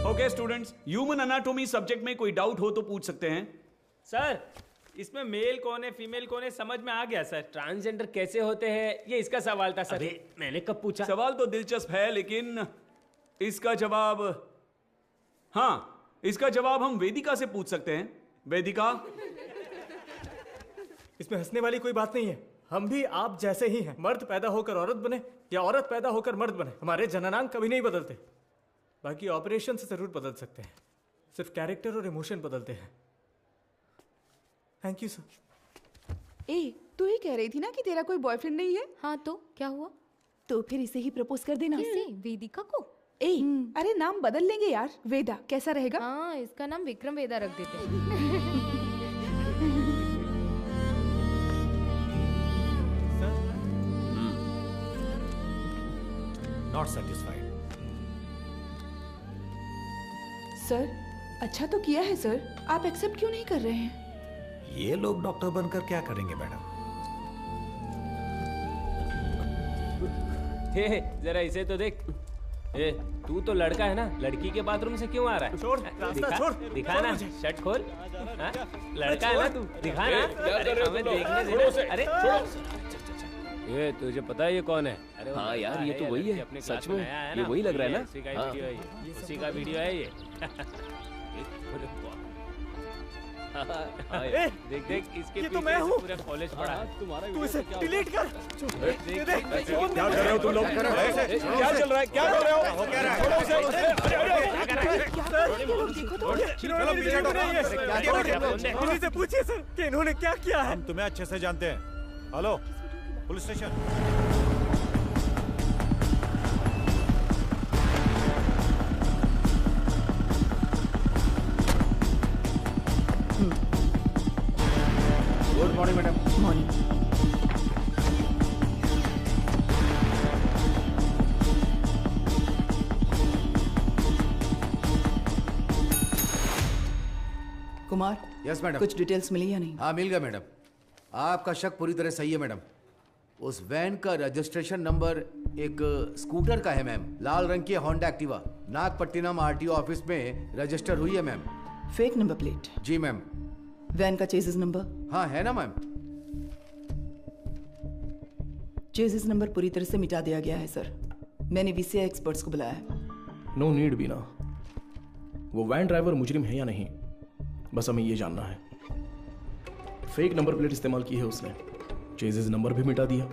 Okay students, human anatomy subject में कोई doubt हो तो पूछ सकते हैं। सर, इसमें मेल कौन है फीमेल कौन है समझ में आ गया सर। ट्रांसजेंडर कैसे होते हैं ये इसका सवाल था सर। अरे मैंने कब पूछा? सवाल तो दिलचस्प है लेकिन इसका जवाब, हाँ, इसका जवाब हम वेदिका से पूछ सकते हैं। वेदिका, इसमें हंसने वाली कोई बात नहीं है। हम भी आप जैसे ही हैं। मर्द पैदा होकर औरत बने या औरत पैदा होकर मर्द बने, हमारे जननांग कभी नहीं बदलते। बाकी ऑपरेशन से जरूर बदल सकते हैं, सिर्फ कैरेक्टर और इमोशन बदलते हैं। Thank you sir. ए, तू ही कह रही थी ना कि तेरा कोई बॉयफ्रेंड नहीं है? हाँ तो क्या हुआ? तो फिर इसे ही प्रपोज कर देना। किसे? वेदिका को? ए, अरे नाम बदल लेंगे यार। वेदा कैसा रहेगा? हाँ, इसका नाम विक्रम वेदा रख देते हैं। Not satisfied. सर, अच्छा तो किया है सर, आप एक्सेप्ट क्यों नहीं कर रहे हैं? ये लोग डॉक्टर बनकर क्या करेंगे मैडम? हे, जरा इसे तो देख। ए, तू तो लड़का है ना, लड़की के बाथरूम से क्यों आ रहा है? छोड़, रास्ता छोड़। दिखा ना, शर्ट खोल। हाँ? लड़का है ना तू, दिखा ना। अरे हमें देखने दे। अरे ये तुझे पता है ये कौन है? अरे हाँ यार, ये तो वही है। सच में ये वही लग रहा है ना? उसी का वीडियो है ये। देख देख इसके ये तो मैं हूँ। पूरा कॉलेज पढ़ा है। तू इसे डिलीट कर। क्या कर रहे हो तुम लोग? क्या चल रहा है? क्या कर रहे हो? क्या रहा है? इन्हीं से पूछिए सर कि इन्होंने क्या किया है। हम तुम्हें अच्छे से जानते हैं। Hello, police station. Good morning madam. Morning. Kumar, yes madam. कुछ डिटेल्स मिली या नहीं? हाँ मिल गया मैडम। आपका शक पूरी तरह सही है मैडम। उस वैन का रजिस्ट्रेशन नंबर एक स्कूटर का है मैम, लाल रंग की Honda Activa. Nagapattinam RTO office में रजिस्टर हुई है मैम। Fake number plate? जी मैम। वैन का चेसिस नंबर? हाँ है ना मैम। चेसिस नंबर पूरी तरह से मिटा दिया गया है सर। मैंने वीसीआई एक्सपर्ट्स को बुलाया है। नो नीड बीना। वो वैन ड्राइवर मुजरिम है या नहीं, बस हमें ये जानना है। फेक नंबर प्लेट इस्तेमाल की है उसने, चेसिस नंबर भी मिटा दिया।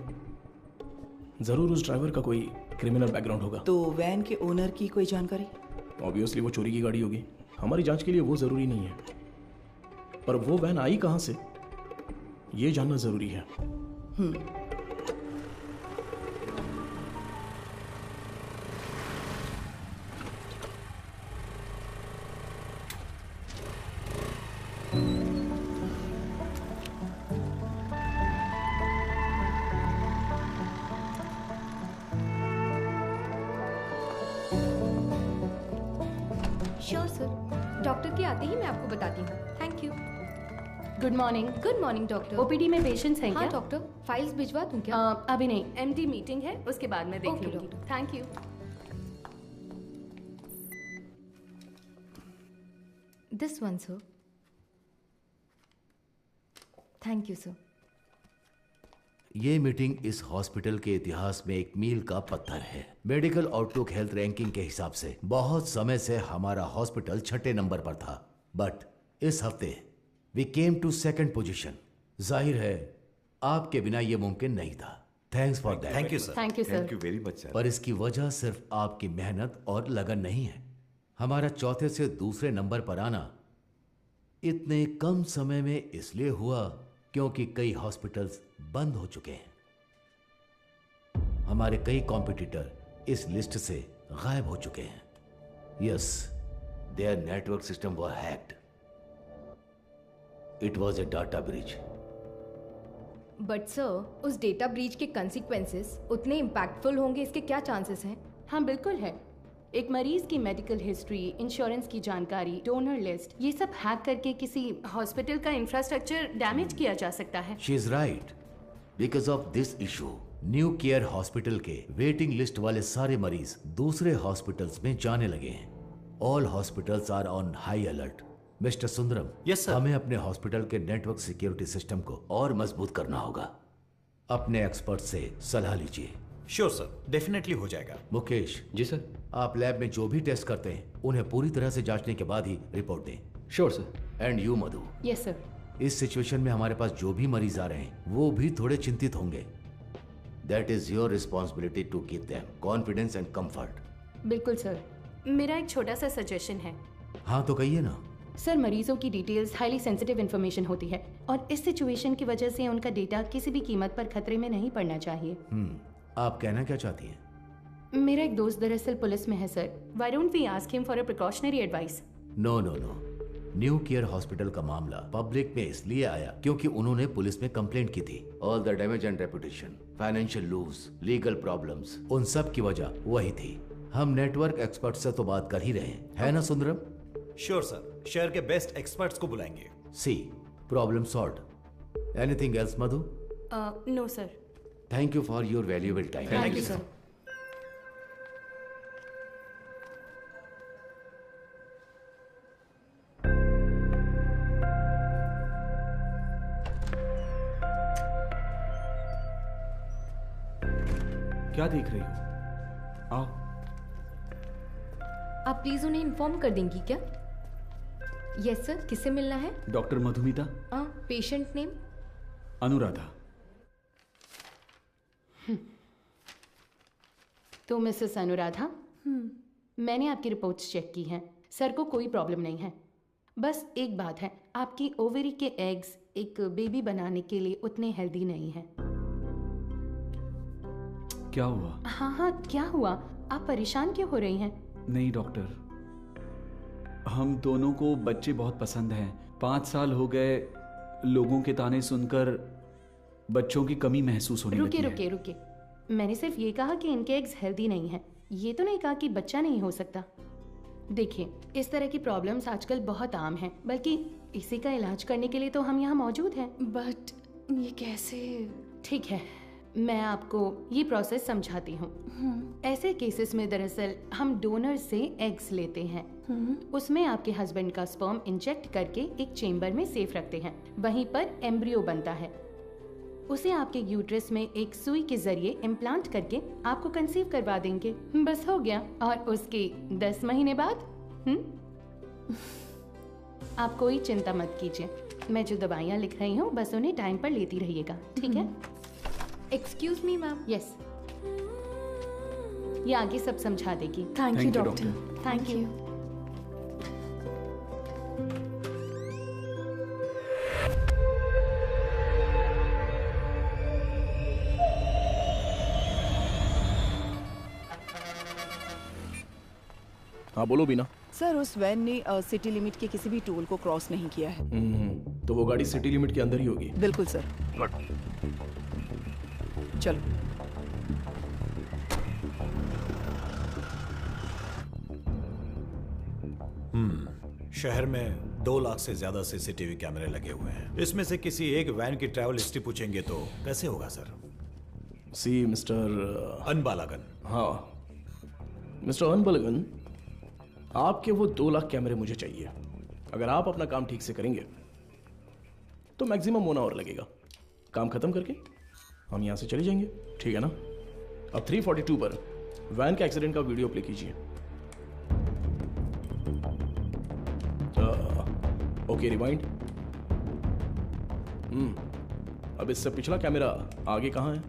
जरूर उस ड्राइवर का कोई क्रिमिनल बैकग्राउंड होगा। तो वैन के ओनर की कोई जानकारी? ऑब्वियसली वो चोरी की गाड़ी होगी। हमारी जांच के लिए वो जरूरी नहीं है, पर वो वैन आई कहां से ये जानना जरूरी है। श्योर सर, डॉक्टर के आते ही मैं आपको बताती हूँ। Thank you. Good morning. Good morning doctor. OPD में पेशेंट्स हैं क्या? हाँ डॉक्टर, फाइल्स भिजवा दूं क्या? अभी नहीं, एमडी मीटिंग है, उसके बाद मैं देख Okay, लूंगी। doctor. Thank you. This one sir. Thank you sir. ये मीटिंग इस हॉस्पिटल के इतिहास में एक मील का पत्थर है। मेडिकल आउटलुक हेल्थ रैंकिंग के हिसाब से बहुत समय से हमारा हॉस्पिटल 6ठे नंबर पर था, बट इस हफ्ते we came to 2nd position. जाहिर है आपके बिना ये मुमकिन नहीं था। Thanks for that. Thank you sir. Thank you sir. Thank you very much sir. पर इसकी वजह सिर्फ आपकी मेहनत और लगन नहीं है। हमारा चौथे से दूसरे नंबर पर आना इतने कम समय में इसलिए हुआ क्योंकि कई हॉस्पिटल्स बंद हो चुके हैं। हमारे कई कॉम्पिटिटर इस लिस्ट से गायब हो चुके हैं। Yes, their network system were hacked. It was a data breach. But sir, उस डेटा ब्रीच के कंसिक्वेंसेस उतने इम्पैक्टफुल होंगे, इसके क्या चांसेस हैं? हाँ बिल्कुल है। एक मरीज की मेडिकल हिस्ट्री, इंश्योरेंस की जानकारी, डोनर लिस्ट, ये सब हैक करके किसी हॉस्पिटल का इंफ्रास्ट्रक्चर डैमेज किया जा सकता है। She is right. Because of this issue New Care Hospital के वेटिंग लिस्ट वाले सारे मरीज दूसरे हॉस्पिटल्स में जाने लगे हैं। All hospitals are on high alert. Mister Sundaram, yes sir. हमें अपने हॉस्पिटल के नेटवर्क सिक्योरिटी सिस्टम को और मजबूत करना होगा। अपने एक्सपर्ट से सलाह लीजिए। श्योर सर, डेफिनेटली हो जाएगा। मुकेश, जी सर। आप लैब में जो भी टेस्ट करते हैं उन्हें पूरी तरह से जांचने के बाद ही रिपोर्ट दें। Sure sir. And you Madhu, yes sir. इस सिचुएशन में हमारे पास जो भी मरीज आ रहे हैं वो भी थोड़े चिंतित होंगे। That is your responsibility to keep them confidence and comfort. बिल्कुल सर। मेरा एक छोटा सा सजेशन है। हाँ तो कहिए ना। सर, मरीजों की डिटेल्स हाईली सेंसिटिव इन्फॉर्मेशन होती है और इस सिचुएशन की वजह से उनका डेटा किसी भी कीमत पर खतरे में नहीं पड़ना चाहिए। आप कहना क्या चाहती हैं? मेरा एक दोस्त दरअसल पुलिस में है sir. Why don't we ask him for a precautionary advice? No no no, New Care Hospital का मामला पब्लिक में इसलिए आया क्योंकि उन्होंने पुलिस में कंप्लेंट की थी। All the damage and reputation, financial loss, legal problems, उन सब की वजह वही थी। हम नेटवर्क एक्सपर्ट से तो बात कर ही रहे हैं, है ना सुंदरम? श्योर सर, शहर के बेस्ट एक्सपर्ट्स को बुलाएंगे। See, problem solved. Anything else Madhu? No sir. Thank you for your valuable time. Thank you sir. क्या देख रही हो? आओ। आप प्लीज उन्हें इन्फॉर्म कर देंगी क्या? Yes sir. किससे मिलना है? Doctor Madhumita. Patient name? Anuradha. तो मिसेस अनुराधा, मैंने आपकी रिपोर्ट्स चेक की हैं। सर को कोई प्रॉब्लम नहीं है। बस एक बात है, आपकी ओवरी के एग्स एक बेबी बनाने के लिए उतने हेल्दी नहीं हैं। क्या हुआ? हाँ, क्या हुआ? आप परेशान क्यों हो रही हैं? नहीं डॉक्टर, हम दोनों को बच्चे बहुत पसंद हैं। 5 साल हो गए लोगों के ताने सुनकर बच्चों की कमी महसूस होने लगी है। रुकिए। मैंने सिर्फ ये कहा कि इनके एग्स हेल्दी नहीं हैं। ये तो नहीं कहा कि बच्चा नहीं हो सकता। देखिए, इस तरह की प्रॉब्लम्स आजकल बहुत आम हैं, बल्कि इसी का इलाज करने के लिए तो हम यहाँ मौजूद हैं। बट ये कैसे? ठीक है, मैं आपको ये प्रोसेस समझाती हूँ। ऐसे केसेस में दरअसल हम डोनर से एग्स लेते हैं। उसमें आपके हस्बैंड का स्पर्म इंजेक्ट करके एक चेम्बर में सेफ रखते हैं। वहीं पर एम्ब्रियो बनता है। उसे आपके यूट्रस में एक सुई के जरिए इम्प्लांट करके आपको कंसीव करवा देंगे। बस हो गया। और उसके 10 महीने बाद आप कोई चिंता मत कीजिए। मैं जो दवाइयाँ लिख रही हूँ बस उन्हें टाइम पर लेती रहिएगा, ठीक है? Excuse me ma'am. यस, ये आगे सब समझा देगी। Thank you doctor. Thank you. हाँ बोलो बीना। सर, उस वैन ने सिटी लिमिट के किसी भी टोल को क्रॉस नहीं किया है। तो वो गाड़ी सिटी लिमिट के अंदर ही होगी। बिल्कुल सर। चलो। शहर में 2 लाख से ज्यादा सीसीटीवी कैमरे लगे हुए हैं। इसमें से किसी एक वैन की ट्रैवल हिस्ट्री पूछेंगे तो कैसे होगा सर? सी मिस्टर अनबालागन। हाँ मिस्टर अनबालागन, आपके वो 2 लाख कैमरे मुझे चाहिए। अगर आप अपना काम ठीक से करेंगे तो मैक्सिमम 1 आवर लगेगा। काम खत्म करके हम यहाँ से चले जाएंगे, ठीक है ना? अब 342 पर वैन का एक्सीडेंट का वीडियो प्ले कीजिए। Okay, rewind. अब इससे पिछला कैमरा आगे कहाँ है?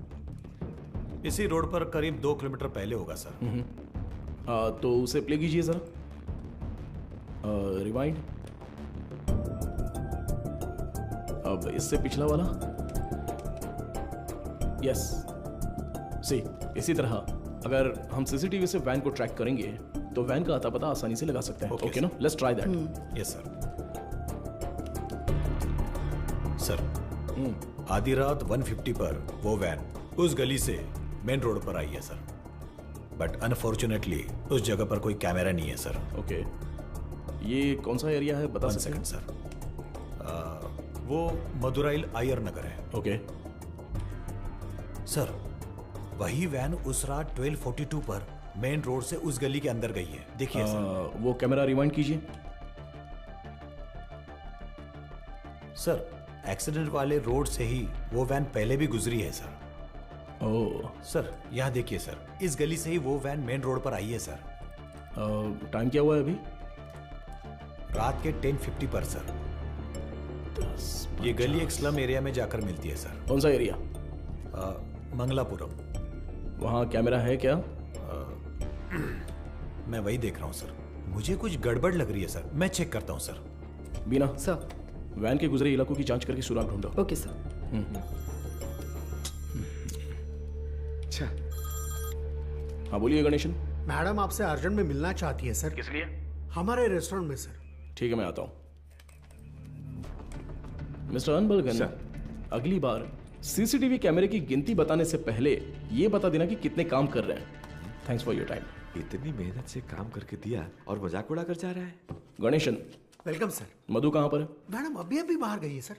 इसी रोड पर करीब 2 किलोमीटर पहले होगा सर। तो उसे प्ले कीजिए जरा। रिवाइंड। अब इससे पिछला वाला। यस, सी इसी तरह अगर हम सीसीटीवी से वैन को ट्रैक करेंगे तो वैन का अता पता आसानी से लगा सकते हैं। ओके ना? Let's try that. Yes sir. Sir, आधी रात 150 पर वो वैन उस गली से मेन रोड पर आई है सर। बट अनफॉर्चुनेटली उस जगह पर कोई कैमरा नहीं है सर। ओके, ये कौन सा एरिया है बता सकते हैं सर? वो मदुराइल आयर नगर है। ओके सर, वही वैन उस रात 1242 पर मेन रोड से उस गली के अंदर गई है। देखिए सर। वो कैमरा रिवाइंड कीजिए। सर, एक्सीडेंट वाले रोड से ही वो वैन पहले भी गुजरी है सर। ओह सर, यहाँ देखिए सर, इस गली से ही वो वैन मेन रोड पर आई है सर। टाइम क्या हुआ है अभी? रात के 10:50 पर सर। ये गली एक स्लम एरिया में जाकर मिलती है सर। कौन सा एरिया? मंगलापुरम। वहाँ कैमरा है क्या? मैं वही देख रहा हूँ सर। मुझे कुछ गड़बड़ लग रही है सर, मैं चेक करता हूँ सर। बीना सर। वैन के गुजरे इलाकों की जांच करके सुराग ढूंढो। Okay sir. अच्छा। हाँ बोलिए गणेशन। मैडम आपसे अर्जेंट में मिलना चाहती है सर। किस लिए? हमारे रेस्टोरेंट में सर। ठीक है, मैं आता हूँ। मिस्टर अनबलगन, अगली बार सीसीटीवी कैमरे की गिनती बताने से पहले ये बता देना कि कितने काम कर रहे हैं। Thanks for your time. इतनी मेहनत से काम करके दिया और मजाक उड़ा कर जा रहा है। गणेशन। Welcome sir. मधु कहाँ पर है? मैडम अभी बाहर गई है सर।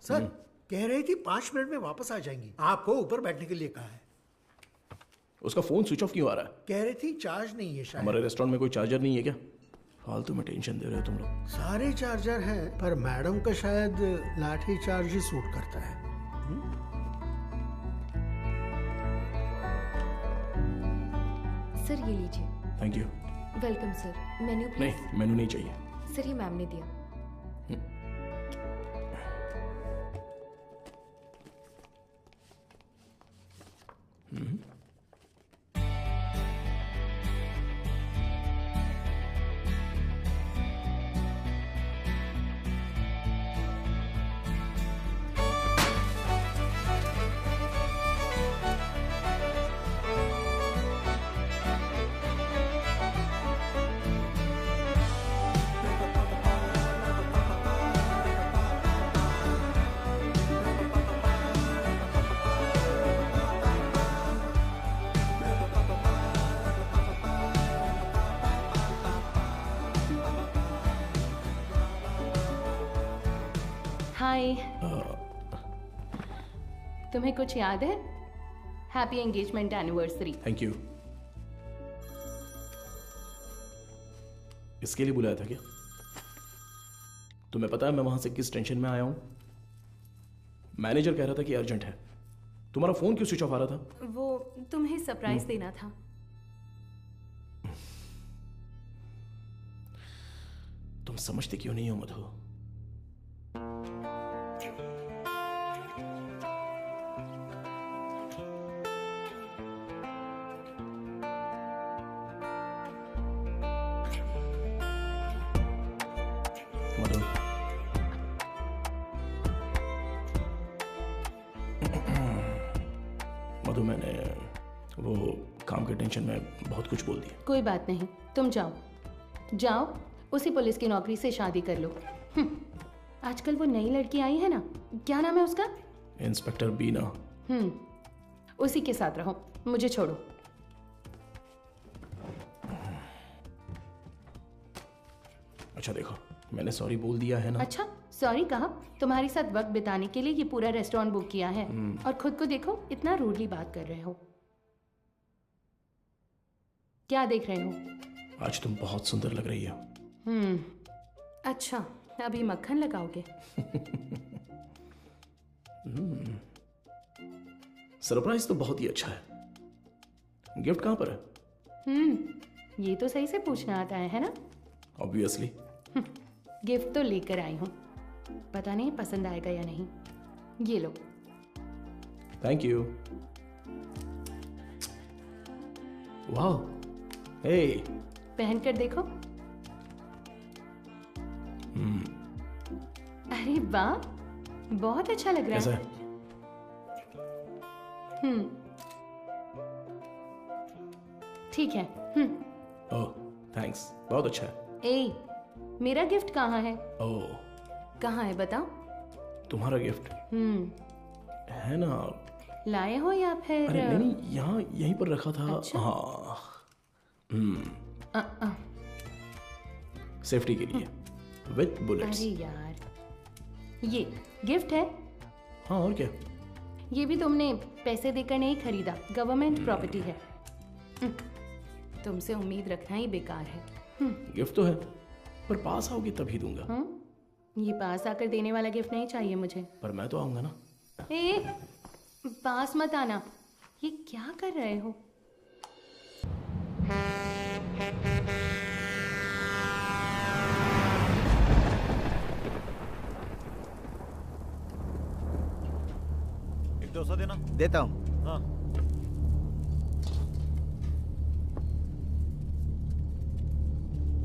सर कह रही थी 5 मिनट में वापस आ जाएंगी। आपको ऊपर बैठने के लिए कहा है। उसका फोन स्विच ऑफ क्यों आ रहा है? कह रही थी चार्ज नहीं है शायद। हमारे रेस्टोरेंट में कोई चार्जर नहीं है क्या? फालतू में टेंशन दे रहे हो तुम लोग। सारे चार्जर हैं, पर मैडम का शायद लाठी चार्ज ही सूट करता है। सर ये लीजिए। Thank you. Welcome sir. Menu please. नहीं, मेनू नहीं चाहिए। सर ये मैम ने दिया। हाय। तुम्हें कुछ याद है? Happy engagement anniversary. Thank you. इसके लिए बुलाया था क्या? तुम्हें पता है मैं वहां से किस टेंशन में आया हूं? मैनेजर कह रहा था कि अर्जेंट है। तुम्हारा फोन क्यों स्विच ऑफ आ रहा था? वो तुम्हें सरप्राइज देना था। तुम समझते क्यों नहीं हो मधु? मधु, मैंने वो काम के टेंशन में बहुत कुछ बोल दिया। कोई बात नहीं, तुम जाओ उसी पुलिस की नौकरी से शादी कर लो। आजकल वो नई लड़की आई है ना, क्या नाम है उसका? इंस्पेक्टर बीना। उसी के साथ रहो, मुझे छोड़ो। अच्छा देखो, मैंने सॉरी बोल दिया है ना। अच्छा, सॉरी कहा? तुम्हारे साथ वक्त बिताने के लिए ये पूरा रेस्टोरेंट बुक किया है और खुद को देखो, इतना रूडली बात कर रहे हो। क्या देख रहे हो? आज तुम बहुत सुंदर लग रही हो। अच्छा, अभी मक्खन लगाओगे? सरप्राइज तो बहुत ही अच्छा है। गिफ्ट कहाँ पर है? ये तो सही से पूछना आता है ना? ऑब्वियसली। गिफ्ट तो लेकर आई हूँ, पता नहीं पसंद आएगा या नहीं। ये लो। Thank you. वाह, हे। पहन कर देखो। अरे वाह, बहुत अच्छा लग रहा है। ठीक है। ओह, थैंक्स, बहुत अच्छा है। ए, मेरा गिफ्ट कहाँ है? ओह, कहाँ है बताओ? तुम्हारा गिफ्ट है ना? लाए हो या फिर? अरे नहीं, यहाँ यहीं पर रखा था। अच्छा? हाँ। सेफ्टी के लिए विथ बुलेट्स। अरे यार, ये गिफ्ट है। हाँ, और क्या? ये भी तुमने पैसे देकर नहीं खरीदा, गवर्नमेंट प्रॉपर्टी है। तुमसे उम्मीद रखना ही बेकार है। गिफ्ट तो है, पर पास आओगी तभी दूंगा। ये पास आकर देने वाला गिफ्ट नहीं चाहिए मुझे। पर मैं तो आऊंगा ना। ए, पास मत आना। ये क्या कर रहे हो? एक 200 देना। देता हूँ। हाँ।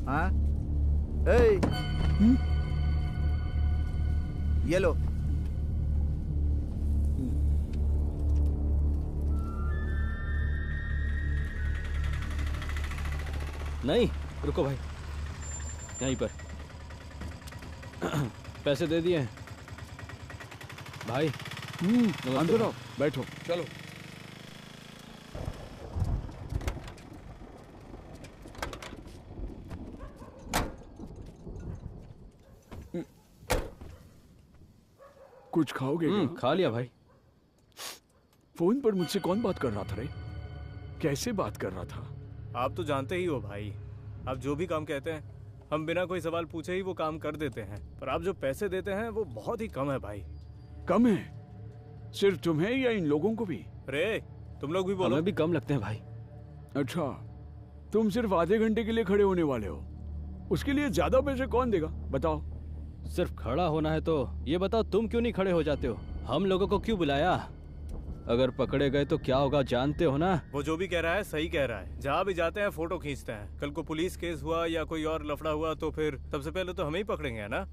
हाँ? ये लो। नहीं, रुको भाई, यहीं पर पैसे दे दिए हैं भाई। अंदर आओ, बैठो। चलो। कुछ खाओगे क्या? खा लिया भाई। फोन पर मुझसे कौन बात कर रहा था रे? कैसे बात कर रहा था? आप तो जानते ही हो भाई, आप जो भी काम कहते हैं हम बिना कोई सवाल पूछे ही वो काम कर देते हैं, पर आप जो पैसे देते हैं वो बहुत ही कम है भाई। कम है? सिर्फ तुम्हें या इन लोगों को भी? रे, तुम लोग भी बोलो। हमें भी कम लगते हैं भाई। अच्छा, तुम सिर्फ आधे घंटे के लिए खड़े होने वाले हो, उसके लिए ज्यादा पैसे कौन देगा बताओ? सिर्फ खड़ा होना है तो ये बताओ तुम क्यों नहीं खड़े हो जाते हो? हम लोगों को क्यों बुलाया? अगर पकड़े गए तो क्या होगा जानते हो ना? वो जो भी कह रहा है सही कह रहा है। जहाँ भी जाते हैं फोटो खींचते हैं। कल को पुलिस केस हुआ या कोई और लफड़ा हुआ तो फिर सबसे पहले तो हमें ही पकड़ेंगे, है ना?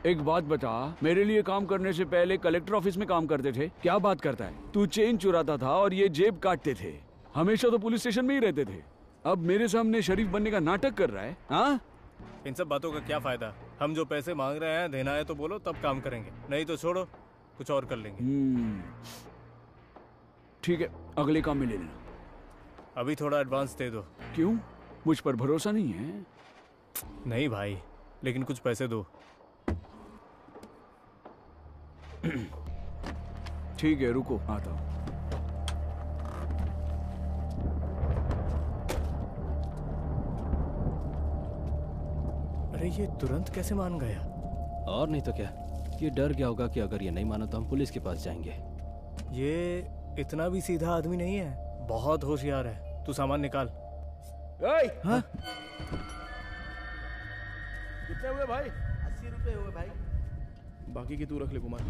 एक बात बता, मेरे लिए काम करने से पहले कलेक्टर ऑफिस में काम करते थे। क्या बात करता है? तू चेन चुराता था और ये जेब काटते थे। हमेशा तो पुलिस स्टेशन में ही रहते थे। अब मेरे सामने शरीफ बनने का नाटक कर रहा है? हाँ? इन सब बातों का क्या फायदा? हम जो पैसे मांग रहे हैं, देना है तो बोलो, तब काम करेंगे, नहीं तो छोड़ो, कुछ और कर लेंगे। ठीक है, अगले काम में ले लेना। अभी थोड़ा एडवांस दे दो। क्यों? मुझ पर भरोसा नहीं है? नहीं भाई, लेकिन कुछ पैसे दो। ठीक है, रुको, आता हूँ। अरे ये तुरंत कैसे मान गया? और नहीं तो क्या, ये डर गया होगा कि अगर ये नहीं माना तो हम पुलिस के पास जाएंगे। ये इतना भी सीधा आदमी नहीं है, बहुत होशियार है। तू सामान निकाल। हाँ? कितने हुए भाई? 80 रुपए हुए भाई। बाकी की तू रख ले कुमार।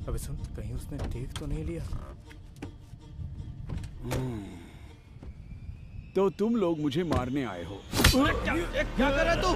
अबे सुन, कहीं उसने देख तो नहीं लिया? तो तुम लोग मुझे मारने आए हो? क्या कर रहा तू?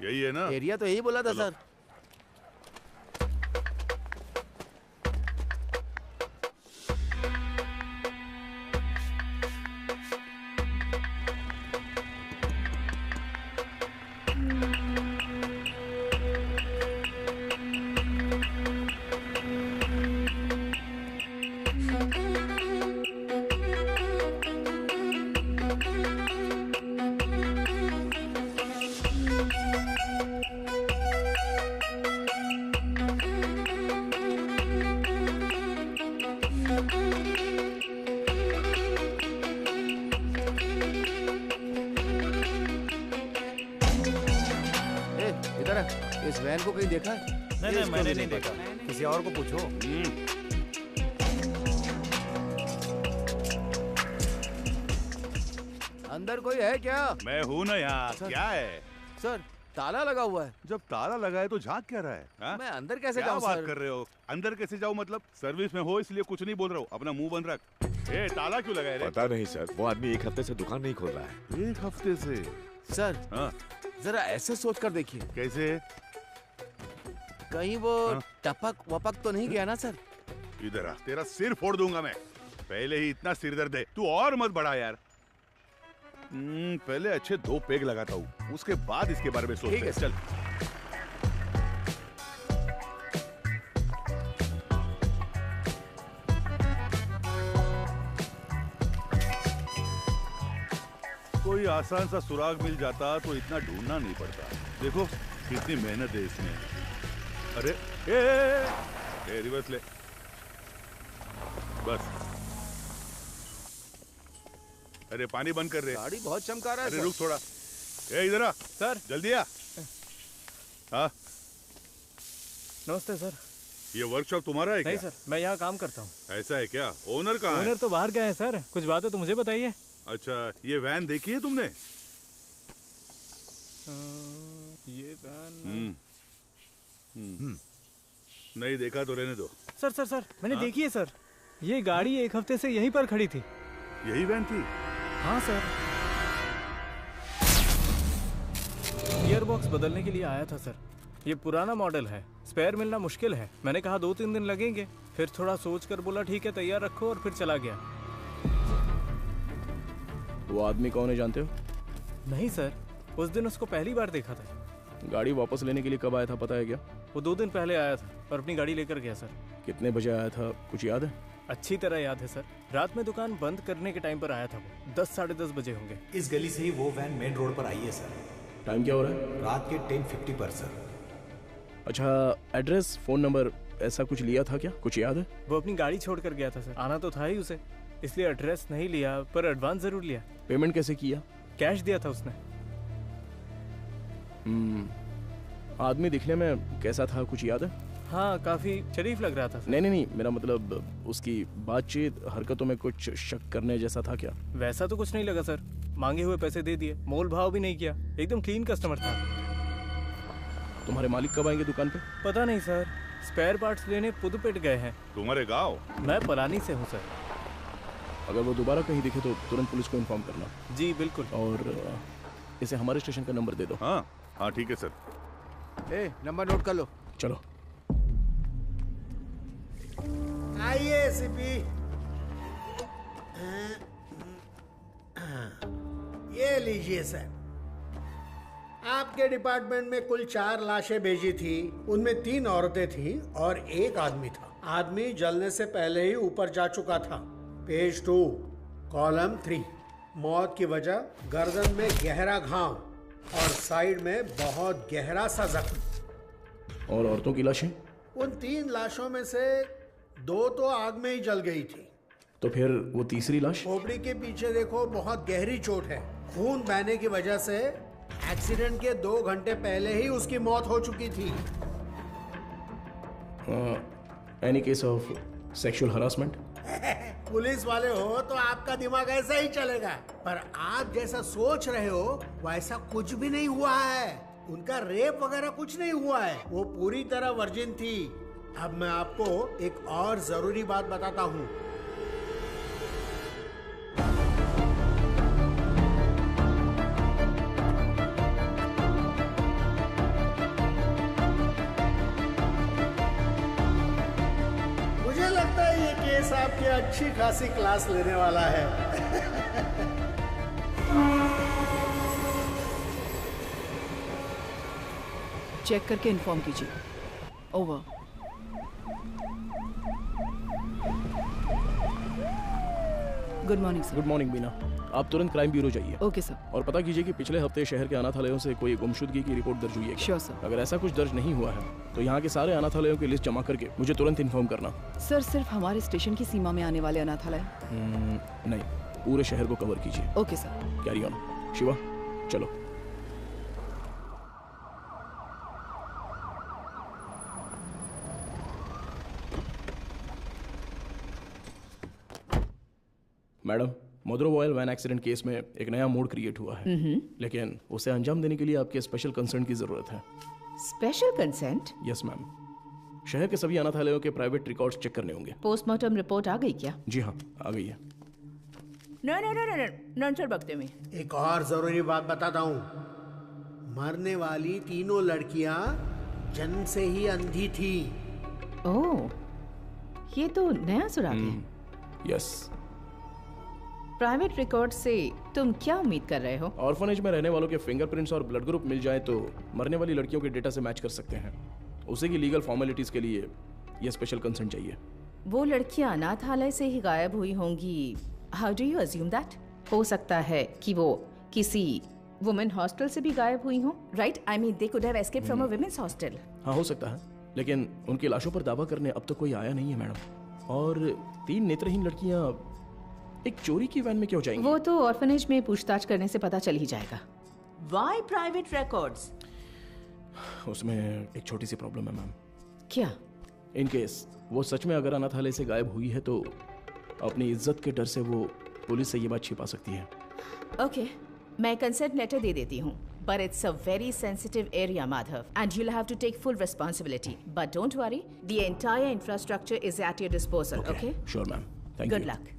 यही है ना? एरिया तो यही बोला था सर। इस वैन को कहीं देखा है? नहीं, मैंने नहीं देखा। किसी और को पूछो। अंदर कोई है क्या? मैं हूँ ना यहाँ। क्या है सर? ताला लगा हुआ है। जब ताला लगा है तो झांक क्या रहा है? हा? मैं अंदर कैसे क्या जाऊँ बात सर? कर रहे हो? अंदर कैसे जाऊँ मतलब? सर्विस में हो इसलिए कुछ नहीं बोल रहा हूँ। अपना मुंह बंद रख। ए, ताला क्यों लगाया रे? पता नहीं सर, वो आदमी 1 हफ्ते से दुकान नहीं खोल रहा है। 1 हफ्ते से? सर हाँ? जरा ऐसे सोच कर देखिए। कैसे? कहीं वो टपक वपक तो नहीं गया ना सर? इधर आ, तेरा सिर फोड़ दूंगा मैं। पहले ही इतना सिर दर्द है, तू और मत बढ़ा यार। पहले अच्छे 2 पेग लगाता हूँ, उसके बाद इसके बारे में सोचते हैं। चल। कोई आसान सा सुराग मिल जाता तो इतना ढूंढना नहीं पड़ता। देखो कितनी मेहनत है इसमें। अरे ए, रिवर्स ले। बस। अरे पानी बंद कर रहे। गाड़ी बहुत चमका रहा है। अरे रुक थोड़ा। ए इधर आ सर। जल्दी आ। हाँ नमस्ते सर। ये वर्कशॉप तुम्हारा है क्या? नहीं सर, मैं यहाँ काम करता हूँ। ऐसा है क्या? ओनर कहाँ है? ओनर तो बाहर गए हैं सर। कुछ बात है तो मुझे बताइए। अच्छा, ये वैन देखी है तुमने? ये वैन नहीं देखा तो रहने दो। सर सर सर मैंने देखी है सर। ये गाड़ी 1 हफ्ते से यहीं पर खड़ी थी। यही वैन थी? हाँ सर। गियर बॉक्स बदलने के लिए आया था सर। ये पुराना मॉडल है, स्पेयर मिलना मुश्किल है। मैंने कहा 2-3 दिन लगेंगे। फिर थोड़ा सोच कर बोला ठीक है तैयार रखो, और फिर चला गया। वो आदमी कौन है जानते हो? नहीं सर, उस दिन उसको पहली बार देखा था। गाड़ी वापस लेने के लिए कब आया था पता है क्या? वो 2 दिन पहले आया था और अपनी गाड़ी लेकर गया सर। कितने बजे आया था कुछ याद है? अच्छी तरह याद है सर। रात में दुकान बंद करने के टाइम पर आया था वो। 10-10:30 बजे होंगे। इस गली से ही वो वैन मेन रोड पर आई है सर। टाइम क्या हो रहा है? रात के 10:50 पर सर। अच्छा, एड्रेस, फोन नंबर ऐसा कुछ लिया था क्या? कुछ याद है? वो अपनी गाड़ी छोड़ कर गया था सर। आना तो था ही उसे, इसलिए एड्रेस नहीं लिया, पर एडवांस जरूर लिया। पेमेंट कैसे किया? कैश दिया था उसने। आदमी दिखने में कैसा था कुछ याद है? हाँ, काफी शरीफ लग रहा था सर। नहीं, मेरा मतलब उसकी बातचीत, हरकतों में कुछ शक करने जैसा था क्या? वैसा तो कुछ नहीं लगा सर। मांगे हुए पैसे दे दिए, मोल भाव भी नहीं किया। एकदम क्लीन कस्टमर था। तुम्हारे मालिक कब आएंगे दुकान पे? पता नहीं सर, स्पेयर पार्ट्स लेने पुदुपेट गए हैं। तुम्हारे गाँव? मैं पलानी से हूँ सर। अगर वो दोबारा कहीं दिखे तो तुरंत पुलिस को इन्फॉर्म करना। जी बिल्कुल। और इसे हमारे स्टेशन का नंबर दे दो। हाँ ठीक है सर। नंबर नोट कर लो। चलो आइए सीपी। ये लीजिए सर। आपके डिपार्टमेंट में कुल 4 लाशें भेजी थी। उनमें 3 औरतें थीं और 1 आदमी था। आदमी जलने से पहले ही ऊपर जा चुका था। Page 2 column 3। मौत की वजह गर्दन में गहरा घाव और साइड में बहुत गहरा सा जख्म। और औरतों की लाशें? उन 3 लाशों में से 2 तो आग में ही जल गई थी। तो फिर वो तीसरी लाश? खोपड़ी के पीछे देखो, बहुत गहरी चोट है। खून बहने की वजह से एक्सीडेंट के 2 घंटे पहले ही उसकी मौत हो चुकी थी। Any case of sexual harassment? Police वाले हो तो आपका दिमाग ऐसा ही चलेगा, पर आप जैसा सोच रहे हो वैसा कुछ भी नहीं हुआ है। उनका रेप वगैरह कुछ नहीं हुआ है। वो पूरी तरह वर्जिन थी। अब मैं आपको एक और जरूरी बात बताता हूँ। लगता है ये केस आपकी अच्छी खासी क्लास लेने वाला है। चेक करके इन्फॉर्म कीजिए। Over. Good morning sir. Good morning Beena, आप तुरंत क्राइम ब्यूरो जाइए। Okay sir. और पता कीजिए कि पिछले हफ्ते शहर के अनाथालयों से कोई गुमशुदगी की रिपोर्ट दर्ज हुई है क्या? Sure sir. अगर ऐसा कुछ दर्ज नहीं हुआ है तो यहाँ के सारे अनाथालयों की लिस्ट जमा करके मुझे तुरंत इन्फॉर्म करना। सर सिर्फ हमारे स्टेशन की सीमा में आने वाले अनाथालय? नहीं, पूरे शहर को कवर कीजिए। Okay sir. Carry on. Shiva चलो। मैडम, मदुरो वॉयल वैन एक्सीडेंट केस में एक नया मोड क्रिएट हुआ है, लेकिन उसे अंजाम देने के लिए आपके स्पेशल कंसर्न की जरूरत है। Special consent? Yes ma'am. शहर के सभी अनाथालयों के प्राइवेट रिकॉर्ड्स चेक करने होंगे। पोस्टमार्टम रिपोर्ट आ गई क्या? जी हाँ, आ गई है। नंतर वक्त में एक और जरूरी बात बताता हूँ, मरने वाली तीनों लड़कियां जन्म से ही अंधी थी। ओह, ये तो नया सुराग है। यस। प्राइवेट रिकॉर्ड से तुम क्या उम्मीद कर रहे हो? ऑर्फनेज में रहने वालों के फिंगरप्रिंट्स और ब्लड ग्रुप मिल जाए तो मरने वाली लड़कियों के डेटा से मैच कर सकते हैं। उसे की लीगल फॉर्मेलिटीज के लिए ये स्पेशल कंसर्न चाहिए। वो लड़कियां अनाथालय से ही गायब हुई होंगी। How do you assume that? हो सकता है कि वो किसी वुमेन हॉस्टल से भी गायब हुई हो, right? I mean they could have escaped from a women's hostel. हाँ, हो सकता है, लेकिन उनकी लाशों पर दावा करने अब तक कोई आया नहीं है मैडम। और 3 नेत्रहीन लड़कियां एक चोरी की वैन में क्यों जाएंगी? वो तो ऑर्फनेज में पूछताछ करने से पता चल ही जाएगा। Why private records? उसमें एक छोटी सी प्रॉब्लम है मैम। क्या? इन केस वो सच में अगर अनाथालय से गायब हुई है तो अपनी इज्जत के डर से वो पुलिस से ये बात छिपा सकती है। ओके, मैं कंसेंट लेटर दे देती हूँ, but it's a very sensitive area, Madhav, and you'll have to take full responsibility. But don't worry, the entire infrastructure is at your disposal. Okay? Sure, ma'am. Thank you. Good luck.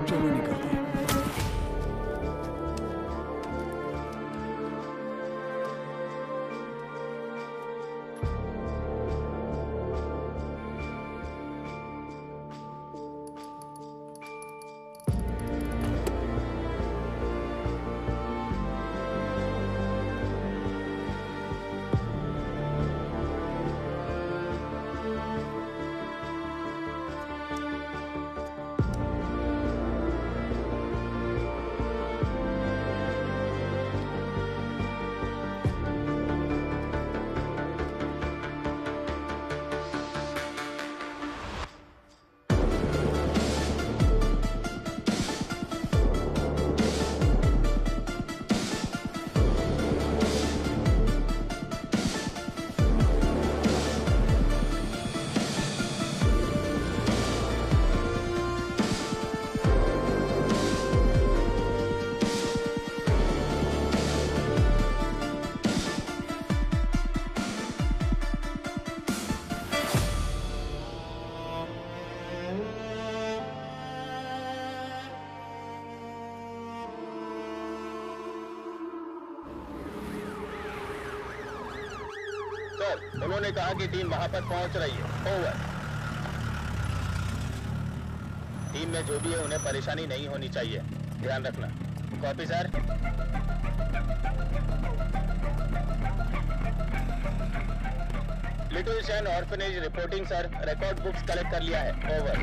चलो निकलते हैं। Sir, उन्होंने कहा कि team वहां पर पहुंच रही है। ओवर। टीम में जो भी है उन्हें परेशानी नहीं होनी चाहिए, ध्यान रखना। Copy sir. Little Shane orphanage reporting sir, record books collect कर लिया है। ओवर।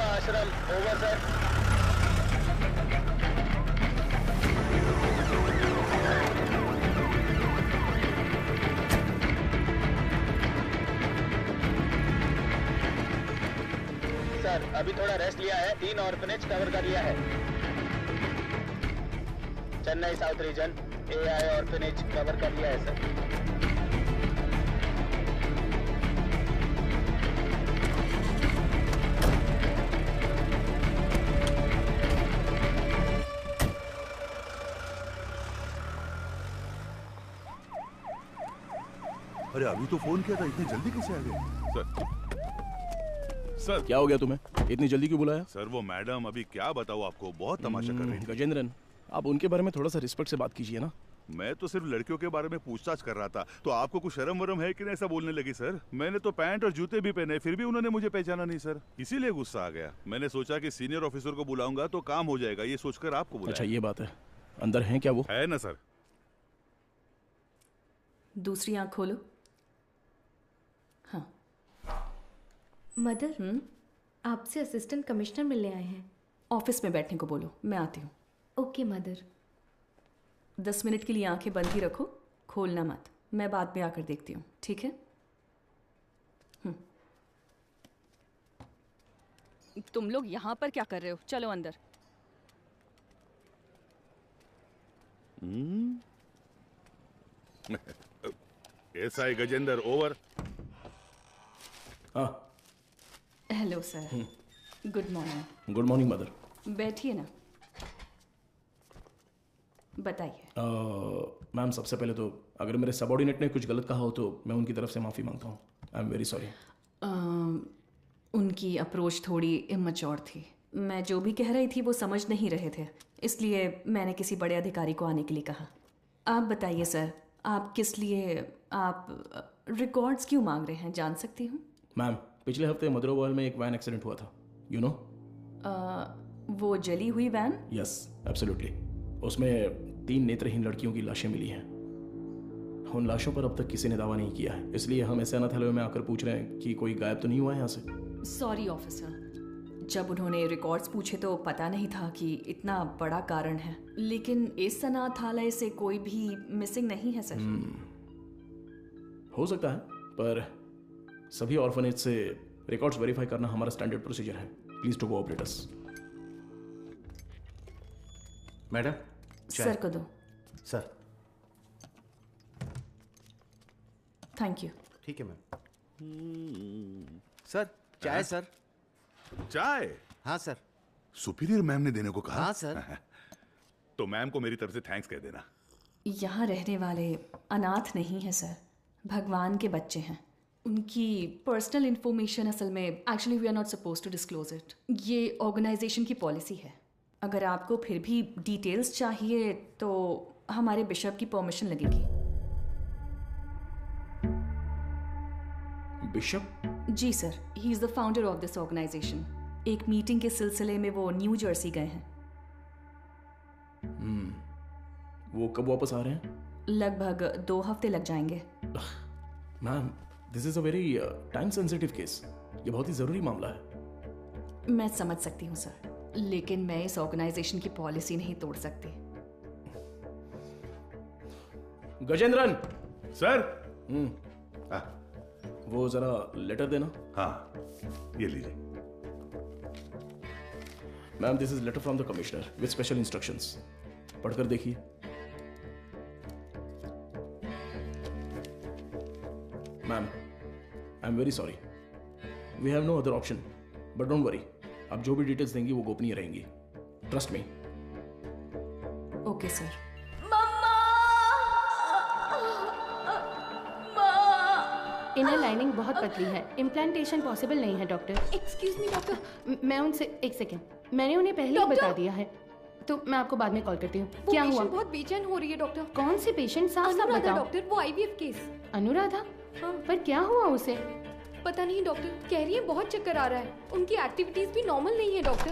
आश्रम ओवर सर। सर, अभी थोड़ा रेस्ट लिया है, 3 ऑर्फनेज कवर कर लिया है। Chennai south region AI orphanage cover कर लिया है सर। अरे अभी तो फोन किया था, इतनी जल्दी कैसे आ गए? सर क्या हो गया तुम्हें? इतनी जल्दी क्यों बुलाया? सर वो मैडम, अभी क्या बताऊँ आपको, बहुत तमाशा कर रही थी। गजेंद्रन, आप उनके बारे में थोड़ा सा रिस्पेक्ट से बात कीजिए ना। मैं तो सिर्फ लड़कियों के बारे में पूछताछ कर रहा था, तो आपको कुछ शर्म वरम है कि नहीं ऐसा बोलने लगी? सर मैंने तो पैंट और जूते भी पहने, फिर भी उन्होंने मुझे पहचाना नहीं सर, इसीलिए गुस्सा आ गया। मैंने सोचा कि सीनियर ऑफिसर को बुलाऊंगा तो काम हो जाएगा, ये सोचकर आपको बुलाया। अच्छा ये बात है, अंदर है क्या वो? है ना सर। दूसरी आंख खोलो। हाँ मदर, आपसे असिस्टेंट कमिश्नर मिलने आए हैं। ऑफिस में बैठने को बोलो, मैं आती हूँ। Okay mother. 10 मिनट के लिए आंखें बंद ही रखो, खोलना मत। मैं बाद में आकर देखती हूँ, ठीक है? तुम लोग यहाँ पर क्या कर रहे हो? चलो अंदर। SI Gajendra over. हाँ hello sir, good morning. Good morning mother. बैठिए ना, बताइए। मैम सबसे पहले तो अगर मेरे सबऑर्डिनेट ने कुछ गलत कहा हो तो मैं उनकी तरफ से माफ़ी मांगता हूँ। I am very sorry. उनकी अप्रोच थोड़ी इमैच्योर थी। मैं जो भी कह रही थी वो समझ नहीं रहे थे, इसलिए मैंने किसी बड़े अधिकारी को आने के लिए कहा। आप बताइए सर, आप किस लिए आप रिकॉर्ड्स क्यों मांग रहे हैं, जान सकती हूँ? मैम पिछले हफ्ते मदरोवाल में एक वैन एक्सीडेंट हुआ था, यू नो? वो जली हुई वैन? Yes absolutely. उसमें 3 नेत्रहीन लड़कियों की लाशें मिली हैं। उन लाशों पर अब तक किसी ने दावा नहीं किया है, इसलिए हम ऐसे अनाथालय में आकर पूछ रहे हैं कि कोई गायब तो नहीं हुआ है यहाँ से। सॉरी ऑफिसर, जब उन्होंने रिकॉर्ड्स पूछे तो पता नहीं था कि इतना बड़ा कारण है, लेकिन इस अनाथालय से कोई भी मिसिंग नहीं है सर। हो सकता है, पर सभी ऑर्फनेज से रिकॉर्ड्स वेरीफाई करना हमारा स्टैंडर्ड प्रोसीजर है। Please to cooperate us. Madam sir को दो। Sir thank you. ठीक है मैम। सर चाय सर। चाय? हाँ सर। सुपीरियर मैम ने देने को कहा? हाँ सर। तो मैम को मेरी तरफ से थैंक्स कह देना। यहाँ रहने वाले अनाथ नहीं है सर, भगवान के बच्चे हैं। उनकी पर्सनल इंफॉर्मेशन असल में actually we are not suppose to disclose it. ये ऑर्गेनाइजेशन की पॉलिसी है। अगर आपको फिर भी डिटेल्स चाहिए तो हमारे बिशप की परमिशन लगेगी। बिशप? जी sir, he is the founder of this organization. एक मीटिंग के सिलसिले में वो न्यू जर्सी गए हैं। वो कब वापस आ रहे हैं? लगभग 2 हफ्ते लग जाएंगे। Ma'am this is a very time sensitive case, ये बहुत ही जरूरी मामला है। मैं समझ सकती हूँ सर, लेकिन मैं इस ऑर्गेनाइजेशन की पॉलिसी नहीं तोड़ सकती। गजेंद्रन सर। वो जरा लेटर देना। हाँ ये लीजिए। Ma'am this is letter from the commissioner with special instructions. पढ़कर देखिए। Ma'am I am very sorry, we have no other option, but don't worry, आप जो भी डिटेल्स देंगी वो गोपनीय रहेंगी। Trust me. Okay sir. Inner lining बहुत पतली है, इम्प्लांटेशन पॉसिबल नहीं है डॉक्टर। Excuse me doctor. मैं उनसे एक सेकेंड, मैंने उन्हें पहले ही बता दिया है, तो मैं आपको बाद में कॉल करती हूँ। क्या हुआ? बहुत बेचैन हो रही है डॉक्टर। कौन सी पेशेंट? साफ साफ अनुराधा बताओ। डॉक्टर, वो आईवीएफ केस। अनुराधा? हाँ। पर क्या हुआ उसे? पता नहीं डॉक्टर, कह रही है बहुत चक्कर आ रहा है। उनकी एक्टिविटीज भी नॉर्मल नहीं है डॉक्टर।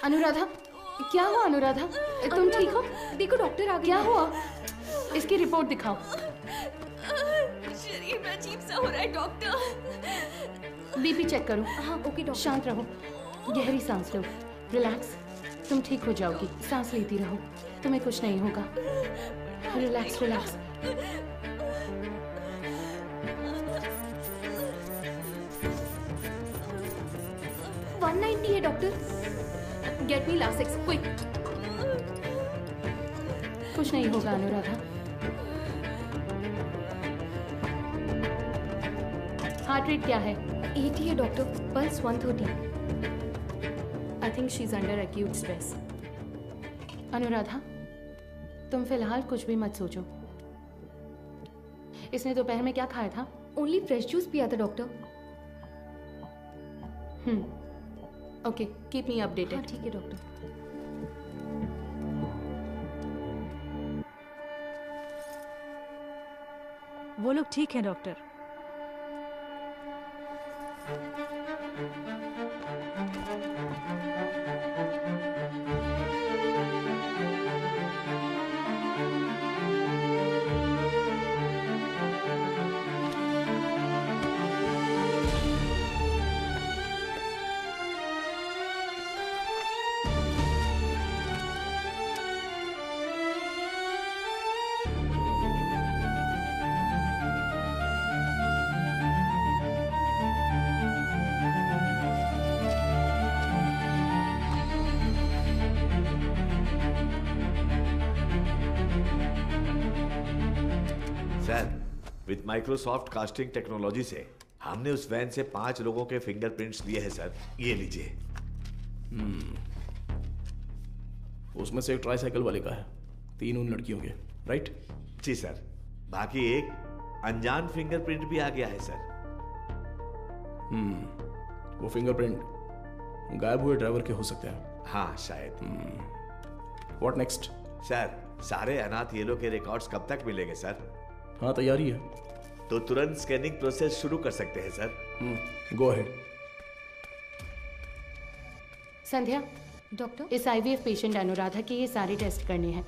अनुराधा क्या हुआ? अनुराधा तुम ठीक हो? देखो डॉक्टर आ गए। क्या हुआ? इसकी रिपोर्ट दिखाओ। शरीर में अजीब सा हो रहा है डॉक्टर। बीपी चेक करो। हाँ ओके डॉक्टर। शांत रहो, गहरी सांस लो, रिलैक्स। तुम ठीक हो जाओगी, सांस लेती रहो, तुम्हें कुछ नहीं होगा। Relax relax. है doctor. Get me Lasix quick. कुछ नहीं होगा अनुराधा। हार्ट रेट क्या है? 80 है doctor, pulse 130। I think she is under acute stress. Anuradha तुम फिलहाल कुछ भी मत सोचो, इसने दोपहर में क्या खाया था? ओनली फ्रेश जूस पिया था doctor. Okay, keep me updated. हाँ ठीक है डॉक्टर। वो लोग ठीक है doctor. With Microsoft casting technology से हमने उस वैन से 5 लोगों के फिंगरप्रिंट्स लिए हैं सर। ये लीजिए। उसमें से एक ट्राईसाइकिल वाले का है, 3 उन लड़कियों के, राइट? जी सर। बाकी एक अनजान फिंगरप्रिंट भी आ गया है सर। वो फिंगरप्रिंट गायब हुए ड्राइवर के हो सकते हैं। हाँ शायद। What next? सर सारे अनाथ येलो के रिकॉर्ड्स कब तक मिलेंगे सर? हाँ तैयारी है। तो तुरंत स्कैनिंग प्रोसेस शुरू कर सकते हैं sir. Go ahead. Sandhya, doctor, इस आईवीएफ पेशेंट अनुराधा के ये सारे टेस्ट करने हैं।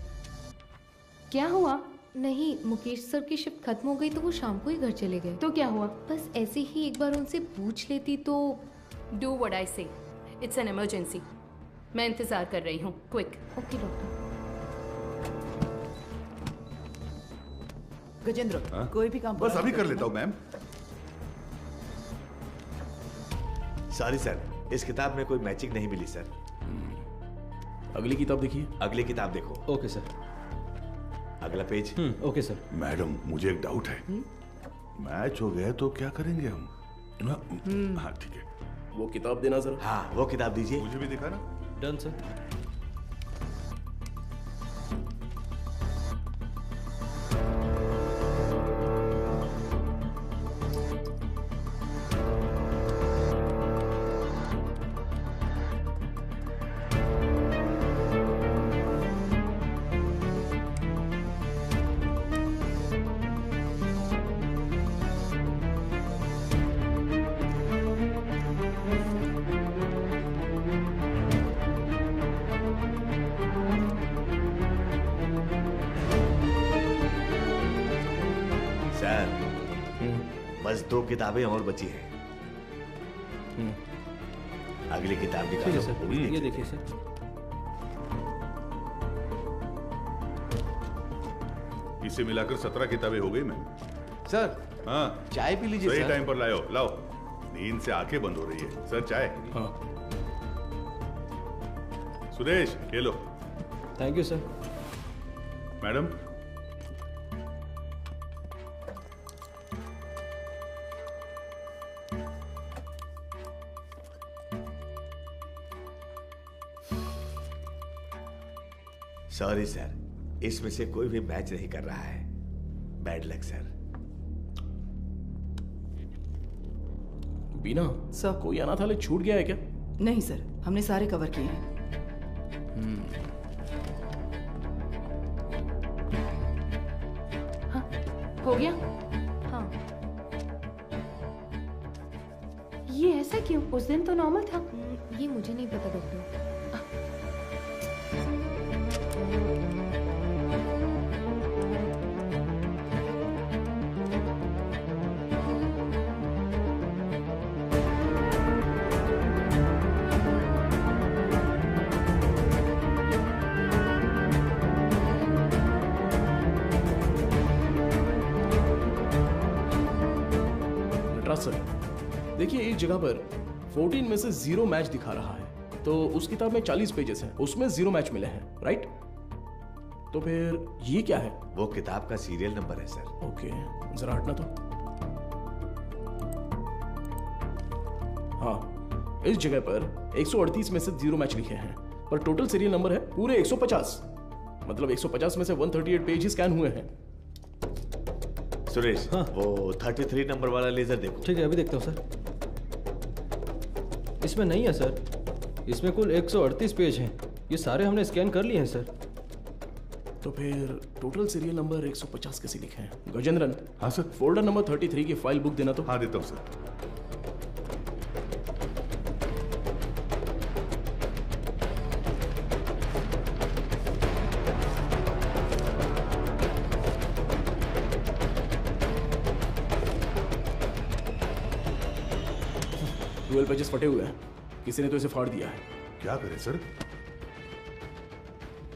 क्या हुआ? नहीं, मुकेश सर की शिफ्ट खत्म हो गई तो वो शाम को ही घर चले गए। तो क्या हुआ? बस ऐसे ही एक बार उनसे पूछ लेती तो। डू व्हाट आई से। It's an emergency. मैं इंतजार कर रही हूँ। क्विक। Okay doctor. गजेंद्र, कोई भी काम बस अभी कर लेता हूँ मैम। सॉरी सर, इस किताब में कोई मैचिंग नहीं मिली सर। अगली किताब देखिए। अगली किताब देखो। Okay sir. अगला पेज। Okay sir. मैडम मुझे एक डाउट है। मैच हो गया तो क्या करेंगे हम? हाँ ठीक है। वो किताब देना जरा। हाँ वो किताब दीजिए। मुझे भी दिखाना। Done sir. बस 2 किताबें और बची हैं। अगली किताब निकालो। सर ये देखिए सर। इसे मिलाकर 17 किताबें हो गई मैम। सर हाँ चाय पी लीजिए। सही सर टाइम पर लाओ। लाओ, नींद से आंखें बंद हो रही है। सर चाय। हाँ सुरेश ये लो। Thank you sir. Madam sorry sir, इसमें से कोई भी मैच नहीं कर रहा है। Bad luck sir. Beena sir, कोई अनाथालय छूट गया है क्या? नहीं सर, हमने सारे कवर किए हैं। हाँ, हो गया? हाँ। ये ऐसा क्यों? उस दिन तो नॉर्मल था। ये मुझे नहीं पता डॉक्टर। सर देखिए, एक जगह पर 14 में से 0 मैच दिखा रहा है, तो उस किताब में 40 पेजेस हैं, उसमें 0 मैच मिले हैं, राइट? तो फिर ये क्या है? वो किताब का सीरियल नंबर है सर। ओके, जरा हटना तो। हाँ, इस जगह पर 138 में से 0 मैच लिखे हैं, पर टोटल सीरियल नंबर है पूरे 150। मतलब 150 में से 138 पेज ही स्कैन हुए हैं। सुरेश वो 33 नंबर वाला लेजर देखो। ठीक है, अभी देखता हूँ सर। इसमें नहीं है सर, इसमें कुल 138 पेज हैं। ये सारे हमने स्कैन कर लिए हैं सर। तो फिर टोटल सीरियल नंबर 150 कैसे लिखे हैं? गजेंद्रन। हाँ सर। फोल्डर नंबर 33 की फाइल बुक देना तो। हाँ देता हूँ सर। ट्वेल्व पेजेस फटे हुए हैं, किसी ने तो इसे फाड़ दिया है। क्या करे सर?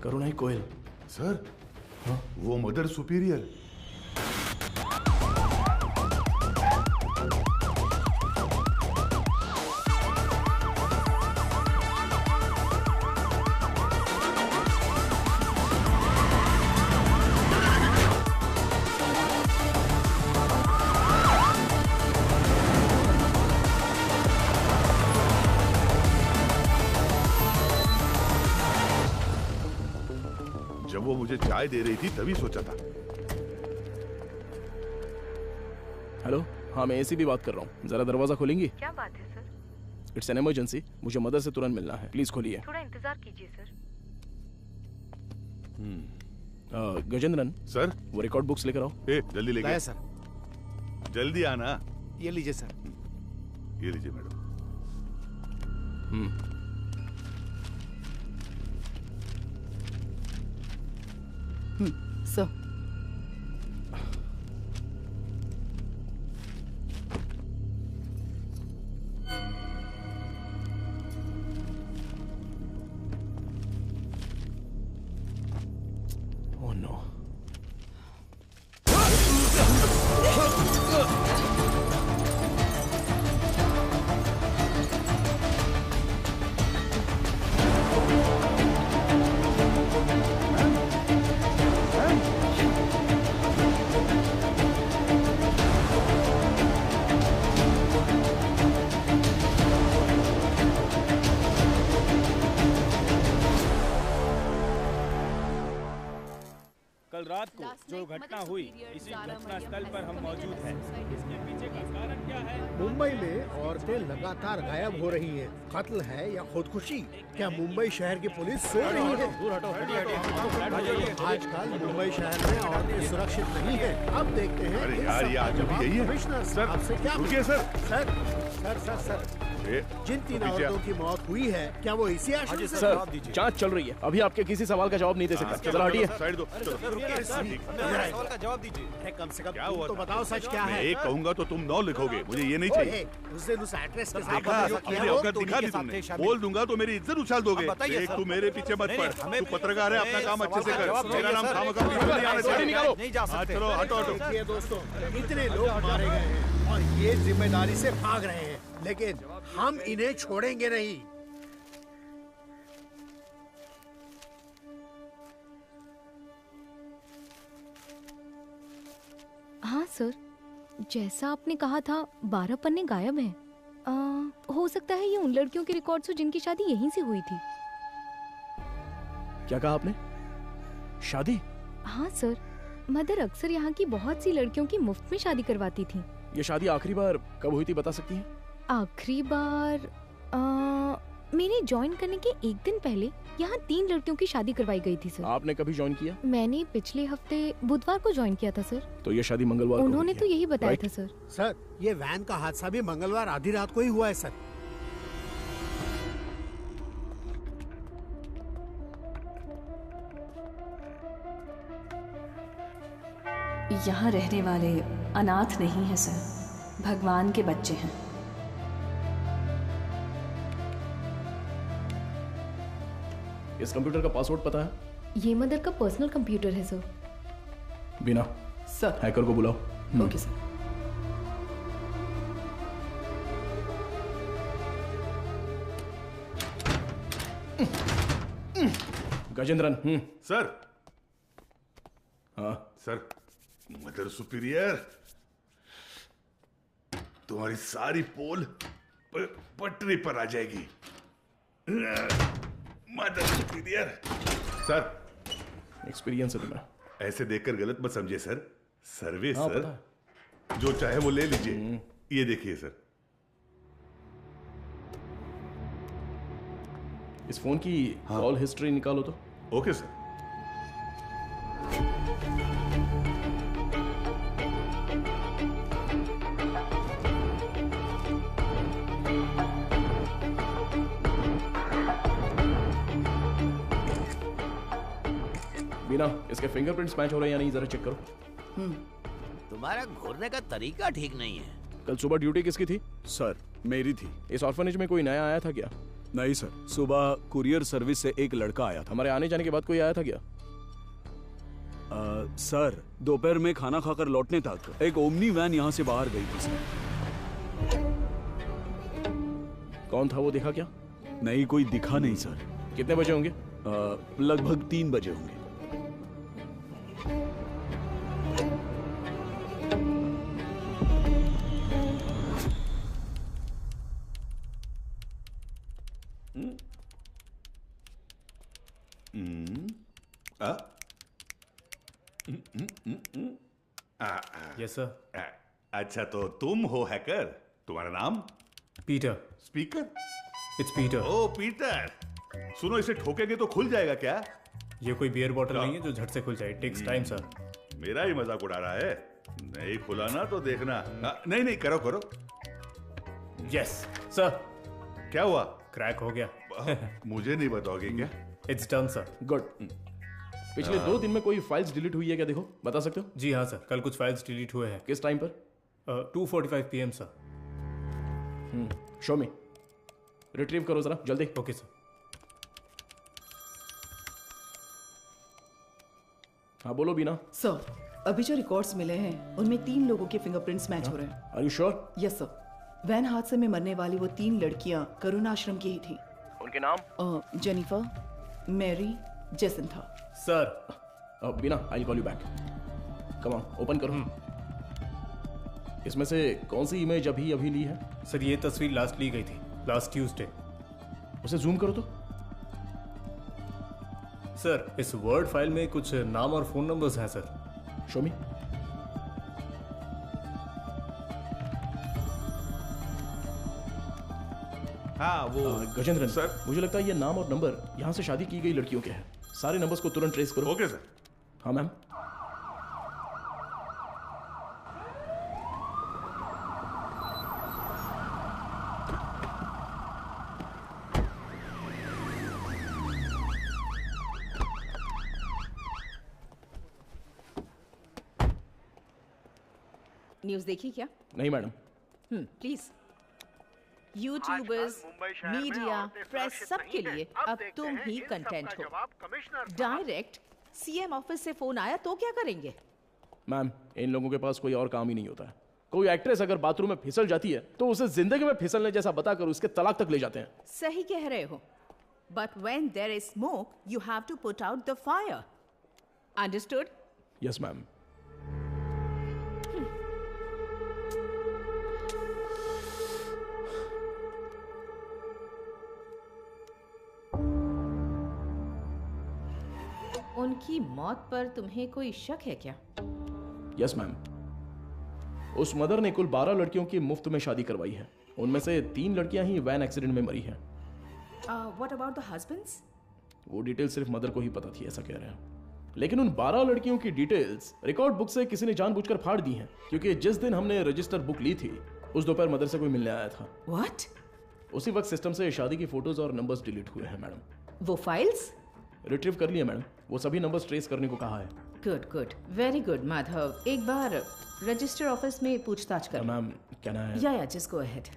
करुणाई कोयल। सर हाँ? वो मदर सुपीरियर। जब वो मुझे चाय दे रही थी तभी सोचा था। हेलो, हाँ मैं एसीपी बात कर रहा हूँ, जरा दरवाजा खोलेंगी? क्या बात है सर? इट्स एन इमरजेंसी, मुझे मदर से तुरंत मिलना है, प्लीज खोलिए। थोड़ा इंतजार कीजिए सर। गजेंद्रन सर, वो रिकॉर्ड बुक्स लेकर आओ। जल्दी लेके लाया सर। जल्दी आना। ये लीजिए सर। ये लीजिए मैडम। Sir Oh no. कल रात को जो घटना हुई, इसी घटना स्थल पर हम मौजूद हैं। इसके पीछे का कारण क्या है? मुंबई में औरतें लगातार गायब हो रही हैं। कत्ल है या खुदकुशी? क्या मुंबई शहर की पुलिस सो रही है? आजकल मुंबई शहर में औरतें सुरक्षित नहीं है। अब देखते हैं। अरे यार, ये आज अभी यही है। कमिश्नर सर, आपसे क्या रुकिए sir. Sir sir sir sir जिन 3 औरतों की मौत हुई है, क्या वो इसी आशंका से? सर, जांच चल रही है, अभी आपके किसी सवाल का जवाब नहीं दे सकता। जरा हटिए। साइड दो। सवाल का जवाब दीजिए। कम से कम क्या तुम हुआ तो था? बताओ सच क्या मैं है? एक कहूंगा तो तुम 9 लिखोगे, मुझे ये नहीं चाहिए। उस दिन उस एक्ट्रेस के साथ देखा, बदतमीजी किया अपनी वो, औकात दिखा दी तुमने। बोल दूंगा तो मेरी इज्जत उछाल दोगे। देख, तू मेरे पीछे मत पड़। तू पत्रकार है, अपना काम अच्छे से कर। मेरा नाम खामखा नहीं आना चाहिए। नहीं जा सकते। चलो हटो हटो। देखिए दोस्तों, इतने लोग मारे गए हैं और ये जिम्मेदारी से भाग रहे हैं, लेकिन हम इन्हें छोड़ेंगे नहीं। हाँ सर, जैसा आपने कहा था 12 पन्ने गायब हैं। हो सकता है ये उन लड़कियों के रिकॉर्ड्स हो जिनकी शादी यहीं से हुई थी। क्या कहा आपने? शादी? हाँ सर, मदर अक्सर यहाँ की बहुत सी लड़कियों की मुफ्त में शादी करवाती थी। ये शादी आखिरी बार कब हुई थी, बता सकती हैं? आखिरी बार मेरे ज्वाइन करने के एक दिन पहले यहाँ 3 लड़कियों की शादी करवाई गई थी सर। आपने कभी ज्वाइन किया? मैंने पिछले हफ्ते बुधवार को ज्वाइन किया था सर। तो ये शादी मंगलवार को उन्होंने हुई तो है। यही बताया राइट? था सर। सर, ये वैन का हादसा भी मंगलवार आधी रात को ही हुआ है सर। यहाँ रहने वाले अनाथ नहीं हैं सर, भगवान के बच्चे हैं। इस कंप्यूटर का पासवर्ड पता है? ये मदर का पर्सनल कंप्यूटर है सर। बिना सर हैकर को बुलाओ। Okay sir. गजेंद्रन। सर। हाँ सर, मदर सुपीरियर, तुम्हारी सारी पोल पटरी पर आ जाएगी। Mother superior. सर, एक्सपीरियंस है तुम्हें। ऐसे देखकर गलत मत समझिए सर। सर्विस हाँ, सर। पता है। जो चाहे वो ले लीजिए। ये देखिए सर। इस फोन की कॉल हिस्ट्री निकालो तो। Okay sir. बीना, इसके फिंगरप्रिंट्स मैच हो रहे हैं या नहीं, जरा चेक करो। तुम्हारा घूरने का तरीका ठीक नहीं है। कल सुबह ड्यूटी किसकी थी? सर मेरी थी। इस ऑर्फनेज में कोई नया आया था क्या? नहीं सर, सुबह कुरियर सर्विस से एक लड़का आया था। हमारे आने जाने के बाद कोई आया था क्या? सर दोपहर में खाना खाकर लौटने तक एक ओमनी वैन यहाँ से बाहर गई थी सर। कौन था वो, देखा क्या? नहीं, कोई दिखा नहीं सर। कितने बजे होंगे? लगभग 3 बजे होंगे। Yes sir. अच्छा, तो तुम हो हैकर। तुम्हारा नाम? Peter. Speaker? It's Peter. Oh Peter, सुनो, इसे ठोकेंगे तो खुल जाएगा क्या? ये कोई बियर बॉटल नहीं है जो झट से खुल जाए। Takes time sir. मेरा ही मजाक उड़ा रहा है। नहीं खुला ना तो देखना। नहीं नहीं, करो करो। Yes sir. क्या हुआ? क्रैक हो गया। मुझे नहीं बताओगे क्या? It's done sir. गुड। पिछले 2 दिन में कोई फाइल्स डिलीट हुई है क्या, देखो, बता सकते हो? जी हाँ सर, कल कुछ फाइल्स डिलीट हुए हैं। किस टाइम पर? 2:45 PM सर। शो मी। रिट्रीव करो जरा जल्दी। Okay sir. हाँ बोलो बीना। सर, अभी जो रिकॉर्ड्स मिले हैं उनमें 3 लोगों के फिंगरप्रिंट्स मैच हो रहे हैं। Are you sure? Yes sir. Van हादसे में मरने वाली वो 3 लड़कियां करुण आश्रम की ही थी। उनके नाम? Jennifer, Mary, Jacintha. Sir Beena, I will call you back. Come on, open करो। इसमें से कौन सी इमेज अभी ली है? सर ये तस्वीर लास्ट ली गई थी, लास्ट ट्यूसडे। उसे जूम करो तो। सर इस वर्ड फाइल में कुछ नाम और फोन नंबर्स हैं सर। शो मी। हाँ वो गजेंद्रन सर, मुझे लगता है ये नाम और नंबर यहाँ से शादी की गई लड़कियों के हैं। सारे नंबर्स को तुरंत ट्रेस करो। Okay sir. हाँ मैम। न्यूज़ देखी क्या? नहीं madam. Please. YouTubers, media, press, सबके लिए अब तुम ही कंटेंट हो। डायरेक्ट सीएम ऑफिस से फोन आया तो क्या करेंगे? मैम, इन लोगों के पास कोई और काम ही नहीं होता है। कोई एक्ट्रेस अगर बाथरूम में फिसल जाती है तो उसे जिंदगी में फिसलने जैसा बताकर उसके तलाक तक ले जाते हैं। सही कह रहे हो, but when there is smoke you have to put out the fire. Understood? Yes ma'am. उनकी मौत पर तुम्हें कोई शक है क्या? Yes ma'am. उस मदर ने कुल 12 लड़कियों की मुफ्त में शादी करवाई है। उनमें से 3 लड़कियां ही वैन एक्सीडेंट में मरी हैं। What about the husbands? वो डिटेल सिर्फ मदर को ही पता थी, ऐसा कह रहे हैं। लेकिन उन 12 लड़कियों की डिटेल्स रिकॉर्ड बुक से किसी ने जानबूझकर फाड़ दी हैं, क्योंकि जिस दिन हमने रजिस्टर बुक ली थी उस दोपहर मदर से कोई मिलने आया था। व्हाट? उसी वक्त सिस्टम से शादी की फोटोज और नंबर्स डिलीट हुए हैं मैडम। वो फाइल्स रिट्रीव कर लिए मैडम। वो सभी नंबर्स ट्रेस करने को कहा है। Good good, very good Madhav. एक बार रजिस्टर ऑफिस में पूछताछ कर। मैम क्या नाम है? या जस्ट गो अहेड।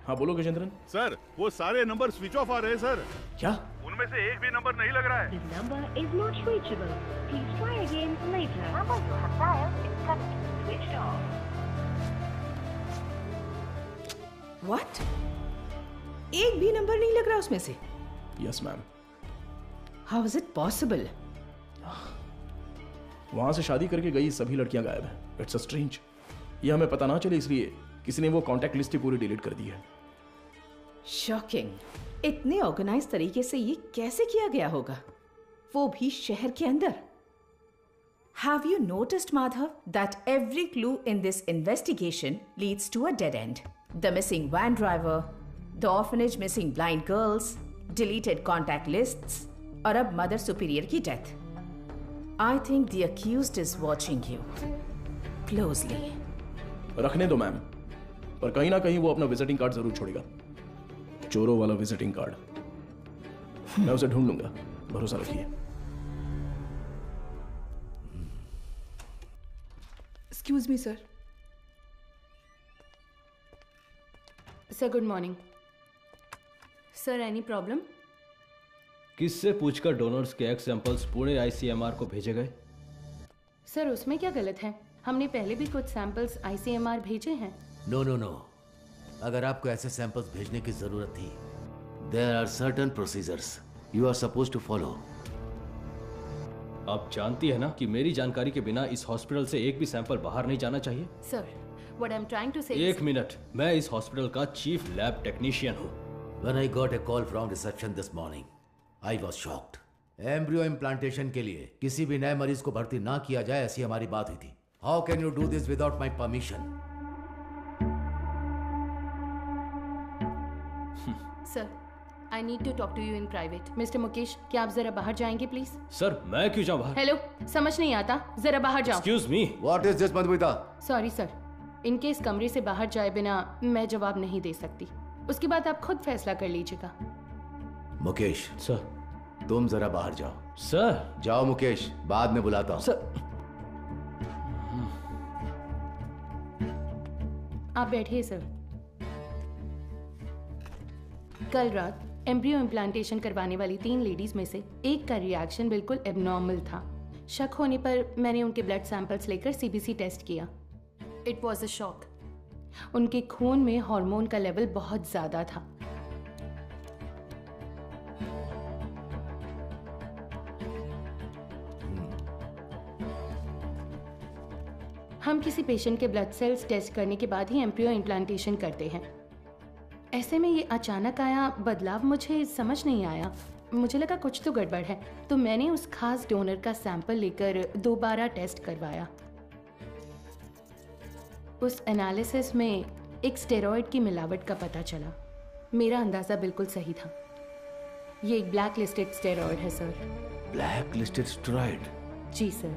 हाँ बोलो गजेंद्रन। सर वो सारे नंबर स्विच ऑफ आ रहे हैं सर। क्या? उनमें से एक भी नंबर नहीं लग रहा है। This number is not reachable. Please try again later. The number you have dialed is currently switched off. What? एक भी नंबर नहीं लग रहा उसमें से? Yes ma'am. How is it possible? वहां से शादी करके गई सभी लड़कियां गायब हैं। It's a strange. ये हमें पता ना चले इसलिए किसी ने वो कांटेक्ट लिस्ट ही पूरी डिलीट कर दी है। शॉकिंग। इतने ऑर्गेनाइज तरीके से ये कैसे किया गया होगा, वो भी शहर के अंदर? Have you noticed, Madhav, that every clue in this investigation leads to a dead end? The missing van driver, the orphanage missing blind girls, deleted contact lists, और अब Mother Superior की death. I think the accused is watching you closely. रखने दो ma'am, पर कहीं ना कहीं वो अपना विजिटिंग कार्ड जरूर छोड़ेगा। चोरों वाला विजिटिंग कार्ड। मैं उसे ढूंढ लूंगा, भरोसा रखिए। Excuse me, sir. Sir, good morning. Sir, any problem? किससे पूछकर डोनर्स के एग सैंपल्स पुणे आईसीएमआर को भेजे गए? सर, उसमें क्या गलत है? हमने पहले भी कुछ सैंपल्स आईसीएमआर भेजे हैं। नो। अगर आपको ऐसे सैंपल्स भेजने की जरूरत थी, there are certain procedures you are supposed to follow. आप जानती है ना कि मेरी जानकारी के बिना इस हॉस्पिटल से एक भी सैंपल बाहर नहीं जाना चाहिए। Sir, what I am trying to say एक मिनट, मैं इस हॉस्पिटल का चीफ लैब टेक्नीशियन हूँ। When I got a call from reception this morning, I was shocked. Embryo implantation के लिए किसी भी नए मरीज को भर्ती ना किया जाए, ऐसी हमारी बात हुई थी। How can you do this without my permission? Sir, I need to talk to you in private. Mr. Mukesh, क्या आप जरा बाहर जाएंगे प्लीज? सर, मैं क्यों जाऊं बाहर? हेलो, समझ नहीं आता, जरा बाहर जाओ। Excuse me. What is this, Madhumita? Sorry sir, इनके इस कमरे से बाहर जाए बिना मैं जवाब नहीं दे सकती। उसके बाद आप खुद फैसला कर लीजिएगा। मुकेश सर, तुम जरा बाहर जाओ। सर, जाओ मुकेश, बाद में बुलाता हूँ। सर, आप बैठिए सर। कल रात एम्ब्रियो इम्प्लांटेशन करवाने वाली 3 लेडीज में से एक का रिएक्शन बिल्कुल एबनॉर्मल था। शक होने पर मैंने उनके ब्लड सैंपल्स लेकर सीबीसी टेस्ट किया। It was a shock. उनके खून में हार्मोन का लेवल बहुत ज्यादा था। हम किसी पेशेंट के ब्लड सेल्स टेस्ट करने के बाद ही एम्ब्रियो इम्प्लांटेशन करते हैं। ऐसे में ये अचानक आया बदलाव मुझे समझ नहीं आया। मुझे लगा कुछ तो गड़बड़ है, तो मैंने उस खास डोनर का सैंपल लेकर दोबारा टेस्ट करवाया। उस एनालिसिस में एक स्टेरॉइड की मिलावट का पता चला। मेरा अंदाजा बिल्कुल सही था। ये एक ब्लैक लिस्टेड स्टेरॉइड है सर। Blacklisted steroid? जी सर।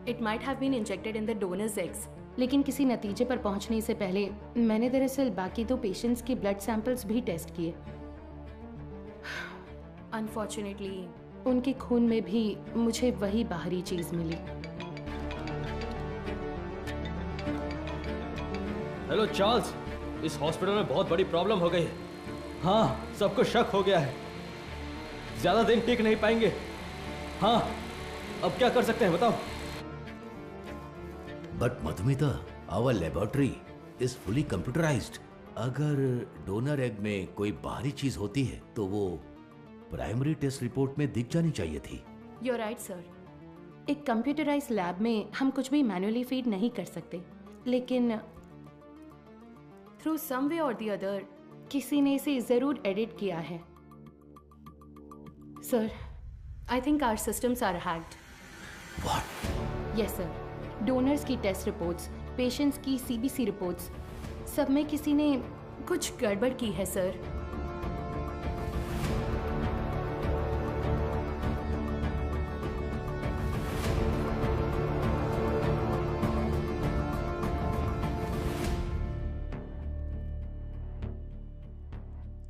It might have been injected in the donors eggs, लेकिन किसी नतीजे पर पहुंचने से पहले मैंने दरअसल बाकी 2 पेशेंट्स के ब्लड सैंपल्स भी टेस्ट किए। अनफॉर्चुनेटली उनके खून में भी मुझे वही बाहरी चीज मिली। हेलो चार्ल्स, इस हॉस्पिटल में बहुत बड़ी प्रॉब्लम हो गई है। हाँ, सबको शक हो गया है। ज्यादा दिन टिक नहीं पाएंगे। हाँ, अब क्या कर सकते हैं बताओ? But Madhumita, our laboratory is fully computerized. अगर डोनर एग में कोई बाहरी चीज होती है तो वो प्राइमरी टेस्ट रिपोर्ट में दिख जानी चाहिए थी। You're right, sir. एक कंप्यूटराइज्ड लैब में हम कुछ भी मैन्युअली फीड नहीं कर सकते, लेकिन थ्रू सम वे और द अदर किसी ने इसे जरूर एडिट किया है। Sir, I think our systems are hacked. What? Yes sir. Donors की टेस्ट रिपोर्ट्स, पेशेंट्स की सीबीसी रिपोर्ट्स, सब में किसी ने कुछ गड़बड़ की है सर।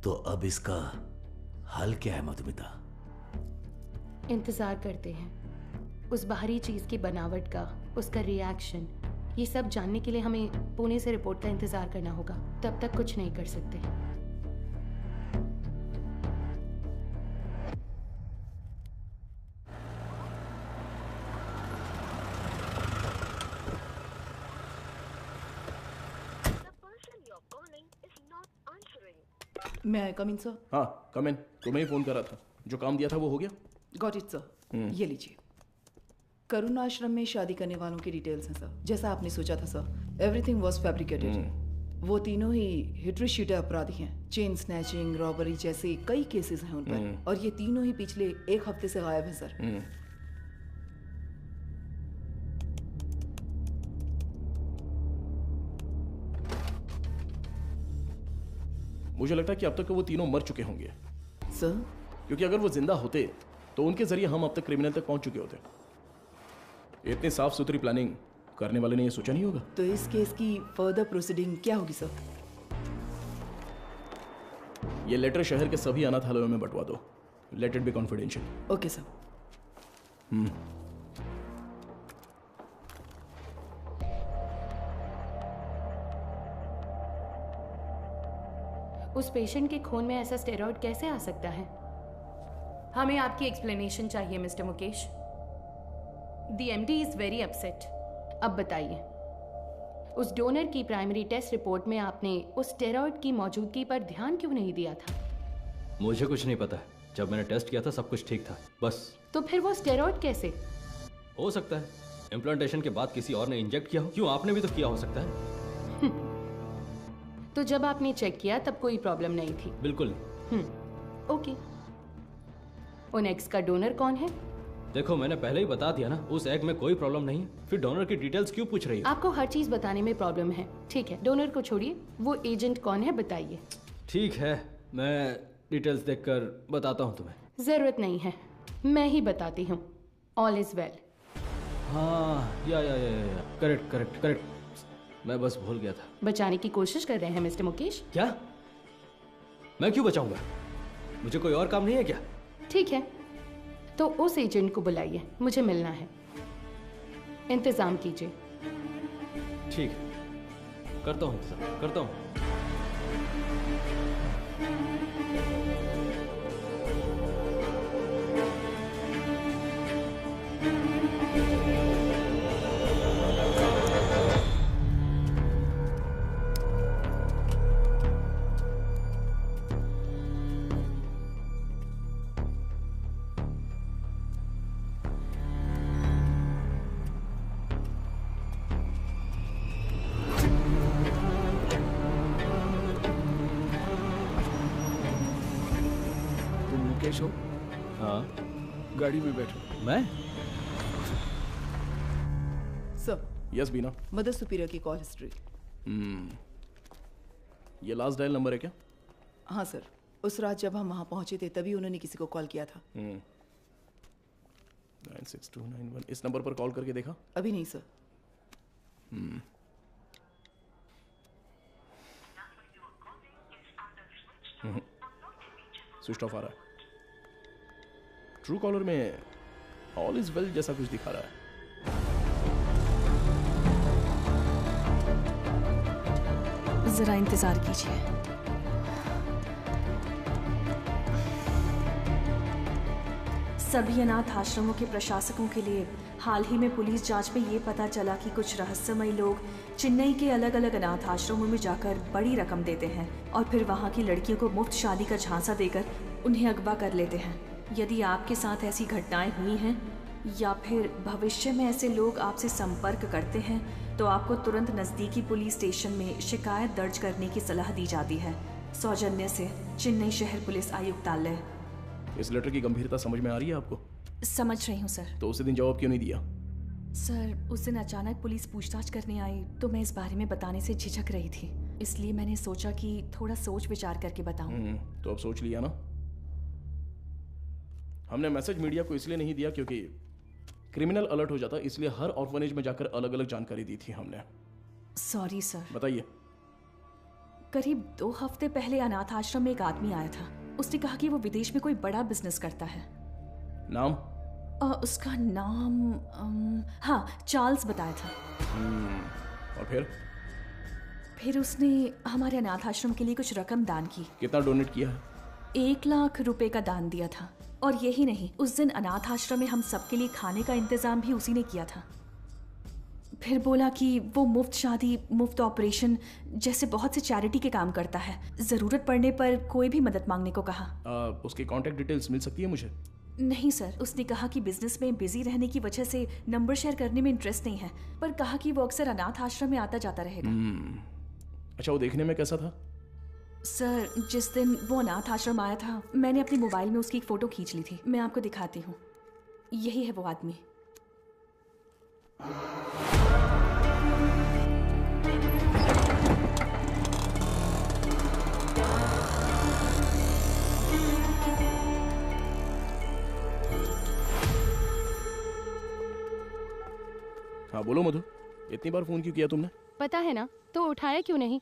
तो अब इसका हल क्या है मधुमिता? इंतजार करते हैं उस बाहरी चीज की बनावट का, उसका रिएक्शन। ये सब जानने के लिए हमें पुणे से रिपोर्ट का इंतजार करना होगा। तब तक कुछ नहीं कर सकते। May I come in, sir? हाँ, कम इन। तुम्हें ही फोन करा था। जो काम दिया था वो हो गया? Got it, sir. ये लीजिए। करुण आश्रम में शादी करने वालों की डिटेल्स हैं सर। जैसा आपने सोचा था सर, एवरीथिंग वाज फैब्रिकेटेड। वो तीनों ही हिटरी शीटे अपराधी हैं। चेन स्नैचिंग, रॉबरी जैसे कई केसेस हैं उन पर, और ये तीनों ही पिछले 1 हफ्ते से गायब हैं सर। मुझे लगता है कि अब तक वो तीनों मर चुके होंगे सर। क्योंकि अगर वो जिंदा होते तो उनके जरिए हम अब तक क्रिमिनल तक पहुंच चुके होते। इतनी साफ सुथरी प्लानिंग करने वाले ने ये सोचा नहीं होगा। तो इस केस की फर्दर प्रोसीडिंग क्या होगी सर? ये लेटर शहर के सभी अनाथालयों में बंटवा दो। Let it be confidential. Okay sir. उस पेशेंट के खून में ऐसा स्टेरॉइड कैसे आ सकता है? हमें आपकी एक्सप्लेनेशन चाहिए mister Mukesh. The MD is very upset. अब बताइए, उस डोनर की प्राइमरी टेस्ट रिपोर्ट में आपने उस स्टेरॉइड की मौजूदगी पर ध्यान क्यों नहीं दिया था? मुझे कुछ नहीं पता। जब मैंने टेस्ट किया था सब कुछ ठीक था, बस। तो फिर वो स्टेरॉइड कैसे? हो सकता है इम्प्लांटेशन के बाद किसी और ने इंजेक्ट किया हो। क्यों, आपने भी तो किया हो सकता है। तो जब आपने चेक किया तब कोई प्रॉब्लम नहीं थी? बिल्कुल। ओके। उन एग्स का डोनर कौन है? देखो, मैंने पहले ही बता दिया ना, उस एग में कोई प्रॉब्लम नहीं है। फिर डोनर की डिटेल्स क्यों पूछ रही हो? आपको हर चीज बताने में प्रॉब्लम है। ठीक है, डोनर को छोड़िए, वो एजेंट कौन है बताइए। ठीक है, मैं डिटेल्स देखकर बताता हूँ तुम्हें। जरूरत नहीं है, मैं ही बताती हूँ। All is well. हाँ, या करेक्ट करेक्ट करेक्ट। मैं बस भूल गया था। बचाने की कोशिश कर रहे हैं मिस्टर मुकेश? क्या? मैं क्यों बचाऊंगा? मुझे कोई और काम नहीं है क्या? ठीक है, तो उस एजेंट को बुलाइए, मुझे मिलना है। इंतजाम कीजिए। ठीक है, करता हूँ इंतजाम, करता हूँ। हो? हाँ, गाड़ी में बैठो। मैं? सर। यस बीना। मदर सुपीरियर की कॉल हिस्ट्री। ये लास्ट डायल नंबर है क्या? हाँ सर, उस रात जब हम वहाँ पहुंचे थे तभी उन्होंने किसी को कॉल किया था। 96291। इस नंबर पर कॉल करके देखा? अभी नहीं सर। स्विच ऑफ आ रहा है। ट्रू कॉलर में ऑल इज वेल जैसा कुछ दिखा रहा है। जरा इंतजार कीजिए। सभी अनाथ आश्रमों के प्रशासकों के लिए हाल ही में पुलिस जांच में ये पता चला कि कुछ रहस्यमयी लोग चेन्नई के अलग अलग अनाथ आश्रमों में जाकर बड़ी रकम देते हैं और फिर वहाँ की लड़कियों को मुफ्त शादी का झांसा देकर उन्हें अगवा कर लेते हैं। यदि आपके साथ ऐसी घटनाएं हुई हैं या फिर भविष्य में ऐसे लोग आपसे संपर्क करते हैं तो आपको तुरंत नज़दीकी पुलिस स्टेशन में शिकायत दर्ज करने की सलाह दी जाती है। सौजन्य से चेन्नई शहर पुलिस आयुक्तालय। इस लेटर की गंभीरता समझ में आ रही है आपको? समझ रही हूँ सर। तो उसी दिन जवाब क्यों नहीं दिया? सर, उस दिन अचानक पुलिस पूछताछ करने आई तो मैं इस बारे में बताने से झिझक रही थी, इसलिए मैंने सोचा कि थोड़ा सोच विचार करके बताऊं। तो अब सोच लिया ना? हमने मैसेज मीडिया को इसलिए नहीं दिया क्योंकि क्रिमिनल अलर्ट हो जाता, इसलिए हर ऑर्फनेज में जाकर अलग अलग जानकारी दी थी हमने। Sorry sir. बताइए। करीब 2 हफ्ते पहले अनाथ आश्रम में एक आदमी आया था। उसने कहा कि वो विदेश में कोई बड़ा बिजनेस करता है। नाम? उसका नाम हाँ, चार्ल्स बताया था। और फिर उसने हमारे अनाथ आश्रम के लिए कुछ रकम दान की। कितना डोनेट किया है? 1 लाख रुपए का दान दिया था। और यही नहीं, उस दिन अनाथ आश्रम में हम सबके लिए खाने का इंतजाम भी उसी ने किया था। फिर बोला कि वो मुफ्त शादी, मुफ्त ऑपरेशन जैसे बहुत से चैरिटी के काम करता है। जरूरत पड़ने पर कोई भी मदद मांगने को कहा। उसकी कांटेक्ट डिटेल्स मिल सकती है मुझे? नहीं सर, उसने कहा कि बिजनेस में बिजी रहने की वजह से नंबर शेयर करने में इंटरेस्ट नहीं है, पर कहा कि वो अक्सर अनाथ आश्रम में आता जाता रहेगा। अच्छा, वो देखने में कैसा था? सर, जिस दिन वो अनाथ आश्रम आया था मैंने अपने मोबाइल में उसकी एक फोटो खींच ली थी। मैं आपको दिखाती हूँ। यही है वो आदमी। बोलो मधु, इतनी बार फोन क्यों किया तुमने? पता है ना, तो उठाया क्यों नहीं?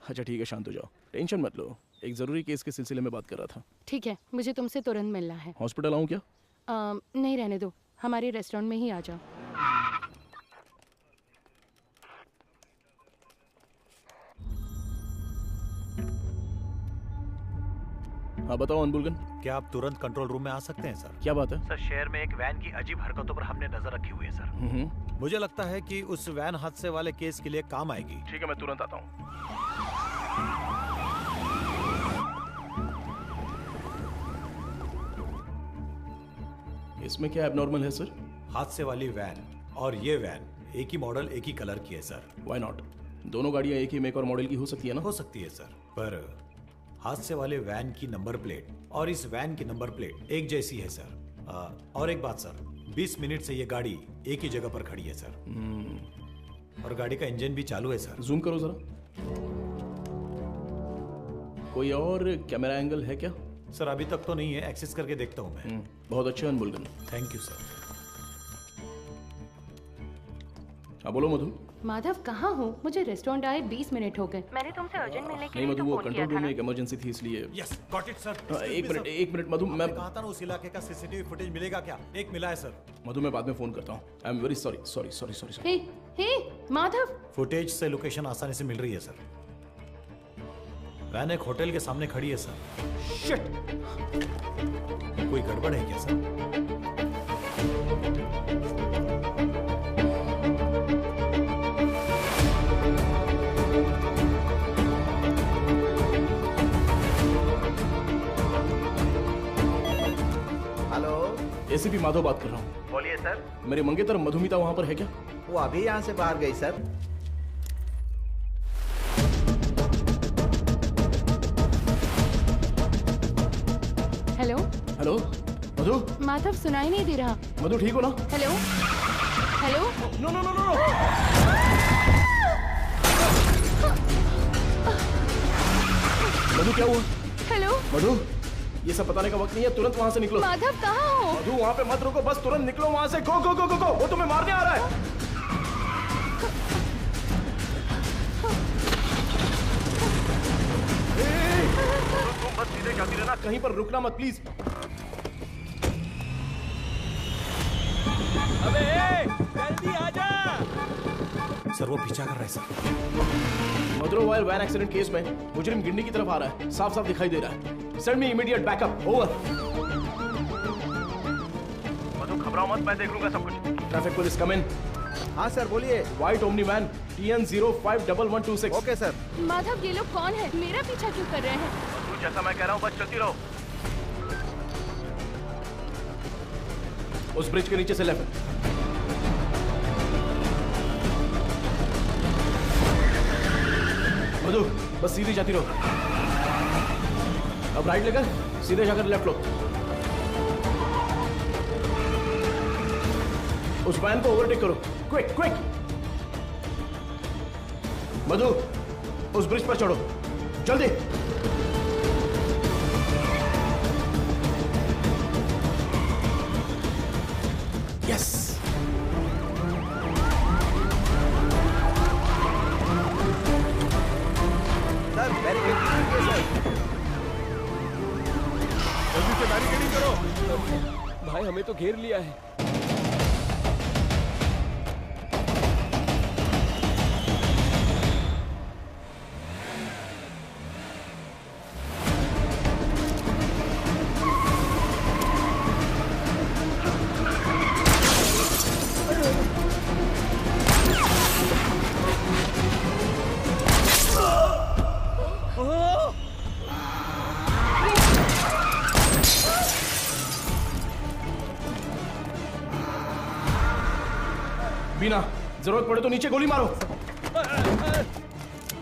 अच्छा ठीक है, शांत हो जाओ, टेंशन मत लो। एक जरूरी केस के सिलसिले में बात कर रहा था। ठीक है, मुझे तुमसे तुरंत मिलना है। हॉस्पिटल आऊँ क्या? नहीं, रहने दो, हमारे रेस्टोरेंट में ही आ जाओ। हाँ बताओ अनबुलगन। क्या आप तुरंत कंट्रोल रूम में आ सकते हैं सर? क्या बात है? सर, शहर में एक वैन की अजीब हरकतों पर हमने नजर रखी हुई है सर। मुझे लगता है कि उस वैन हादसे वाले केस के लिए काम आएगी। ठीक है, मैं तुरंत आता हूँ। इसमें क्या एबनॉर्मल है सर? हादसे वाली वैन और ये वैन एक ही मॉडल, एक ही कलर की है सर। Why not? दोनों गाड़ियाँ एक ही मेक और मॉडल की हो सकती है ना? हो सकती है सर, पर हादसे वाले वैन की नंबर प्लेट और इस वैन की नंबर प्लेट एक जैसी है सर। और एक बात सर, 20 मिनट से ये गाड़ी एक ही जगह पर खड़ी है सर। और गाड़ी का इंजन भी चालू है सर। जूम करो जरा। कोई और कैमरा एंगल है क्या? सर अभी तक तो नहीं है, एक्सेस करके देखता हूँ मैं। बहुत अच्छे अनबुलगन। Thank you sir. हाँ बोलो मधु। माधव कहाँ हो? मुझे रेस्टोरेंट आए 20 मिनट हो गए। मैंने तुमसे अर्जेंट मिलने के नहीं लिए मधु, वो कंट्रोल रूम में एक इमरजेंसी थी इसलिए। Yes, got it sir. एक मिनट मधु, मैं कहा था ना उस इलाके का सीसीटीवी फुटेज मिलेगा क्या? एक मिला है सर। मधु मैं बाद में फोन करता हूँ। I am very sorry. Hey Madhav, footage से लोकेशन आसानी से मिल रही है सर। वैन एक होटल के सामने खड़ी है सर। शिट! कोई गड़बड़ है क्या सर? एसीपी माधव बात कर रहा हूँ। बोलिए सर। मेरे मंगेतर मधुमिता वहाँ पर है क्या? वो अभी यहाँ से बाहर गई सर। Hello hello Madhu. माधव सुनाई नहीं दे रहा। मधु ठीक हो ना? Hello hello. No no no no. Madhu क्या हुआ? हेलो मधु, ये सब बताने का वक्त नहीं है, तुरंत वहाँ से निकलो। माधव कहाँ हो? मधु वहाँ पे मत रुको, बस तुरंत निकलो वहाँ से। गो गो गो गो गो, वो तुम्हें मारने आ रहा है। तुम बस सीधे जाती रहना, कहीं पर रुकना मत प्लीज। अबे जल्दी आजा। सर वो पीछा कर रहा है सर। मदुरवायल वैन एक्सीडेंट केस में मुजरिम गिंडी की तरफ आ रहा है, साफ साफ दिखाई दे रहा है। Send me immediate backup. Over. Madhu घबराओ मत, मैं देख लूंगा सब कुछ। Traffic police come in. हाँ सर बोलिए। White Omni van TN051126। Okay sir. Madhav ये लोग कौन है? मेरा पीछा क्यों कर रहे हैं? मधु जैसा मैं कह रहा हूँ बस चलती रहो। उस ब्रिज के नीचे से लेफ्ट। मधु बस सीधी जाती रहो। अब राइट लेकर सीधे जाकर लेफ्ट लो। उस वैन को ओवरटेक करो, क्विक क्विक। मधु उस ब्रिज पर चढ़ो, जल्दी। यस। सर बैरिकेड कीजिए सर। जल्दी से बैरिकेडिंग करो। भाई हमें तो घेर लिया है। बीना जरूरत पड़े तो नीचे गोली मारो।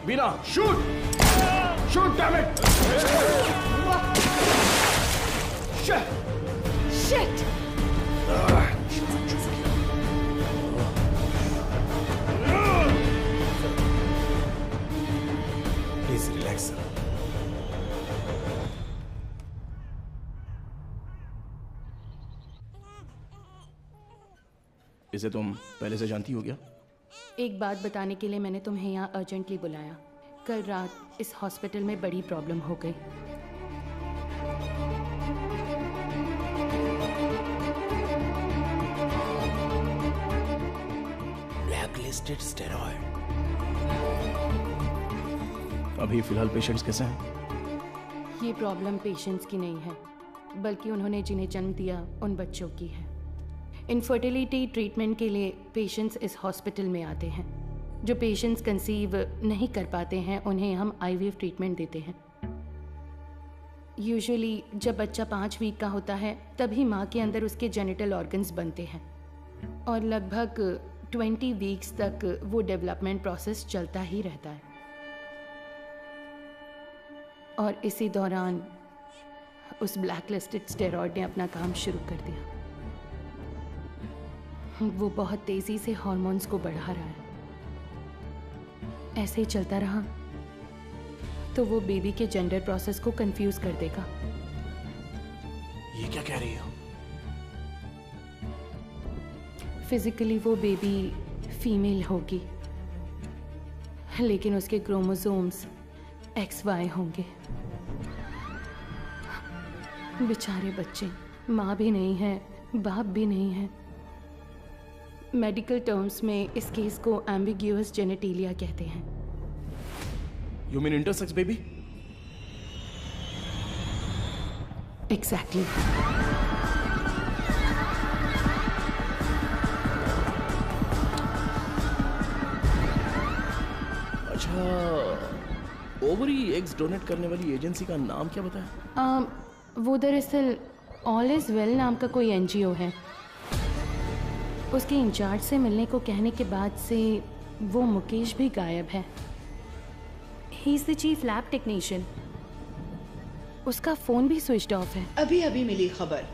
Beena shoot shoot damn it. Shit. Please relax sir. इसे तुम पहले से जानती हो क्या? एक बात बताने के लिए मैंने तुम्हें यहाँ अर्जेंटली बुलाया। कल रात इस हॉस्पिटल में बड़ी प्रॉब्लम हो गई। Blacklisted steroid. अभी फिलहाल पेशेंट्स कैसे हैं? ये प्रॉब्लम पेशेंट्स की नहीं है, बल्कि उन्होंने जिन्हें जन्म दिया उन बच्चों की है। इनफर्टिलिटी ट्रीटमेंट के लिए पेशेंट्स इस हॉस्पिटल में आते हैं। जो पेशेंट्स कंसीव नहीं कर पाते हैं उन्हें हम आईवीएफ ट्रीटमेंट देते हैं। यूजुअली जब बच्चा 5 वीक का होता है तभी माँ के अंदर उसके जेनिटल ऑर्गन्स बनते हैं और लगभग 20 वीक्स तक वो डेवलपमेंट प्रोसेस चलता ही रहता है। और इसी दौरान उस ब्लैकलिस्टेड स्टेरॉइड ने अपना काम शुरू कर दिया। वो बहुत तेजी से हार्मोन्स को बढ़ा रहा है। ऐसे ही चलता रहा तो वो बेबी के जेंडर प्रोसेस को कंफ्यूज कर देगा। ये क्या कह रही हो? फिजिकली वो बेबी फीमेल होगी, लेकिन उसके क्रोमोसोम्स XY होंगे। बेचारे बच्चे, माँ भी नहीं है, बाप भी नहीं है। मेडिकल टर्म्स में इस केस को एम्बिग्यूअस जेनेटिलिया कहते हैं। You mean intersex baby? Exactly. अच्छा, ओवरी एग्स डोनेट करने वाली एजेंसी का नाम क्या बताया? वो दरअसल ऑल इज वेल नाम का कोई NGO है। उसके इंचार्ज से मिलने को कहने के बाद से वो मुकेश भी गायब है। ही is the chief lab technician. उसका फोन भी स्विच्ड ऑफ है। अभी अभी मिली खबर,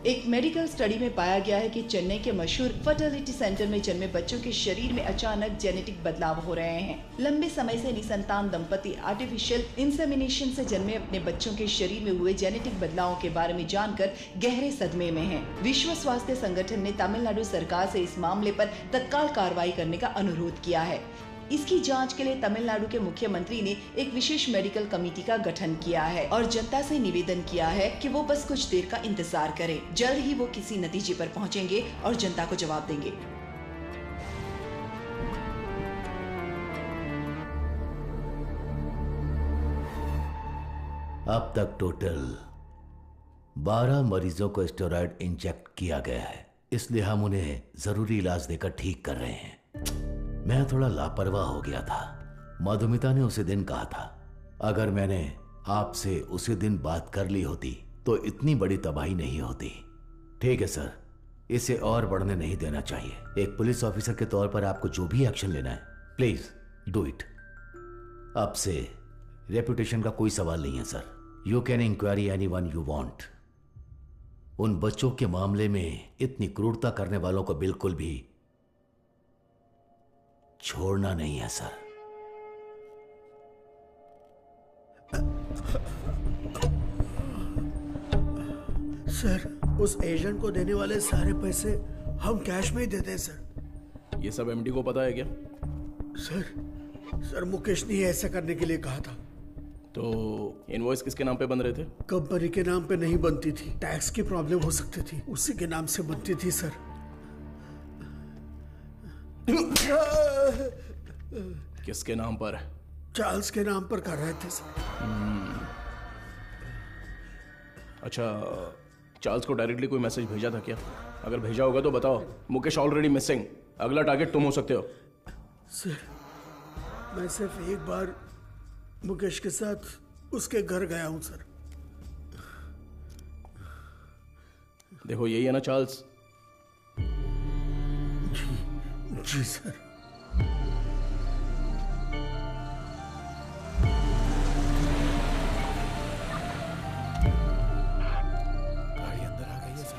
एक मेडिकल स्टडी में पाया गया है कि चेन्नई के मशहूर फर्टिलिटी सेंटर में जन्मे बच्चों के शरीर में अचानक जेनेटिक बदलाव हो रहे हैं। लंबे समय से निसंतान दंपति आर्टिफिशियल इंसेमिनेशन से जन्मे अपने बच्चों के शरीर में हुए जेनेटिक बदलावों के बारे में जानकर गहरे सदमे में हैं। विश्व स्वास्थ्य संगठन ने तमिलनाडु सरकार से इस मामले पर तत्काल कार्रवाई करने का अनुरोध किया है। इसकी जांच के लिए तमिलनाडु के मुख्यमंत्री ने एक विशेष मेडिकल कमेटी का गठन किया है और जनता से निवेदन किया है कि वो बस कुछ देर का इंतजार करें। जल्द ही वो किसी नतीजे पर पहुंचेंगे और जनता को जवाब देंगे। अब तक टोटल 12 मरीजों को स्टेरॉइड इंजेक्ट किया गया है, इसलिए हम उन्हें जरूरी इलाज देकर ठीक कर रहे हैं। मैं थोड़ा लापरवाह हो गया था। मधुमिता ने उसी दिन कहा था, अगर मैंने आपसे उसी दिन बात कर ली होती तो इतनी बड़ी तबाही नहीं होती। ठीक है सर, इसे और बढ़ने नहीं देना चाहिए। एक पुलिस ऑफिसर के तौर पर आपको जो भी एक्शन लेना है, प्लीज डू इट। अब से रेपुटेशन का कोई सवाल नहीं है sir. You can inquiry anyone you want. उन बच्चों के मामले में इतनी क्रूरता करने वालों को बिल्कुल भी छोड़ना नहीं है सर। सर, उस एजेंट को देने वाले सारे पैसे हम कैश में ही देते हैं सर। ये सब MD को पता है क्या? सर मुकेश ने ऐसा करने के लिए कहा था। तो इनवॉइस किसके नाम पे बन रहे थे? कंपनी के नाम पे नहीं बनती थी, टैक्स की प्रॉब्लम हो सकती थी, उसी के नाम से बनती थी सर। किसके नाम पर? चार्ल्स के नाम पर कर रहे थे सर। अच्छा, चार्ल्स को डायरेक्टली कोई मैसेज भेजा था क्या? अगर भेजा होगा तो बताओ। मुकेश ऑलरेडी मिसिंग, अगला टारगेट तुम हो सकते हो। सर, मैं सिर्फ एक बार मुकेश के साथ उसके घर गया हूं सर। देखो, यही है ना चार्ल्स? जी सर। गाड़ी अंदर आ गई है सर।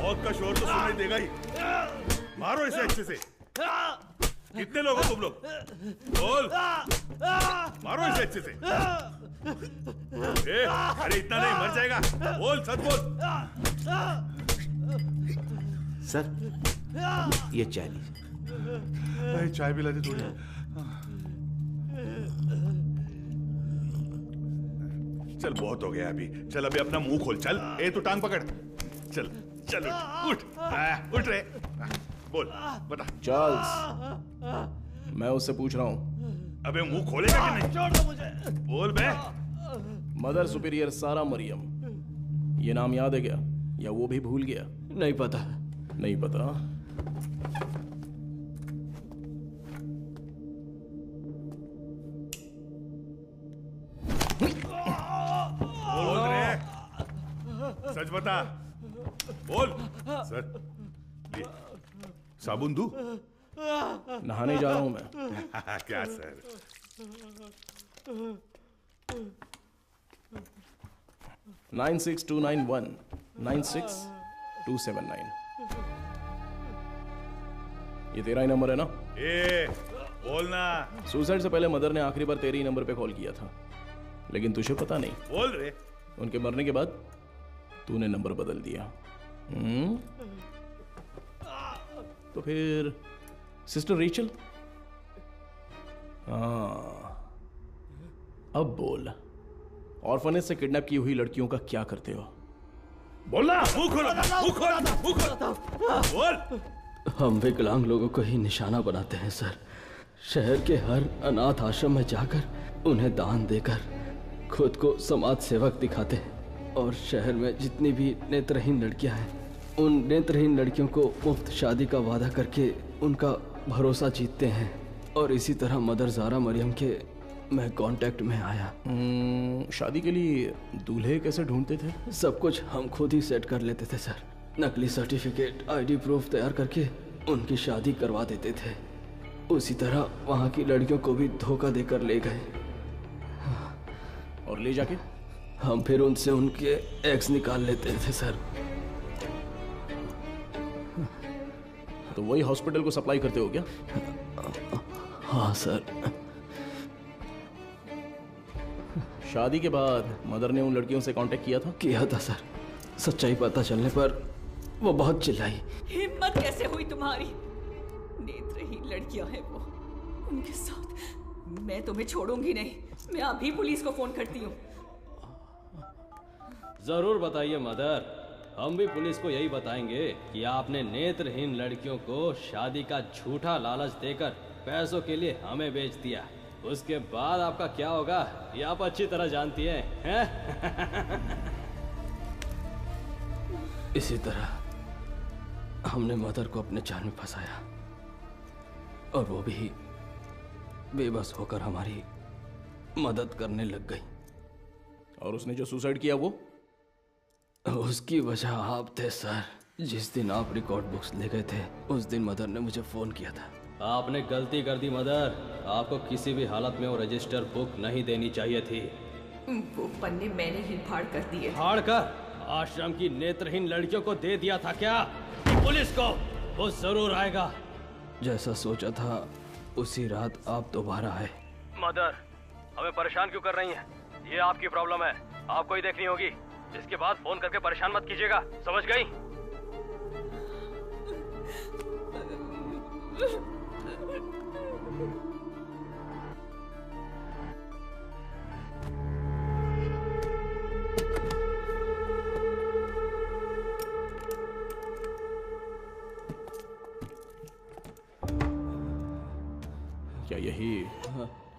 मौत का शोर तो सुनाई देगा ही। मारो इसे अच्छे से। कितने लोग हो तुम लोग? बोल। मारो इसे अच्छे से। अरे इतना नहीं, मर जाएगा। बोल, सच बोल। सर ये चाय लीजिए। चाय पिला दे थोड़ी। चल बहुत हो गया अभी। चल अभी अपना मुंह खोल। चल ए तू टांग पकड़। चल चल उठ उठ रे। बोल बता। चार्ल्स, मैं उससे पूछ रहा हूँ। अबे मुंह खोलेगा कि नहीं? छोड़ दो मुझे। बोल बे। मदर सुपीरियर सारा मरियम, ये नाम याद है क्या, या वो भी भूल गया? नहीं पता। नहीं पता? बोल रे। सच बता। बोल। सर ये साबुन दूं? नहाने जा रहा हूं मैं। क्या सर? 96291 96279। ये तेरा ही नंबर है ना? बोलना। सुसाइड से पहले मदर ने आखिरी बार तेरे ही नंबर पे कॉल किया था, लेकिन तुझे पता नहीं। बोल रे। उनके मरने के बाद तूने नंबर बदल दिया। तो फिर सिस्टर रेचल? हाँ, अब बोल, ऑर्फनेज से किडनैप की हुई लड़कियों का क्या करते हो? बोलना। मुंह खोलो, मुंह खोलो, मुंह खोलो। बोल। हम विकलांग लोगों को ही निशाना बनाते हैं सर। शहर के हर अनाथ आश्रम में जाकर उन्हें दान देकर खुद को समाज सेवक दिखाते हैं, और शहर में जितनी भी नेत्रहीन लड़कियां हैं, उन नेत्रहीन लड़कियों को मुफ्त शादी का वादा करके उनका भरोसा जीतते हैं। और इसी तरह मदर ज़ारा मरियम के मैं कांटेक्ट में आया। शादी के लिए दूल्हे कैसे ढूंढते थे? सब कुछ हम खुद ही सेट कर लेते थे सर। नकली सर्टिफिकेट, आईडी प्रूफ तैयार करके उनकी शादी करवा देते थे। उसी तरह वहाँ की लड़कियों को भी धोखा देकर ले गए। और ले जाके हम फिर उनसे उनके एक्स निकाल लेते थे सर। तो वही हॉस्पिटल को सप्लाई करते हो क्या? हाँ सर। शादी के बाद मदर ने उन लड़कियों से कांटेक्ट किया था? किया था सर। सच्चाई पता चलने पर वो बहुत चिल्लाई। हिम्मत कैसे हुई तुम्हारी? नेत्रहीन लड़कियां हैं वो, उनके साथ मैं तुम्हें छोड़ूंगी नहीं। मैं अभी पुलिस को फोन करती हूँ। जरूर बताइए मदर, हम भी पुलिस को यही बताएंगे कि आपने नेत्रहीन लड़कियों को शादी का झूठा लालच देकर पैसों के लिए हमें बेच दिया। उसके बाद आपका क्या होगा ये आप अच्छी तरह जानती हैं? इसी तरह हमने मदर को अपने जाल में फंसाया, और वो भी बेबस होकर हमारी मदद करने लग गई। और उसने जो सुसाइड किया वो? उसकी वजह आप थे सर। जिस दिन आप रिकॉर्ड बुक्स ले गए थे, उस दिन मदर ने मुझे फोन किया था। आपने गलती कर दी मदर। आपको किसी भी हालत में वो रजिस्टर बुक नहीं देनी चाहिए थी। वो पन्ने मैंने ही फाड़ कर दिए। फाड़ कर आश्रम की नेत्रहीन लड़कियों को दे दिया था क्या? पुलिस को वो जरूर आएगा। जैसा सोचा था उसी रात आप दोबारा आए। मदर, हमें परेशान क्यों कर रही हैं? ये आपकी प्रॉब्लम है, आपको ही देखनी होगी। इसके बाद फोन करके परेशान मत कीजिएगा, समझ गई? यही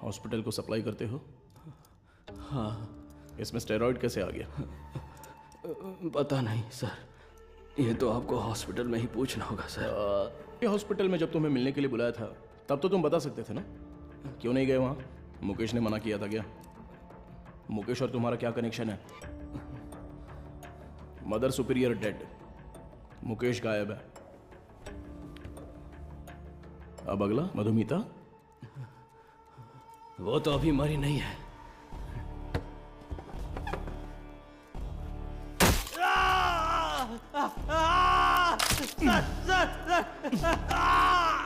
हॉस्पिटल को सप्लाई करते हो? हाँ। इसमें स्टेरॉइड कैसे आ गया? पता नहीं सर, ये तो आपको हॉस्पिटल में ही पूछना होगा सर। ये हॉस्पिटल में जब तुम्हें मिलने के लिए बुलाया था तब तो तुम बता सकते थे ना, क्यों नहीं गए वहाँ? मुकेश ने मना किया था क्या? मुकेश और तुम्हारा क्या कनेक्शन है? मदर सुपीरियर डेड, मुकेश गायब है। अब अगला मधुमिता, वो तो अभी मरी नहीं है।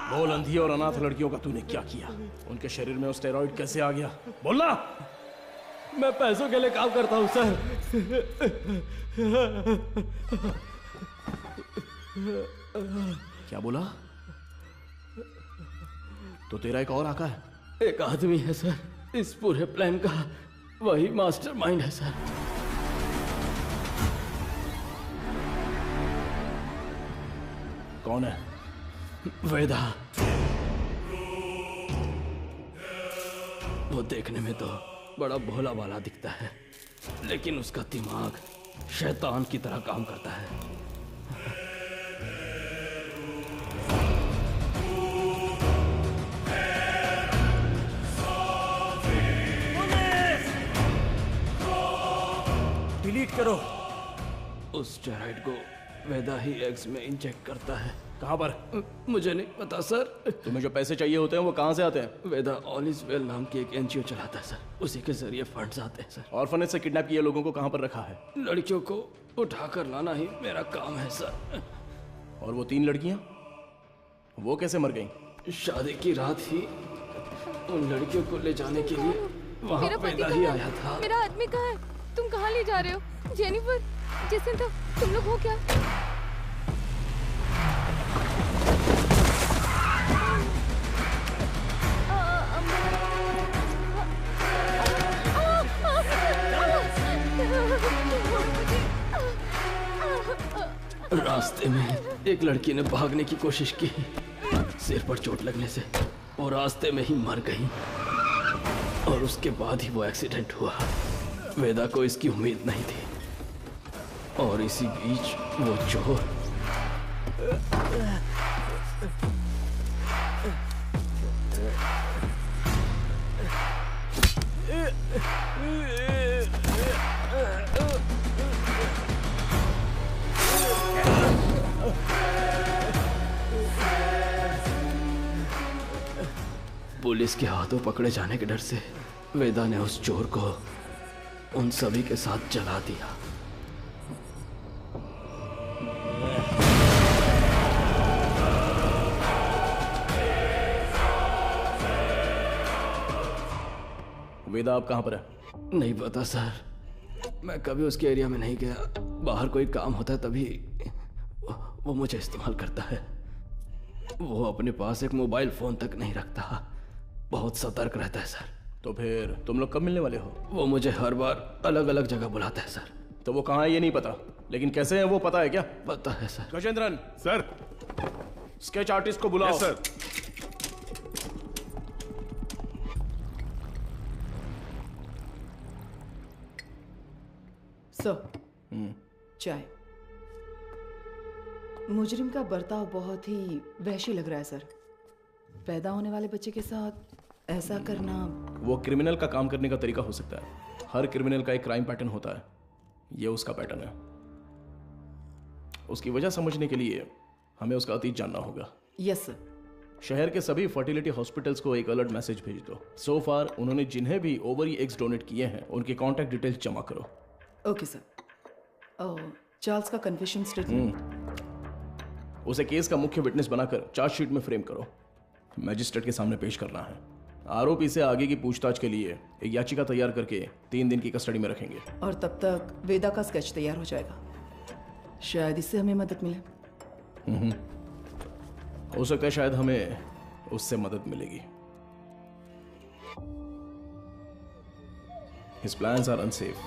बोल, अंधी और अनाथ लड़कियों का तूने क्या किया? उनके शरीर में स्टेरॉइड कैसे आ गया? बोलना। मैं पैसों के लिए काम करता हूं सर। क्या बोला? तो तेरा एक और आका है? एक आदमी है सर, इस पूरे प्लान का वही मास्टरमाइंड है सर। कौन है? वेदा। वो देखने में तो बड़ा भोला वाला दिखता है, लेकिन उसका दिमाग शैतान की तरह काम करता है। डिलीट करो। उस स्टेरॉइड को वेदा ही एग्स में इंजेक्ट करता है। कहां पर? मुझे नहीं पता सर। तुम्हें जो पैसे चाहिए होते हैं वो कहां से आते हैं? वेदा ऑल इज वेल नाम की एक एनजीओ चलाता है सर, उसी के जरिए फंड्स आते हैं सर। ऑर्फनेज से किडनैप किए लोगों को कहां पर रखा है? लड़कियों को उठाकर लाना ही मेरा काम है सर। और वो 3 लड़कियां, वो कैसे मर गईं? शादी की रात ही उन लड़कियों को ले जाने के लिए वहाँ वेदा ही आया था। मेरा आदमी कहाँ है? तुम कहाँ ले जा रहे हो? जेनिफर, जेसन, तो तुम लोग हो क्या? रास्ते में एक लड़की ने भागने की कोशिश की, सिर पर चोट लगने से वो रास्ते में ही मर गई और उसके बाद ही वो एक्सीडेंट हुआ। वेदा को इसकी उम्मीद नहीं थी और इसी बीच वो चोर पुलिस के हाथों पकड़े जाने के डर से वेदा ने उस चोर को उन सभी के साथ जला दिया। वेदा अब कहां पर है? नहीं पता सर, मैं कभी उसके एरिया में नहीं गया। बाहर कोई काम होता है तभी वो मुझे इस्तेमाल करता है। वो अपने पास एक मोबाइल फोन तक नहीं रखता, बहुत सतर्क रहता है सर। तो फिर तुम लोग कब मिलने वाले हो? वो मुझे हर बार अलग अलग जगह बुलाता है सर। तो वो कहाँ है ये नहीं पता, लेकिन कैसे है वो पता है क्या? पता है sir. Gajendran sir, sketch artist को बुलाओ। सर। सर, चाय। मुजरिम का बर्ताव बहुत ही वहशी लग रहा है सर। पैदा होने वाले बच्चे के साथ ऐसा करना। वो क्रिमिनल का काम करने का तरीका हो सकता है। हर क्रिमिनल का एक क्राइम पैटर्न होता है, ये उसका पैटर्न है। उसकी वजह समझने के लिए हमें उसका अतीत जानना होगा। Yes sir. शहर के सभी फर्टिलिटी हॉस्पिटल्स को एक अलर्ट मैसेज भेज दो। सो फार उन्होंने जिन्हें भी ओवरी एग्स डोनेट किए हैं उनके कॉन्टैक्ट डिटेल्स जमा करो। Okay sir. चार्ल्स का कन्फेशन स्टेटमेंट, उसे केस का मुख्य विटनेस बनाकर चार्जशीट में फ्रेम करो। मैजिस्ट्रेट के सामने पेश करना है। आरोपी से आगे की पूछताछ के लिए एक याचिका तैयार करके 3 दिन की कस्टडी में रखेंगे। और तब तक वेदा का स्केच तैयार हो जाएगा। शायद इससे हमें मदद मिले। हो सकता है शायद हमें उससे मदद मिलेगी। His plans are unsafe.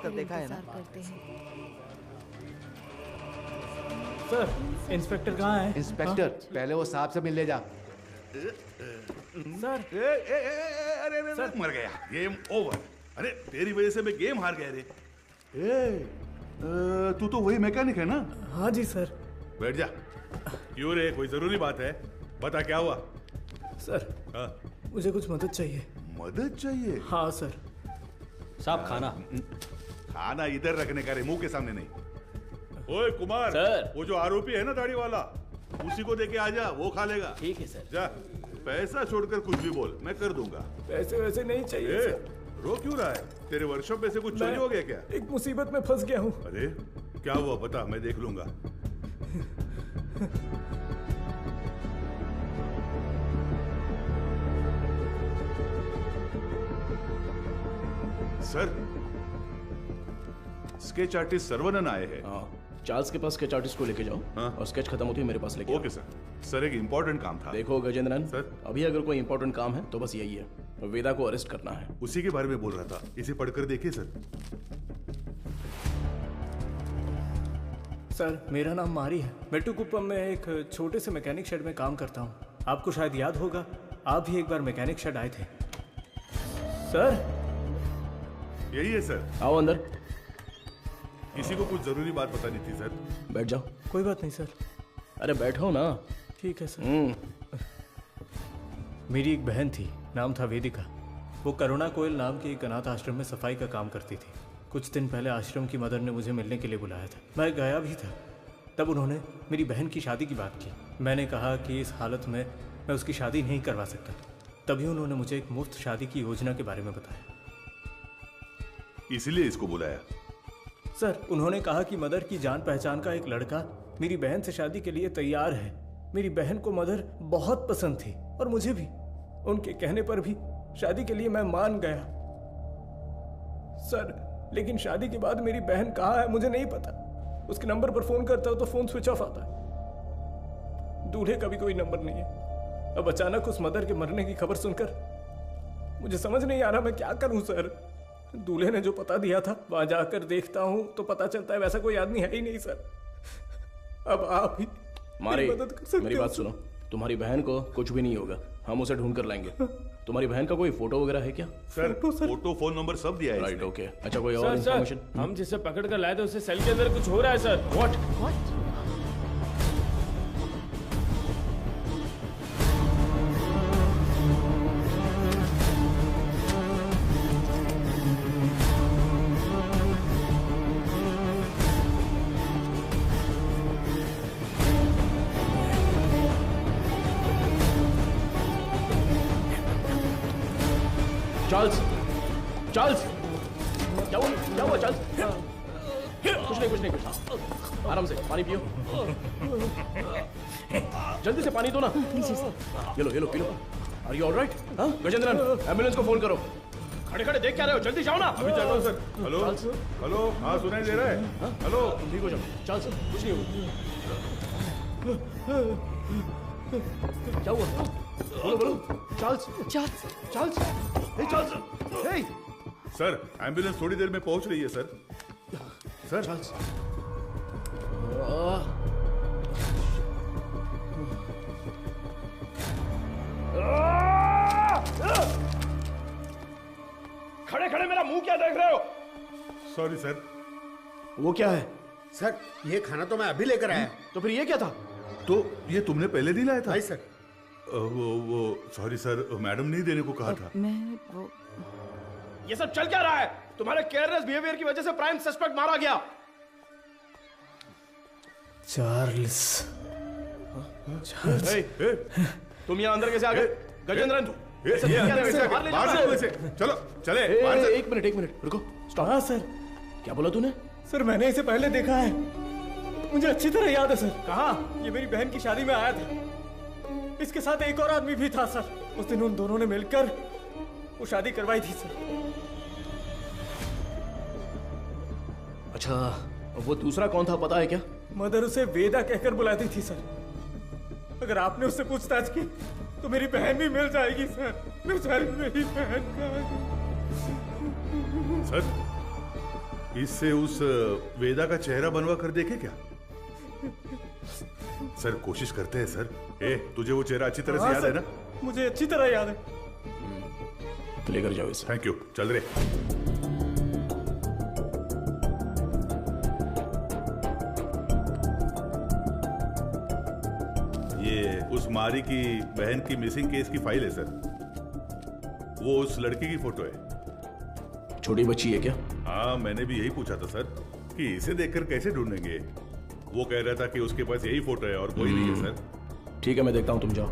कर देखा है ना? करते हैं। सर, इंस्पेक्टर कहाँ है? इंस्पेक्टर, पहले वो साहब से मिल ले जा। सर, अरे सर मर गया, गेम ओवर। अरे तेरी वजह से मैं गेम हार गया रे। तू तो वही मैकेनिक है ना? हाँ जी सर। बैठ जा। क्यों रे, कोई जरूरी बात है? बता क्या हुआ? सर, मुझे कुछ मदद चाहिए। मदद चाहिए? हाँ सर। साहब खाना। खाना इधर रखने का रे, मुंह के सामने नहीं। ओए कुमार सर। वो जो आरोपी है ना दाढ़ी वाला, उसी को देके आ जा, वो खा लेगा। ठीक है सर। जा, पैसा छोड़कर कुछ भी बोल, मैं कर दूंगा। पैसे वैसे नहीं चाहिए सर। रो क्यों रहा है? तेरे वर्कशॉप में से कुछ चोरी हो गया क्या? एक मुसीबत में फंस गया हूँ। अरे क्या हुआ बता, मैं देख लूंगा। सर, स्केच आर्टिस्ट सर्वनन आए हैं। चार्ल्स के पास स्केच आर्टिस्ट को लेके जाओ और स्केच खत्म होती है मेरे पास लेके ओके सर। सर एक इम्पोर्टेंट काम था। देखो गजेंद्रन सर, अभी अगर कोई इम्पोर्टेंट काम है तो बस यही है, वेदा को अरेस्ट करना है। उसी के बारे में बोल रहा था, इसे पढ़कर देखिए सर। सर, मेरा नाम मारी है। मेट्टुकुप्पम में एक छोटे से मैकेनिक शेड में काम करता हूँ। आपको शायद याद होगा, आप भी एक बार मैकेनिक शेड आए थे। सर, यही है सर। आओ अंदर। किसी को कुछ जरूरी बात बतानी थी सर। बैठ जाओ। कोई बात नहीं सर। अरे बैठो ना। ठीक है सर। मेरी एक बहन थी, नाम था वेदिका। वो करुणा कोयल नाम के एक अनाथ आश्रम में सफाई का काम करती थी। कुछ दिन पहले आश्रम की मदर ने मुझे मिलने के लिए बुलाया था। मैं गया भी था। तब उन्होंने मेरी बहन की शादी की बात की। मैंने कहा कि इस हालत में मैं उसकी शादी नहीं करवा सकता। तभी उन्होंने मुझे एक मुफ्त शादी की योजना के बारे में बताया। इसलिए इसको बुलाया? सर, उन्होंने कहा कि मदर की जान पहचान का एक लड़का मेरी बहन से शादी के लिए तैयार है। मेरी बहन को मदर बहुत पसंद थी और मुझे भी। उनके कहने पर भी शादी के लिए मैं मान गया। सर, लेकिन शादी के बाद मेरी बहन कहाँ है मुझे नहीं पता। उसके नंबर पर फोन करता हूँ तो फोन स्विच ऑफ आता है। दूल्हे का भी कोई नंबर नहीं है। अब अचानक उस मदर के मरने की खबर सुनकर मुझे समझ नहीं आ रहा मैं क्या करूं सर। दूल्हे ने जो पता दिया था वहां जाकर देखता हूं तो पता चलता है वैसा कोई आदमी है ही नहीं सर। अब आप ही मारे, मदद कर सकते मेरी हो बात सर। सुनो। तुम्हारी बहन को कुछ भी नहीं होगा, हम उसे ढूंढ कर लाएंगे। तुम्हारी बहन का कोई फोटो वगैरह है क्या? सर, फोटो फोन नंबर सब दिया है। Right, okay. अच्छा, कोई और सर, इन्फॉर्मेशन? हम जिसे पकड़ कर लाए थे उससे सेल के अंदर कुछ हो रहा है सर। व्हाट? चार्ल्स, चार्ल्स, क्या हुआ चार्ल्स? कुछ नहीं। आराम से पानी पियो। जल्दी से पानी दो ना। ये लो पी लो। Are you alright? Gajendran, ambulance को फोन करो। खड़े देख क्या रहे हो? जल्दी जाओ ना। अभी चल रहा हूं सर। हेलो हेलो, हाँ सुनाई दे रहा है? हेलो, ठीक हो जाओ। चार्ल्स, कुछ नहीं हुआ। क्या हुआ? बोलो। चार्ल्स। हे चार्ल्स, हे। सर, एम्बुलेंस थोड़ी देर में पहुंच रही है सर। Sir, Charles. खड़े मेरा मुंह क्या देख रहे हो? Sorry sir. वो क्या है? सर, ये खाना तो मैं अभी लेकर आया। तो फिर ये क्या था? तो ये तुमने पहले नहीं लाया था? नहीं सर। वो सॉरी सर, मैडम नहीं देने को कहा था। ये सब चल क्या रहा है? तुम्हारे केयरलेस बिहेवियर की वजह से प्राइम सस्पेक्ट मारा गया। चार्ल्स। तुम यहाँ अंदर कैसे आ गए? गजेंद्रन, चलो चले। एक मिनट रुको, स्टॉप। हाँ सर। क्या बोला तूने? सर, मैंने इसे पहले देखा है, मुझे अच्छी तरह याद है सर। कहाँ? ये मेरी बहन की शादी में आया था। इसके साथ एक और आदमी भी था सर। उस दिन उन दोनों ने मिलकर वो शादी करवाई थी सर। अच्छा, वो दूसरा कौन था पता है क्या? मदर उसे वेदा कहकर बुलाती थी सर। अगर आपने उससे पूछताछ की तो मेरी बहन भी मिल जाएगी सर। बेचारी मेरी बहन का। सर, इससे उस वेदा का चेहरा बनवा कर देखे क्या? सर कोशिश करते हैं सर। तुझे वो चेहरा अच्छी तरह से याद है ना? मुझे अच्छी तरह याद है। लेकर जाओ इसे। Thank you. चल रहे। ये उस मारी की बहन की मिसिंग केस की फाइल है सर। वो उस लड़की की फोटो है। छोटी बच्ची है क्या? हाँ, मैंने भी यही पूछा था सर कि इसे देखकर कैसे ढूंढेंगे। वो कह रहा था कि उसके पास यही फोटो है और कोई नहीं है सर। ठीक है, मैं देखता हूं, तुम जाओ।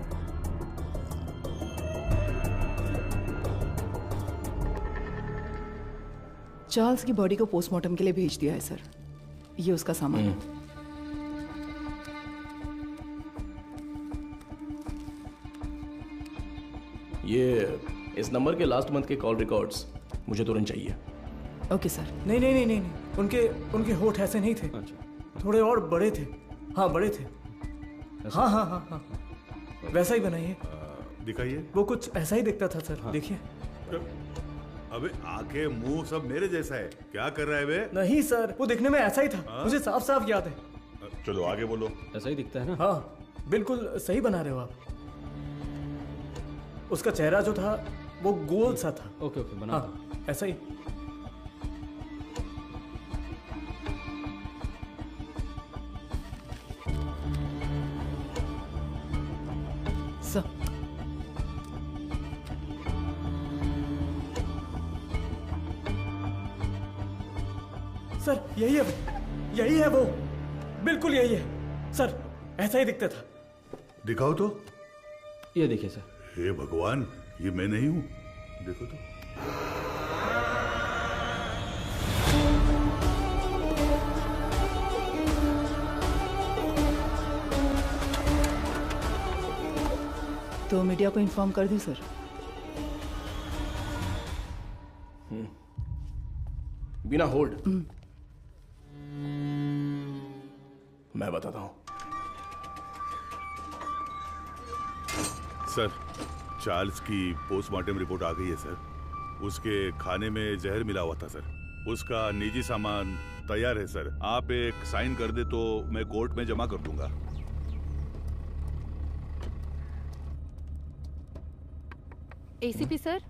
चार्ल्स की बॉडी को पोस्टमार्टम के लिए भेज दिया है सर। ये उसका सामान है। ये इस नंबर के लास्ट मंथ के कॉल रिकॉर्ड्स मुझे तुरंत चाहिए। Okay sir. नहीं नहीं नहीं नहीं, उनके होठ ऐसे नहीं थे। थोड़े और बड़े थे। हाँ, बड़े थे। हाँ हाँ हाँ हाँ, वैसा ही बनाइए। दिखाइए। वो कुछ ऐसा ही दिखता था सर। देखिए। अबे आंखें मुंह सब मेरे जैसा है। क्या कर रहा है वे? नहीं सर, वो दिखने में ऐसा ही था। मुझे साफ साफ याद है। चलो आगे बोलो। ऐसा ही दिखता है ना? हाँ, बिल्कुल सही बना रहे हो आप। उसका चेहरा जो था वो गोल सा था। ओके ओके, बना। हाँ, ऐसा ही। सर यही है वो, बिल्कुल यही है सर, ऐसा ही दिखता था। दिखाओ तो। ये देखिए सर। हे भगवान, ये मैं नहीं हूं। देखो तो। तो मीडिया को इन्फॉर्म कर दूं सर? बिना होल्ड मैं बताता हूं। सर, चार्ल्स की पोस्टमार्टम रिपोर्ट आ गई है सर। उसके खाने में जहर मिला हुआ था सर। उसका निजी सामान तैयार है सर। आप एक साइन कर दे तो मैं कोर्ट में जमा कर दूंगा। ACP sir.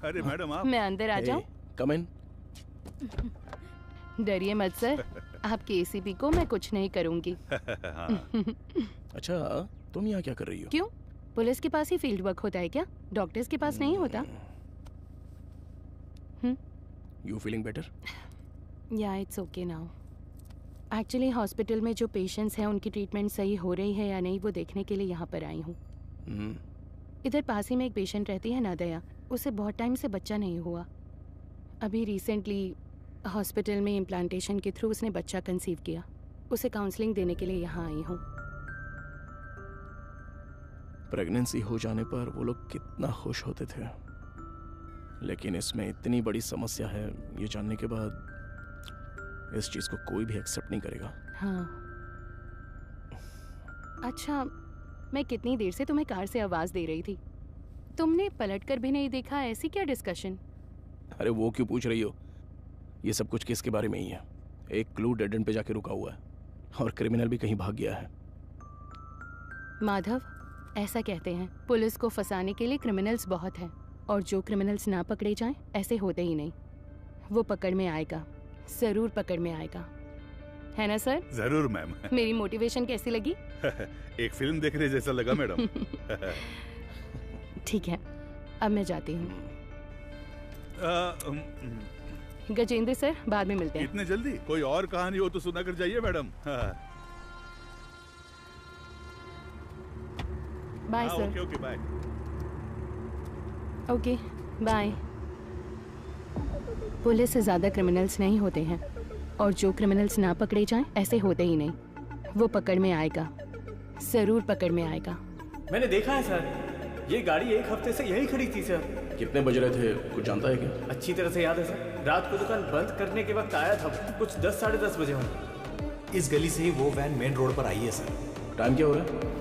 अरे मैडम, आप। मैं अंदर आ जाऊं? कम इन। डरिए मत सर, आपके एसीपी को मैं कुछ नहीं करूंगी। अच्छा, तुम यहाँ क्या कर रही हो? क्यों? पुलिस के पास ही फील्ड वर्क होता है क्या? डॉक्टर्स के पास नहीं होता? You feeling better? या it's okay now. Actually hospital में जो पेशेंट्स हैं उनकी ट्रीटमेंट सही हो रही है या नहीं वो देखने के लिए यहाँ पर आई हूँ। इधर पास ही में एक पेशेंट रहती है नादया। उसे बहुत टाइम से बच्चा नहीं हुआ। अभी रिसेंटली हॉस्पिटल में इम्प्लांटेशन के थ्रू उसने बच्चा कंसीव किया। उसे काउंसलिंग देने के लिए यहाँ आई हूँ। प्रेगनेंसी हो जाने पर वो लोग कितना खुश होते थे, लेकिन इसमें इतनी बड़ी समस्या है ये जानने के बाद इस चीज को कोई भी एक्सेप्ट नहीं करेगा। हाँ। अच्छा, मैं कितनी देर से तुम्हें कार से आवाज दे रही थी, तुमने पलटकर भी नहीं देखा। ऐसी क्या डिस्कशन? अरे वो क्यों पूछ रही हो? ये सब कुछ केस के बारे में ही है। एक क्लू डेड एंड पे जाके रुका हुआ है और क्रिमिनल भी कहीं भाग गया है। माधव, ऐसा कहते हैं पुलिस को फंसाने के लिए क्रिमिनल्स बहुत हैं, और जो क्रिमिनल्स ना पकड़े जाएं ऐसे होते ही नहीं। वो पकड़ में आएगा, जरूर पकड़ में आएगा, है ना सर? जरूर मैम। मेरी मोटिवेशन कैसी लगी? एक फिल्म देखने जैसा लगा मैडम। ठीक है, अब मैं जाती हूँ। गजेंद्र सर, बाद में मिलते हैं। इतने जल्दी? कोई और कहानी हो तो सुना कर जाइए madam. Bye sir. Okay okay, bye. Okay bye. Police से ज्यादा क्रिमिनल्स नहीं होते हैं, और जो क्रिमिनल्स ना पकड़े जाएं ऐसे होते ही नहीं। वो पकड़ में आएगा, जरूर पकड़ में आएगा। मैंने देखा है सर, ये गाड़ी एक हफ्ते से यही खड़ी थी सर। कितने बज रहे थे कुछ जानता है क्या? अच्छी तरह से याद है सर, रात को दुकान बंद करने के वक्त आया था, कुछ 10 साढ़े 10 बजे होंगे। इस गली से ही वो वैन मेन रोड पर आई है सर। टाइम क्या हो रहा है?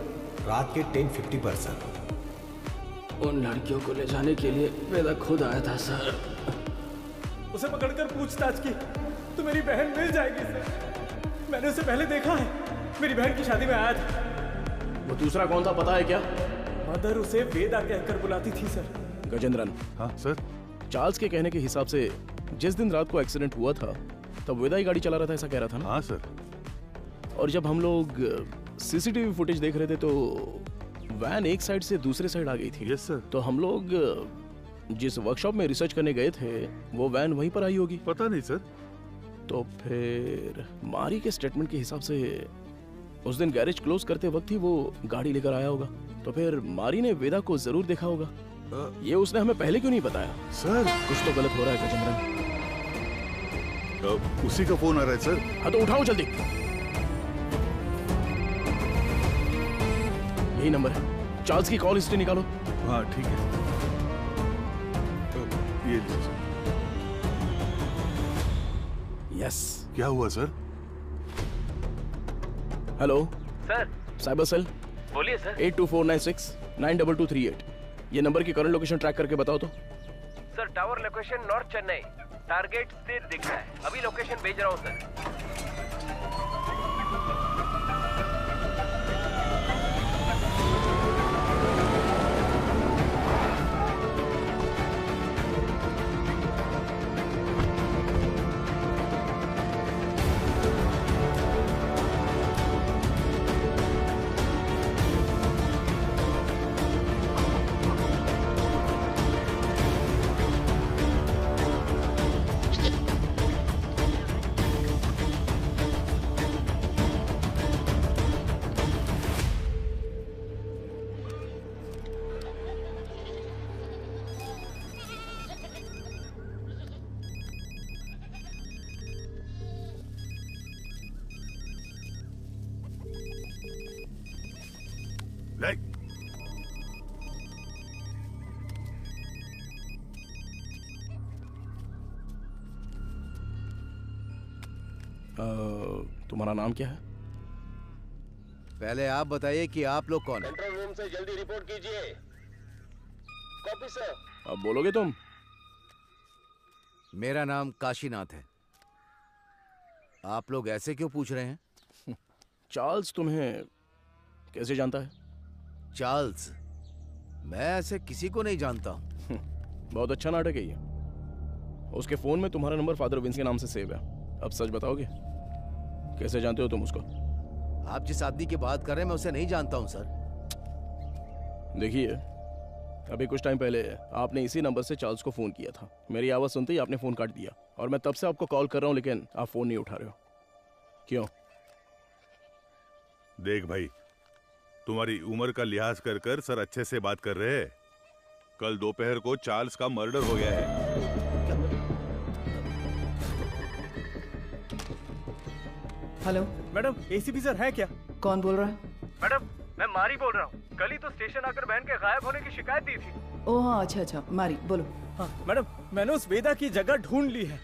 रात के 10:50 पर सर। उन लड़कियों को ले जाने के लिए वेदा खुद आया था सर। उसे पकड़कर पूछताछ की तो मेरी बहन मिल जाएगी सर। मैंने उसे पहले देखा है, मेरी बहन की शादी में आया था। वो दूसरा कौन था पता है क्या? मदर उसे वेदा कहकर बुलाती थी सर। गजेंद्रन। हाँ सर। चार्ल्स के कहने के हिसाब से जिस दिन रात को एक्सीडेंट हुआ था तब वेदा ही गाड़ी चला रहा था, ऐसा कह रहा था ना? हाँ सर। और जब हम लोग सीसीटीवी फुटेज देख रहे थे तो वैन एक साइड से दूसरे साइड आ गई थी। Yes sir. तो हम लोग जिस वर्कशॉप में रिसर्च करने गए थे वो वैन वहीं पर आई होगी। पता नहीं सर। तो फिर मारी के स्टेटमेंट के हिसाब से उस दिन गैरेज क्लोज करते वक्त ही वो गाड़ी लेकर आया होगा। तो फिर मारी ने वेदा को जरूर देखा होगा। ये उसने हमें पहले क्यों नहीं बताया? सर कुछ तो गलत हो रहा है गजेंद्रन। उसी का फोन आ रहा है सर। हाँ तो उठाओ जल्दी। यही नंबर है। चार्ल्स की कॉल हिस्ट्री निकालो। हाँ ठीक है। ये लीजिए। यस। क्या हुआ sir? Hello sir. Cyber cell. बोलिए सर। 82496 92238। ये नंबर की करंट लोकेशन ट्रैक करके बताओ तो। Sir tower location north Chennai, target स्थिर दिख रहा है। अभी लोकेशन भेज रहा हूँ सर। तुम्हारा नाम क्या है? पहले आप बताइए कि आप लोग कौन हैं? कंट्रोल रूम से जल्दी रिपोर्ट कीजिए। Copy sir. अब बोलोगे तुम? मेरा नाम काशीनाथ है। आप लोग ऐसे क्यों पूछ रहे हैं? चार्ल्स तुम्हें कैसे जानता है? चार्ल्स? मैं ऐसे किसी को नहीं जानता हूँ। बहुत अच्छा नाटक है ये। उसके फोन में तुम्हारा नंबर फादर विंस के नाम से सेव है। अब सच बताओगे? कैसे जानते हो तुम उसको? आप जिस आदमी की बात कर रहे हैं मैं उसे नहीं जानता हूँ सर। देखिए, अभी कुछ टाइम पहले आपने इसी नंबर से चार्ल्स को फोन किया था। मेरी आवाज सुनते ही आपने फोन काट दिया और मैं तब से आपको कॉल कर रहा हूँ लेकिन आप फोन नहीं उठा रहे हो। क्यों? देख भाई, तुम्हारी उम्र का लिहाज कर कर सर अच्छे से बात कर रहे हैं। कल दोपहर को चार्ल्स का मर्डर हो गया है। हेलो मैडम, एसीपी सर है क्या? कौन बोल रहा है? मैडम मैं मारी बोल रहा हूँ। कल ही तो स्टेशन आकर बहन के गायब होने की शिकायत दी थी। ओह हाँ, अच्छा अच्छा, मारी बोलो। हाँ मैडम, मैंने उस वेदा की जगह ढूंढ ली है।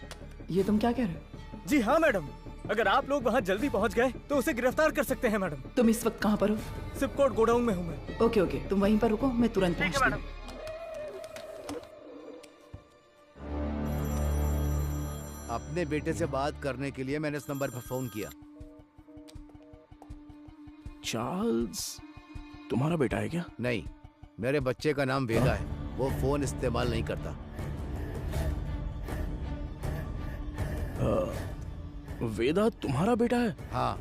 ये तुम क्या कह रहे हो? जी हाँ मैडम, अगर आप लोग वहाँ जल्दी पहुँच गए तो उसे गिरफ्तार कर सकते हैं मैडम। तुम इस वक्त कहाँ पर हो? सिपकोट गोडाउन में हूँ मैं। ओके ओके, तुम वहीं पर रुको, मैं तुरंत पहुँचती हूँ। अपने बेटे से बात करने के लिए मैंने इस नंबर पर फोन किया। चार्ल्स तुम्हारा बेटा है क्या? नहीं, मेरे बच्चे का नाम वेदा है। वो फोन इस्तेमाल नहीं करता। वेदा तुम्हारा बेटा है? हाँ,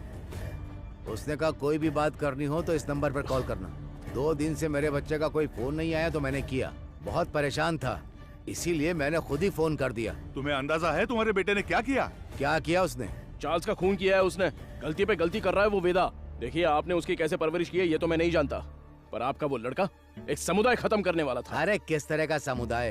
उसने कहा कोई भी बात करनी हो तो इस नंबर पर कॉल करना। 2 दिन से मेरे बच्चे का कोई फोन नहीं आया तो मैंने किया। बहुत परेशान था, इसीलिए मैंने खुद ही फोन कर दिया। तुम्हें अंदाजा है तुम्हारे बेटे ने क्या किया? क्या किया उसने? चार्ल्स का खून किया है उसने। गलती पे गलती कर रहा है वो वेदा। देखिए, आपने उसकी कैसे परवरिश की है ये तो मैं नहीं जानता, पर आपका वो लड़का एक समुदाय खत्म करने वाला था। अरे किस तरह का समुदाय?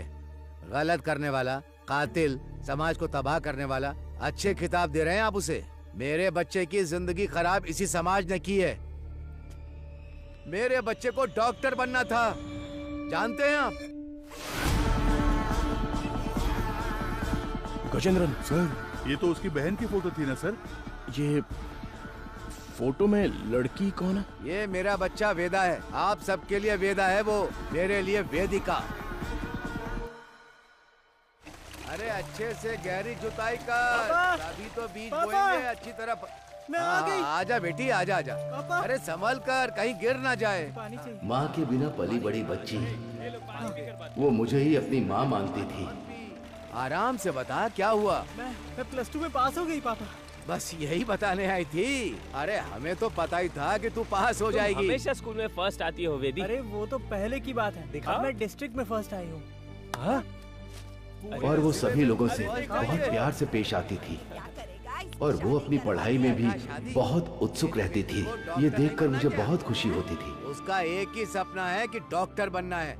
गलत करने वाला, कातिल, समाज को तबाह करने वाला। अच्छे खिताब दे रहे हैं आप उसे। मेरे बच्चे की जिंदगी खराब इसी समाज ने की है। मेरे बच्चे को डॉक्टर बनना था, जानते हैं आप? गजेंद्रन सर, ये तो उसकी बहन की फोटो थी ना सर? ये फोटो में लड़की कौन है? ये मेरा बच्चा वेदा है। आप सबके लिए वेदा है, वो मेरे लिए वेदिका। अरे अच्छे से गहरी जुताई कर, अभी तो बीज पापा! बोएंगे अच्छी तरह। मैं आ गई। आजा बेटी, आजा आजा। अरे संभल कर, कहीं गिर ना जाए। माँ के बिना पली बड़ी बच्ची, वो मुझे ही अपनी माँ मानती थी। आराम से बता क्या हुआ। मैं +2 में पास हो गई पापा। बस यही बताने आई थी। अरे हमें तो पता ही था कि तू पास हो जाएगी। हमेशा स्कूल में फर्स्ट आती हो वेदी। अरे वो तो पहले की बात है, अब मैं डिस्ट्रिक्ट में फर्स्ट आई हूँ। और वो सभी लोगों से बहुत प्यार से पेश आती थी और वो अपनी पढ़ाई में भी बहुत उत्सुक रहती थी। ये देखकर मुझे बहुत खुशी होती थी। उसका एक ही सपना है कि डॉक्टर बनना है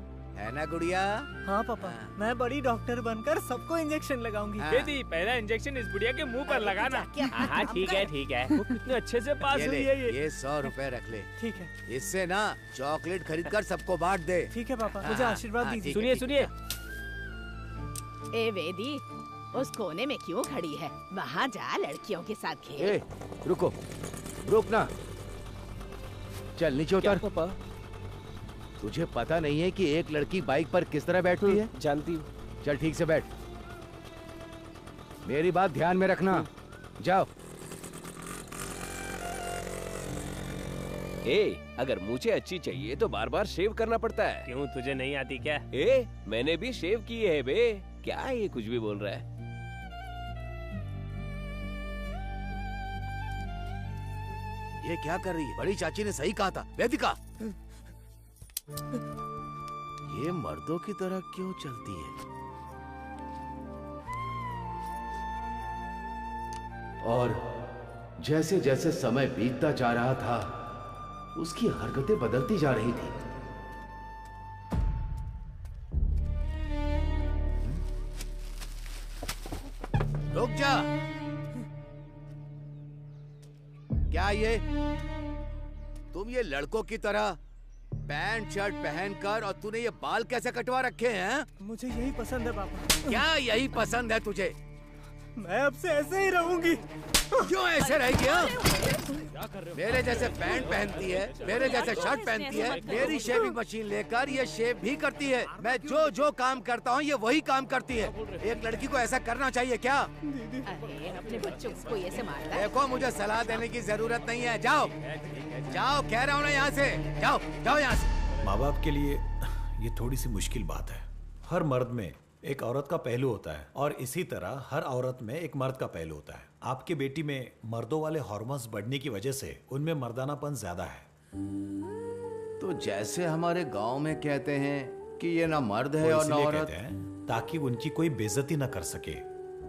ना गुड़िया? हाँ पापा, मैं बड़ी डॉक्टर बनकर सबको इंजेक्शन लगाऊंगी। वेदी, पहला इंजेक्शन इस बुढ़िया के मुंह पर लगाना। हाँ ठीक है ठीक है। वो कितने अच्छे से पास हुई है ये 100 रुपए रख ले। ठीक है। इससे ना चॉकलेट खरीद कर सबको बांट दे। ठीक है पापा, मुझे आशीर्वाद दीजिए। सुनिए सुनिए। ए वेदी, उस कोने में क्यों खड़ी है? वहाँ जा, लड़कियों के साथ खेल। ए, रुको, रुक ना। चल नीचे उतर। पापा, तुझे पता नहीं है कि एक लड़की बाइक पर किस तरह बैठती है? जानती हूँ। चल ठीक से बैठ। मेरी बात ध्यान में रखना। जाओ। अगर मुझे अच्छी चाहिए तो बार बार शेव करना पड़ता है। क्यों, तुझे नहीं आती क्या? मैंने भी शेव की है बे। क्या ये कुछ भी बोल रहा है? ये क्या कर रही है? बड़ी चाची ने सही कहा था। वेदिका, ये मर्दों की तरह क्यों चलती है? और जैसे जैसे समय बीतता जा रहा था, उसकी हरकतें बदलती जा रही थी। रुक जा। क्या ये तुम ये लड़कों की तरह पैंट शर्ट पहनकर और तूने ये बाल कैसे कटवा रखे हैं? मुझे यही पसंद है पापा। क्या यही पसंद है तुझे? मैं अब से ऐसे ही रहूंगी। क्यों ऐसे रहेगी? मेरे जैसे पैंट पहनती है, मेरे जैसे शर्ट पहनती है, मेरी शेविंग मशीन लेकर ये शेव भी करती है। मैं जो जो काम करता हूँ ये वही काम करती है। एक लड़की को ऐसा करना चाहिए क्या? अरे अपने बच्चों को ऐसे मारता है? देखो, मुझे सलाह देने की जरूरत नहीं है। जाओ जाओ, कह रहा हूँ ना, यहाँ से जाओ, जाओ यहाँ से। माँ बाप के लिए ये थोड़ी सी मुश्किल बात है। हर मर्द में एक औरत का पहलू होता है और इसी तरह हर औरत में एक मर्द का पहलू होता है। आपकी बेटी में मर्दों वाले हार्मोन्स बढ़ने की वजह से उनमें मर्दानापन ज्यादा है। तो जैसे हमारे गांव में कहते हैं कि ये ना मर्द है और ना औरत, ताकि उनकी कोई बेइज्जती न कर सके।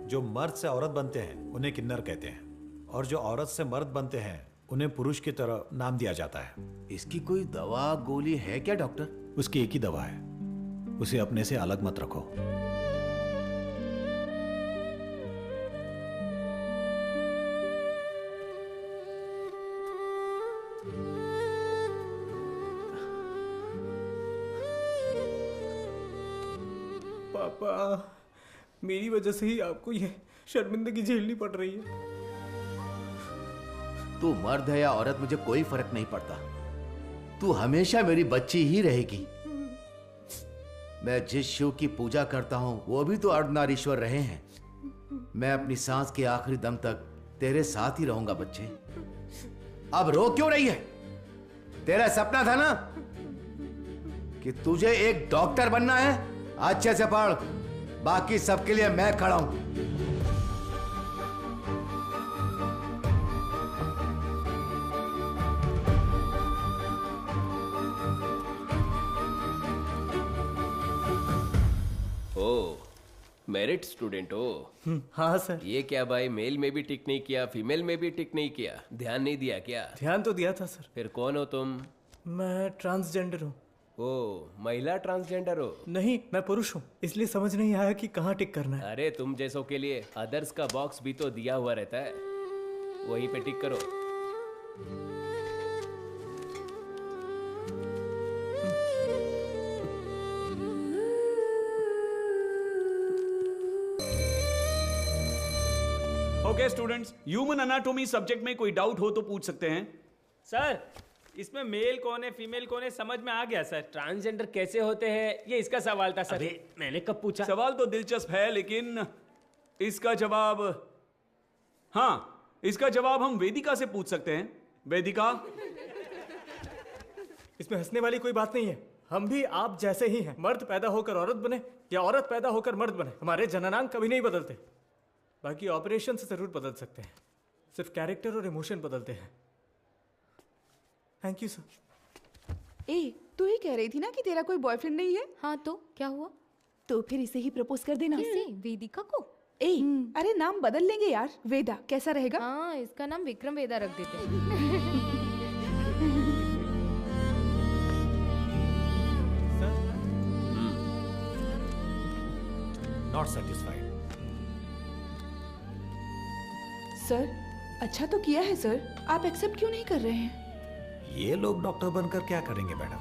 जो मर्द से औरत बनते हैं उन्हें किन्नर कहते हैं, और जो औरत से मर्द बनते हैं उन्हें पुरुष की तरह नाम दिया जाता है। इसकी कोई दवा गोली है क्या डॉक्टर? उसकी एक ही दवा है, उसे अपने से अलग मत रखो। पापा, मेरी वजह से ही आपको ये शर्मिंदगी झेलनी पड़ रही है। तू मर्द है या औरत, मुझे कोई फर्क नहीं पड़ता। तू हमेशा मेरी बच्ची ही रहेगी। मैं जिस शिव की पूजा करता हूं वो भी तो अर्धनारीश्वर रहे हैं। मैं अपनी सांस के आखिरी दम तक तेरे साथ ही रहूंगा बच्चे। अब रो क्यों रही है? तेरा सपना था ना कि तुझे एक डॉक्टर बनना है। अच्छे से पढ़, बाकी सबके लिए मैं खड़ा हूं। मेरिट स्टूडेंट हो? हाँ सर। ये क्या भाई, मेल में भी टिक नहीं किया, फीमेल में भी टिक नहीं किया, ध्यान नहीं दिया क्या? ध्यान तो दिया था सर। फिर कौन हो तुम? मैं ट्रांसजेंडर हूँ। ओ, महिला ट्रांसजेंडर हो? नहीं, मैं पुरुष हूँ, इसलिए समझ नहीं आया कि कहाँ टिक करना है। अरे तुम जैसों के लिए अदर्स का बॉक्स भी तो दिया हुआ रहता है, वहीं पे टिक करो। Okay students, human anatomy subject में कोई डाउट हो तो पूछ सकते हैं। सर, इसमें मेल कौन है फीमेल कौन है समझ में आ गया सर। ट्रांसजेंडर कैसे होते हैं ये इसका सवाल था सर। मैंने कब पूछा? सवाल तो दिलचस्प है लेकिन इसका जवाब, हाँ इसका जवाब हम वेदिका से पूछ सकते हैं। वेदिका, इसमें हंसने वाली कोई बात नहीं है। हम भी आप जैसे ही हैं। मर्द पैदा होकर औरत बने या औरत पैदा होकर मर्द बने, हमारे जननांग कभी नहीं बदलते। बाकी ऑपरेशन से जरूर बदल सकते हैं, सिर्फ कैरेक्टर और इमोशन बदलते हैं। Thank you sir. ए, तू ही कह रही थी ना कि तेरा कोई बॉयफ्रेंड नहीं है? हाँ तो क्या हुआ? तो फिर इसे ही प्रपोज कर देना। किसे? वेदिका को? ए, अरे नाम बदल लेंगे यार। वेदा कैसा रहेगा? हाँ, इसका नाम विक्रम वेदा रख देते हैं। Not satisfied. सर अच्छा तो किया है सर, आप एक्सेप्ट क्यों नहीं कर रहे हैं? ये लोग डॉक्टर बनकर क्या करेंगे मैडम?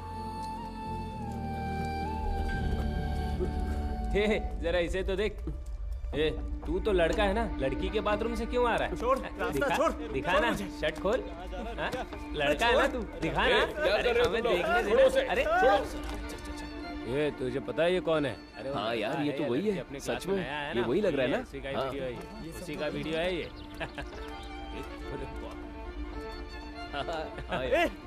हे जरा इसे तो देख। ए, तू तो लड़का है ना, लड़की के बाथरूम से क्यों आ रहा है? छोड़, रास्ता छोड़, दिखा ना, शर्ट खोल। हाँ? लड़का है ना तू, दिखा ना। अरे हमें देखने देना। अरे ये तुझे पता है ये कौन है? अरे हाँ यार ये तो वही है, सच में ये वही लग रहा है ना। उसी का वीडियो है ये।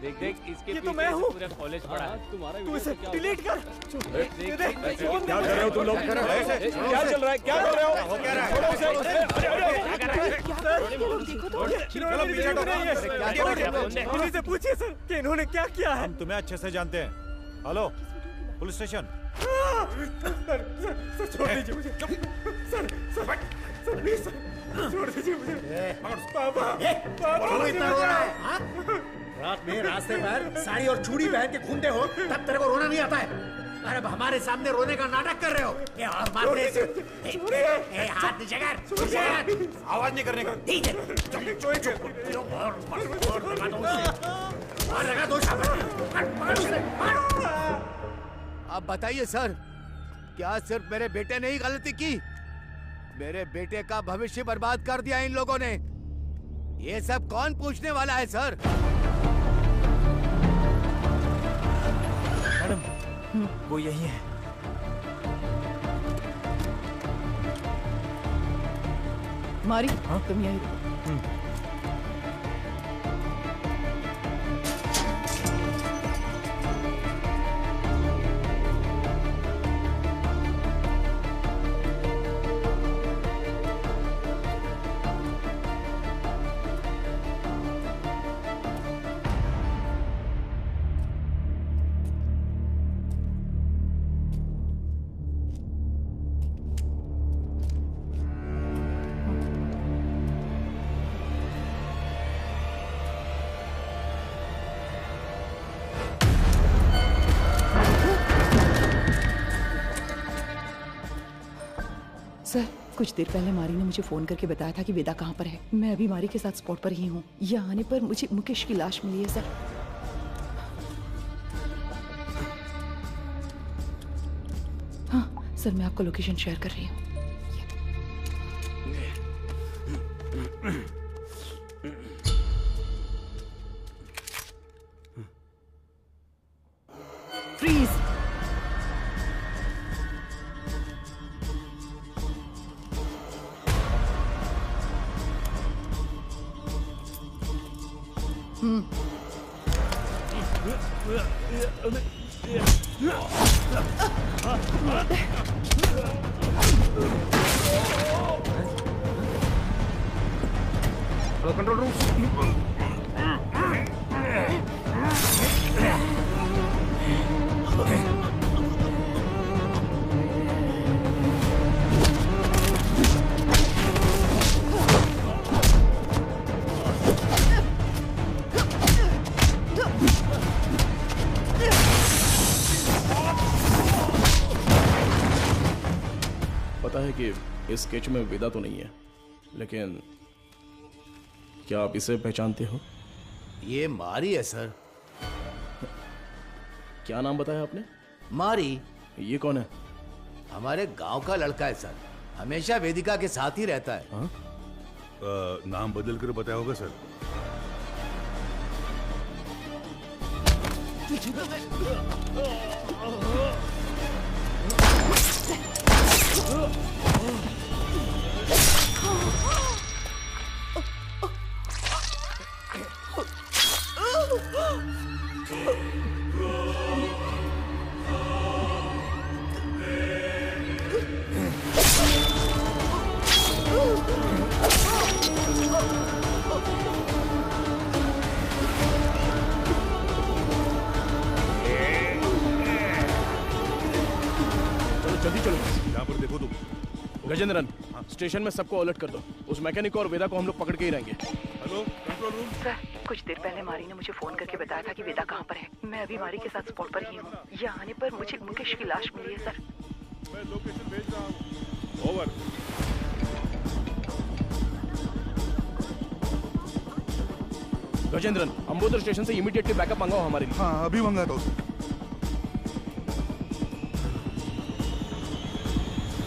देख देख इसके ये तो मैं हूँ। पूरा कॉलेज पढ़ा है। तू इसे डिलीट कर। क्या कर रहे हो तुम लोग? क्या चल रहा है? क्या कर रहे हो? क्या कर रहे हो? इन्हीं से पूछिए सर कि इन्होंने क्या किया है। हम तुम्हें अच्छे से जानते हैं। Hello police station. सर छोड़ दीजिए मुझे। सर प्लीज छोड़ दीजिए मुझे। पापा क्यों इतना रो रहा है? हाँ? रात में रास्ते पर साड़ी और चूड़ी पहन के घूमते हो तब तेरे को रोना नहीं आता है? अरे अब हमारे सामने रोने का नाटक कर रहे हो। ये और मारने से हाथ नीचे कर। आवाज नहीं करने का। ठीक है अब बताइए सर, क्या सिर्फ मेरे बेटे ने ही गलती की? मेरे बेटे का भविष्य बर्बाद कर दिया इन लोगों ने। ये सब कौन पूछने वाला है सर? मैडम वो यही है। मारी तुम यही रुको। सर कुछ देर पहले मारी ने मुझे फोन करके बताया था कि वेदा कहाँ पर है। मैं अभी मारी के साथ स्पॉट पर ही हूँ। यहाँ आने पर मुझे मुकेश की लाश मिली है सर। हाँ सर मैं आपको लोकेशन शेयर कर रही हूँ। फ्रीज। Control room. पता है कि इस स्केच में वेदा तो नहीं है, लेकिन क्या आप इसे पहचानते हो? ये मारी है सर। क्या नाम बताया आपने? मारी। ये कौन है? हमारे गांव का लड़का है सर, हमेशा वेदिका के साथ ही रहता है। नाम बदल कर बताया होगा सर। जल्दी चलो। यहाँ पर देखो तुम। गजेंद्रन, स्टेशन में सबको अलर्ट कर दो। उस मैकेनिक और वेदा को हम लोग पकड़ के ही रहेंगे। Hello, control room. सर, कुछ देर पहले मारी ने मुझे फोन करके बताया था कि वेदा कहाँ पर है। मैं अभी मारी के साथ स्पॉट पर ही हूँ। यहाँ आने पर मुझे मुकेश की लाश मिली है सर। मैं लोकेशन भेज रहा हूँ। ओवर। गजेंद्रन, अंबोदर स्टेशन से इमीडिएटली बैकअप मंगाओ हमारे लिए। हाँ, अभी मंगाता हूँ।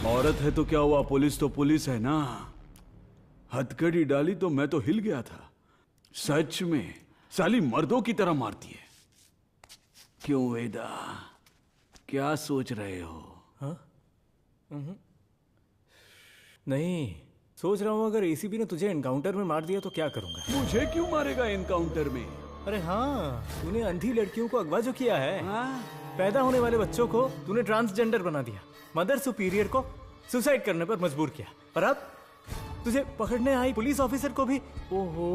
औरत है तो क्या हुआ, पुलिस तो पुलिस है ना। हथकड़ी डाली तो मैं तो हिल गया था। सच में साली मर्दों की तरह मारती है। क्यों वेदा, क्या सोच रहे हो? हाँ? नहीं, सोच रहा हूँ अगर एसीपी ने तुझे एनकाउंटर में मार दिया तो क्या करूंगा। मुझे क्यों मारेगा एनकाउंटर में? अरे हाँ, तूने अंधी लड़कियों को अगवा जो किया है। पैदा होने वाले बच्चों को तूने ट्रांसजेंडर बना दिया। मदर सुपीरियर को सुसाइड करने पर मजबूर किया। और अब तुझे पकड़ने आई पुलिस ऑफिसर को भी। ओहो,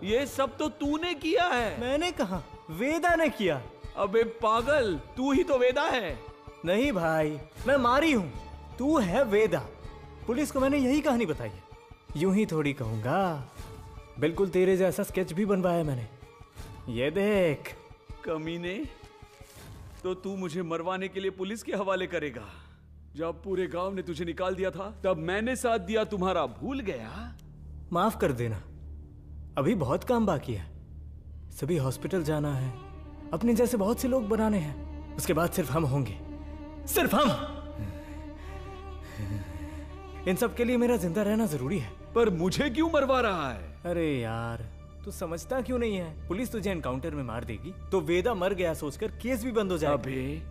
ये सब तो तूने किया है। मैंने कहा, वेदा ने किया। अबे पागल, तू ही तो वेदा है। नहीं भाई, मैं मारी हूँ, तू है वेदा। पुलिस को मैंने यही कहानी बताई है। यूं ही थोड़ी कहूंगा, बिल्कुल तेरे जैसा स्केच भी बनवाया मैंने। ये देख। कमीने, तो तू मुझे मरवाने के लिए पुलिस के हवाले करेगा? जब पूरे गांव ने तुझे निकाल दिया था तब मैंने साथ दिया तुम्हारा, भूल गया? माफ कर देना, अभी बहुत काम बाकी है। सभी हॉस्पिटल जाना है, अपने जैसे बहुत से लोग बनाने हैं। उसके बाद सिर्फ हम होंगे, सिर्फ हम। इन सब के लिए मेरा जिंदा रहना जरूरी है। पर मुझे क्यों मरवा रहा है? अरे यार, तू समझता क्यों नहीं है? पुलिस तुझे एनकाउंटर में मार देगी तो वेदा मर गया सोचकर केस भी बंद हो जाएगा। अबे,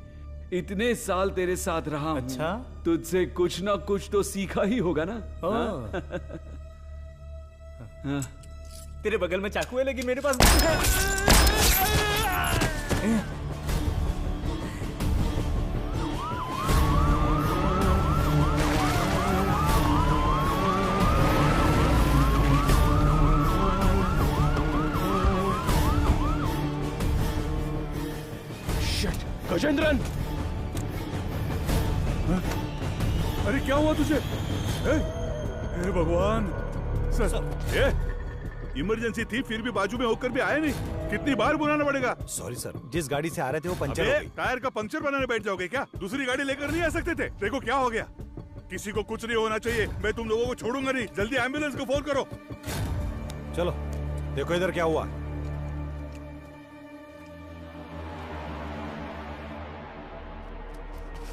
इतने साल तेरे साथ रहा हूं, अच्छा? तुझसे कुछ ना कुछ तो सीखा ही होगा ना। हाँ? तेरे बगल में चाकू है लेकिन मेरे पास गजेंद्रन! अरे क्या हुआ तुझे? हे भगवान! सर, इमरजेंसी थी फिर भी बाजू में होकर भी आए नहीं। कितनी बार बुलाना पड़ेगा? सॉरी सर, जिस गाड़ी से आ रहे थे वो पंचर हो गई। टायर का पंक्चर बनाने बैठ जाओगे क्या? दूसरी गाड़ी लेकर नहीं आ सकते थे? देखो क्या हो गया। किसी को कुछ नहीं होना चाहिए। मैं तुम लोगों को छोड़ूंगा नहीं। जल्दी एम्बुलेंस को फोन करो। चलो देखो इधर क्या हुआ।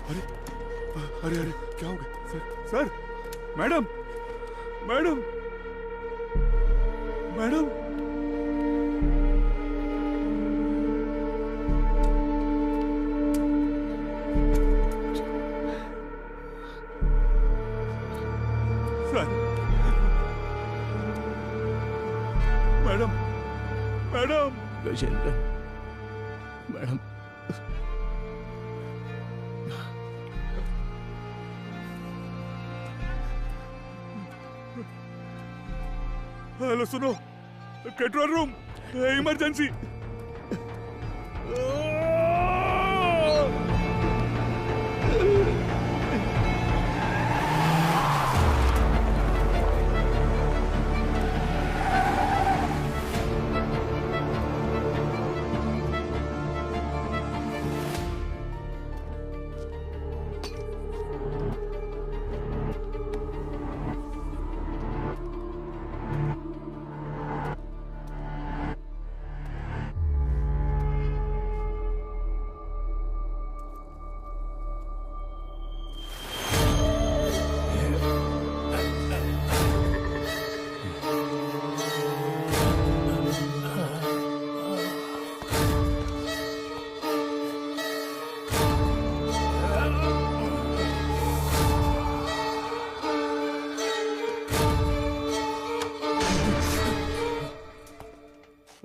अरे अरे अरे क्या हो गया? Sir, madam, madam, madam. Sir, madam, madam. Gajendra, madam. Hello सुनो, कंट्रोल रूम, इमरजेंसी।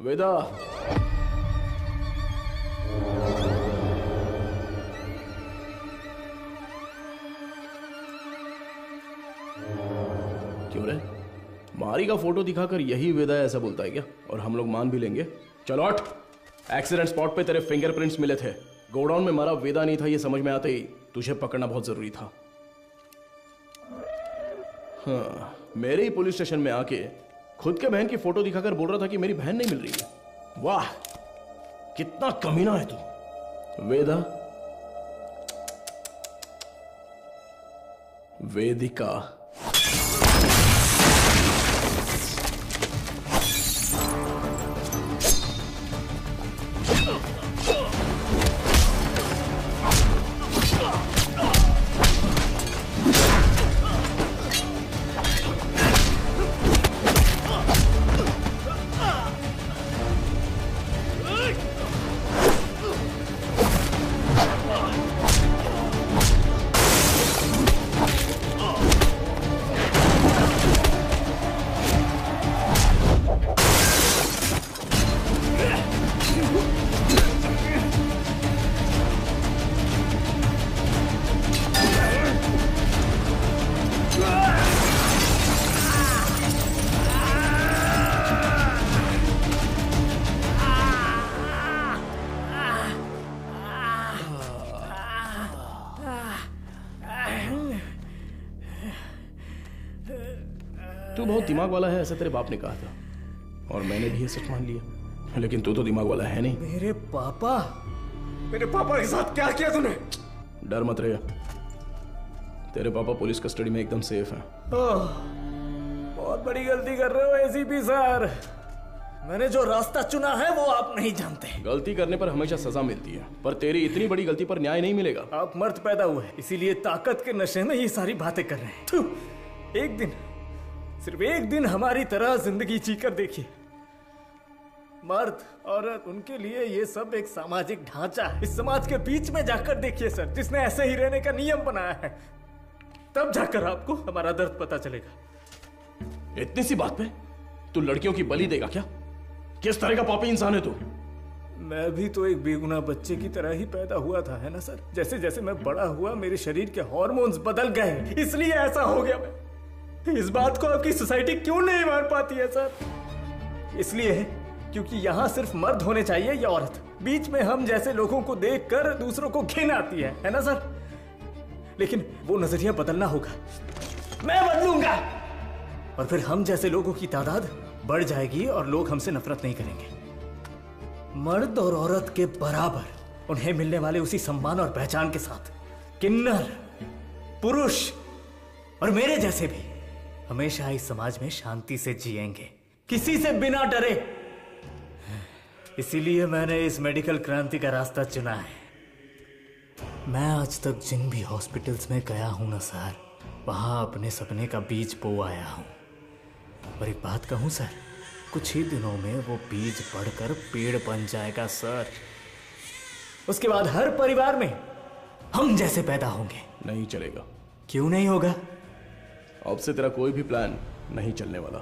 वेदा, क्यों रे? मारी का फोटो दिखाकर यही वेदा ऐसा बोलता है क्या? और हम लोग मान भी लेंगे? चलो हट। एक्सीडेंट स्पॉट पे तेरे फिंगरप्रिंट्स मिले थे। गोडाउन में मारा वेदा नहीं था, ये समझ में आते ही तुझे पकड़ना बहुत जरूरी था। हाँ, मेरे ही पुलिस स्टेशन में आके खुद के बहन की फोटो दिखाकर बोल रहा था कि मेरी बहन नहीं मिल रही है। वाह, कितना कमीना है तू। वेदा, वेदिका, तू बहुत दिमाग वाला है ऐसा तेरे बाप ने कहा था और मैंने भी ये सच मान लिया, लेकिन तू तो दिमाग वाला है नहीं। मेरे पापा के साथ क्या किया तूने? डर मत रहे, तेरे पापा पुलिस कस्टडी में एकदम सेफ हैं। बहुत बड़ी गलती कर रहे हो एसीपी सर। मैंने जो रास्ता चुना है वो आप नहीं जानते। गलती करने पर हमेशा सजा मिलती है, पर तेरी इतनी बड़ी गलती पर न्याय नहीं मिलेगा। आप मर्द पैदा हुए इसीलिए ताकत के नशे में ये सारी बातें कर रहे हैं। एक दिन, सिर्फ एक दिन हमारी तरह जिंदगी जीकर देखिए। मर्द औरत उनके लिए ये सब एक सामाजिक ढांचा है। इस समाज के बीच में जाकर देखिए सर, जिसने ऐसे ही रहने का नियम बनाया है, तब जाकर आपको हमारा दर्द पता चलेगा। इतनी सी बात पे तू लड़कियों की बलि देगा क्या? किस तरह का पापी इंसान है तू? मैं भी तो एक बेगुनाह बच्चे की तरह ही पैदा हुआ था, है ना सर? जैसे जैसे मैं बड़ा हुआ मेरे शरीर के हार्मोन्स बदल गए, इसलिए ऐसा हो गया। मैं इस बात को आपकी सोसाइटी क्यों नहीं मान पाती है सर? इसलिए क्योंकि यहाँ सिर्फ मर्द होने चाहिए या औरत। बीच में हम जैसे लोगों को देखकर दूसरों को घिन आती है ना सर? लेकिन वो नजरिया बदलना होगा। मैं बदलूंगा और फिर हम जैसे लोगों की तादाद बढ़ जाएगी और लोग हमसे नफरत नहीं करेंगे। मर्द और औरत के बराबर उन्हें मिलने वाले उसी सम्मान और पहचान के साथ किन्नर, पुरुष और मेरे जैसे भी हमेशा इस समाज में शांति से जिएंगे, किसी से बिना डरे। इसीलिए मैंने इस मेडिकल क्रांति का रास्ता चुना है। मैं आज तक जिन भी हॉस्पिटल्स में गया हूं ना सर, वहां अपने सपने का बीज बो आया हूं। और एक बात कहूं सर, कुछ ही दिनों में वो बीज बढ़कर पेड़ बन जाएगा सर। उसके बाद हर परिवार में हम जैसे पैदा होंगे। नहीं चलेगा। क्यों नहीं होगा? अब से तेरा कोई भी प्लान नहीं चलने वाला।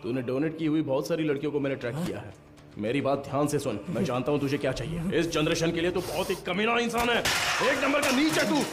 तूने डोनेट की हुई बहुत सारी लड़कियों को मैंने ट्रैक किया है। मेरी बात ध्यान से सुन, मैं जानता हूं तुझे क्या चाहिए। इस जनरेशन के लिए तू बहुत ही कमीना इंसान है, एक नंबर का नीच है तू।